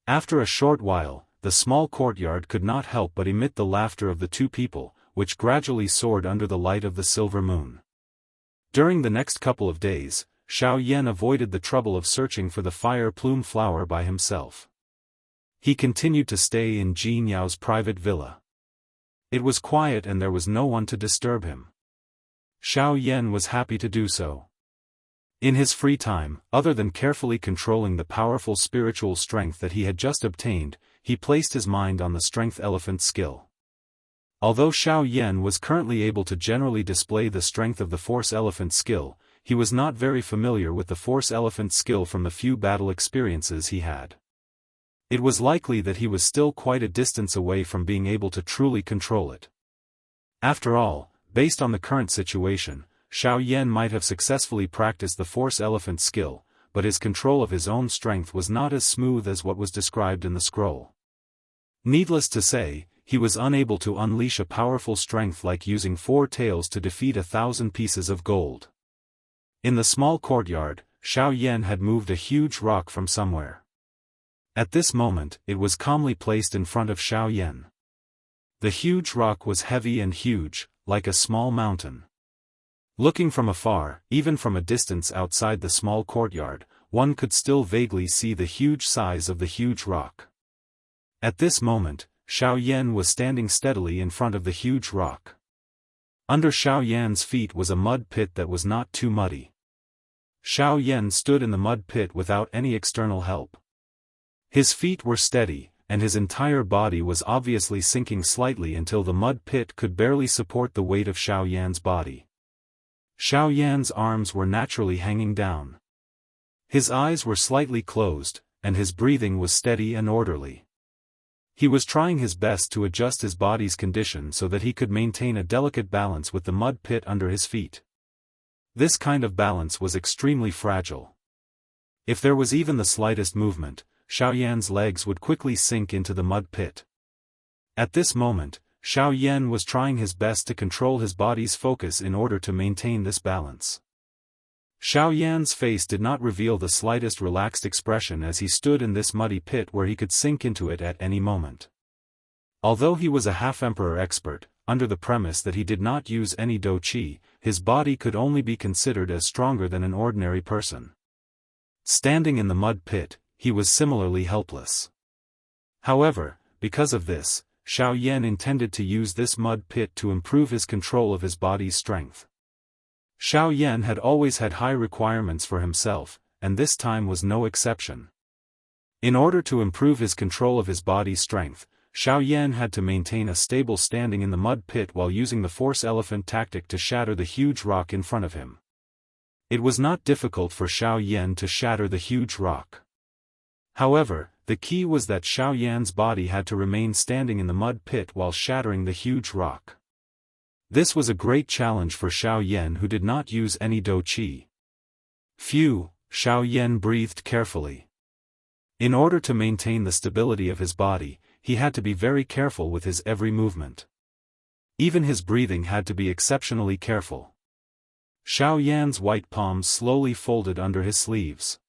After a short while, the small courtyard could not help but emit the laughter of the two people, which gradually soared under the light of the silver moon. During the next couple of days, Xiao Yan avoided the trouble of searching for the fire plume flower by himself. He continued to stay in Jianghu's private villa. It was quiet and there was no one to disturb him. Xiao Yan was happy to do so. In his free time, other than carefully controlling the powerful spiritual strength that he had just obtained, he placed his mind on the strength elephant skill. Although Xiao Yan was currently able to generally display the strength of the force elephant skill, he was not very familiar with the force elephant skill from the few battle experiences he had. It was likely that he was still quite a distance away from being able to truly control it. After all, based on the current situation, Xiao Yan might have successfully practiced the force elephant skill, but his control of his own strength was not as smooth as what was described in the scroll. Needless to say, he was unable to unleash a powerful strength like using 4 tails to defeat 1,000 pieces of gold. In the small courtyard, Xiao Yan had moved a huge rock from somewhere. At this moment, it was calmly placed in front of Xiao Yan. The huge rock was heavy and huge, like a small mountain. Looking from afar, even from a distance outside the small courtyard, one could still vaguely see the huge size of the huge rock. At this moment, Xiao Yan was standing steadily in front of the huge rock. Under Xiao Yan's feet was a mud pit that was not too muddy. Xiao Yan stood in the mud pit without any external help. His feet were steady, and his entire body was obviously sinking slightly until the mud pit could barely support the weight of Xiao Yan's body. Xiao Yan's arms were naturally hanging down. His eyes were slightly closed, and his breathing was steady and orderly. He was trying his best to adjust his body's condition so that he could maintain a delicate balance with the mud pit under his feet. This kind of balance was extremely fragile. If there was even the slightest movement, Xiao Yan's legs would quickly sink into the mud pit. At this moment, Xiao Yan was trying his best to control his body's focus in order to maintain this balance. Xiao Yan's face did not reveal the slightest relaxed expression as he stood in this muddy pit where he could sink into it at any moment. Although he was a half-emperor expert, under the premise that he did not use any do qi, his body could only be considered as stronger than an ordinary person. Standing in the mud pit, he was similarly helpless. However, because of this, Xiao Yan intended to use this mud pit to improve his control of his body's strength. Xiao Yan had always had high requirements for himself, and this time was no exception. In order to improve his control of his body's strength, Xiao Yan had to maintain a stable standing in the mud pit while using the force elephant tactic to shatter the huge rock in front of him. It was not difficult for Xiao Yan to shatter the huge rock. However, the key was that Xiao Yan's body had to remain standing in the mud pit while shattering the huge rock. This was a great challenge for Xiao Yan, who did not use any do qi. Phew, Xiao Yan breathed carefully. In order to maintain the stability of his body, he had to be very careful with his every movement. Even his breathing had to be exceptionally careful. Xiao Yan's white palms slowly folded under his sleeves.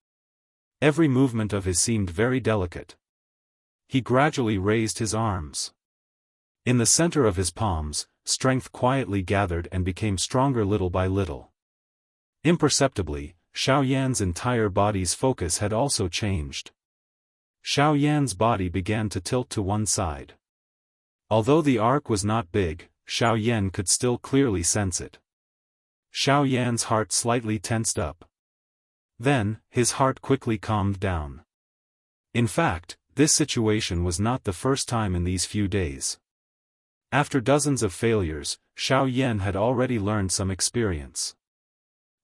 Every movement of his seemed very delicate. He gradually raised his arms. In the center of his palms, strength quietly gathered and became stronger little by little. Imperceptibly, Xiao Yan's entire body's focus had also changed. Xiao Yan's body began to tilt to one side. Although the arc was not big, Xiao Yan could still clearly sense it. Xiao Yan's heart slightly tensed up. Then, his heart quickly calmed down. In fact, this situation was not the first time in these few days. After dozens of failures, Xiao Yan had already learned some experience.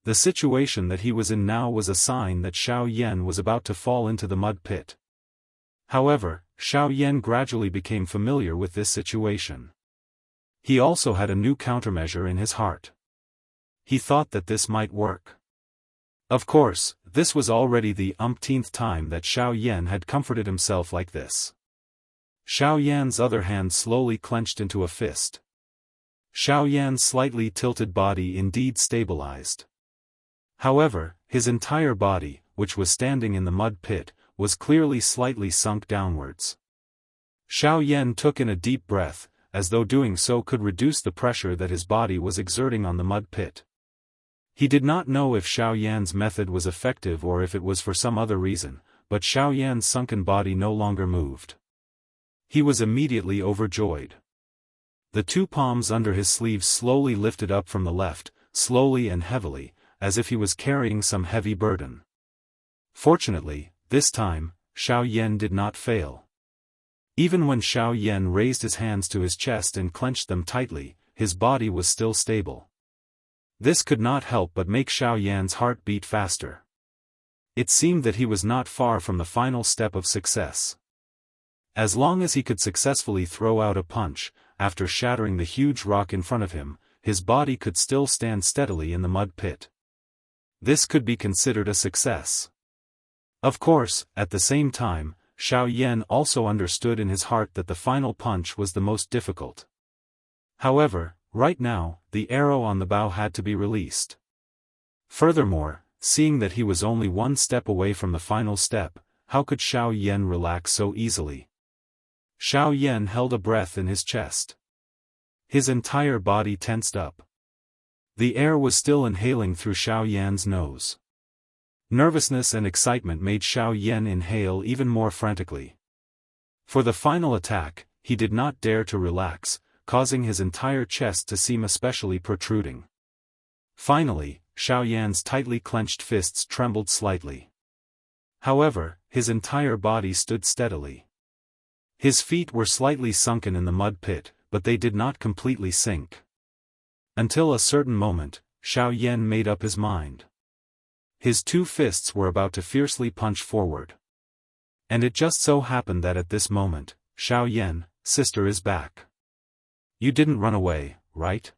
The situation that he was in now was a sign that Xiao Yan was about to fall into the mud pit. However, Xiao Yan gradually became familiar with this situation. He also had a new countermeasure in his heart. He thought that this might work. Of course, this was already the umpteenth time that Xiao Yan had comforted himself like this. Xiao Yan's other hand slowly clenched into a fist. Xiao Yan's slightly tilted body indeed stabilized. However, his entire body, which was standing in the mud pit, was clearly slightly sunk downwards. Xiao Yan took in a deep breath, as though doing so could reduce the pressure that his body was exerting on the mud pit. He did not know if Xiao Yan's method was effective or if it was for some other reason, but Xiao Yan's sunken body no longer moved. He was immediately overjoyed. The two palms under his sleeves slowly lifted up from the left, slowly and heavily, as if he was carrying some heavy burden. Fortunately, this time, Xiao Yan did not fail. Even when Xiao Yan raised his hands to his chest and clenched them tightly, his body was still stable. This could not help but make Xiao Yan's heart beat faster. It seemed that he was not far from the final step of success. As long as he could successfully throw out a punch, after shattering the huge rock in front of him, his body could still stand steadily in the mud pit. This could be considered a success. Of course, at the same time, Xiao Yan also understood in his heart that the final punch was the most difficult. However, right now, the arrow on the bow had to be released. Furthermore, seeing that he was only one step away from the final step, how could Xiao Yan relax so easily? Xiao Yan held a breath in his chest. His entire body tensed up. The air was still inhaling through Xiao Yan's nose. Nervousness and excitement made Xiao Yan inhale even more frantically. For the final attack, he did not dare to relax, causing his entire chest to seem especially protruding. Finally, Xiao Yan's tightly clenched fists trembled slightly. However, his entire body stood steadily. His feet were slightly sunken in the mud pit, but they did not completely sink. Until a certain moment, Xiao Yan made up his mind. His two fists were about to fiercely punch forward. And it just so happened that at this moment, Xiao Yan, sister is back. You didn't run away, right?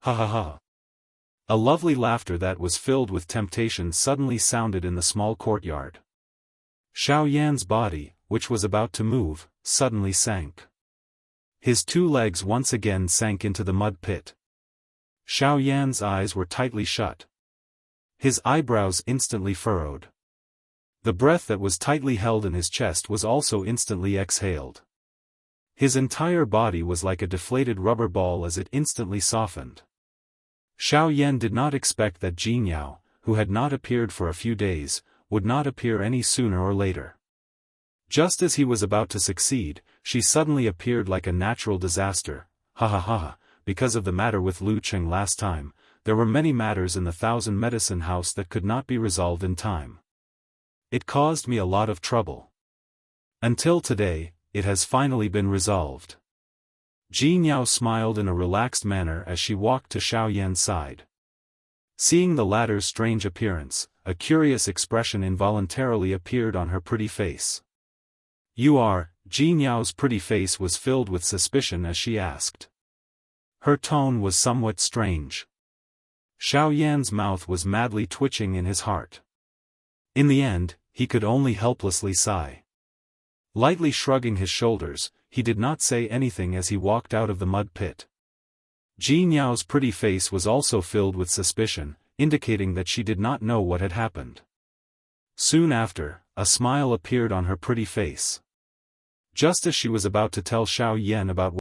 Ha ha ha. A lovely laughter that was filled with temptation suddenly sounded in the small courtyard. Xiao Yan's body, which was about to move, suddenly sank. His two legs once again sank into the mud pit. Xiao Yan's eyes were tightly shut. His eyebrows instantly furrowed. The breath that was tightly held in his chest was also instantly exhaled. His entire body was like a deflated rubber ball as it instantly softened. Xiao Yan did not expect that Jianghu, who had not appeared for a few days, would not appear any sooner or later. Just as he was about to succeed, she suddenly appeared like a natural disaster. Ha ha ha, because of the matter with Lu Cheng last time, there were many matters in the 1,000 medicine house that could not be resolved in time. It caused me a lot of trouble. Until today, it has finally been resolved. Jianghu smiled in a relaxed manner as she walked to Xiao Yan's side. Seeing the latter's strange appearance, a curious expression involuntarily appeared on her pretty face. You are? Jianghu's pretty face was filled with suspicion as she asked. Her tone was somewhat strange. Xiao Yan's mouth was madly twitching in his heart. In the end, he could only helplessly sigh. Lightly shrugging his shoulders, he did not say anything as he walked out of the mud pit. Jianghu's pretty face was also filled with suspicion, indicating that she did not know what had happened. Soon after, a smile appeared on her pretty face. Just as she was about to tell Xiao Yan about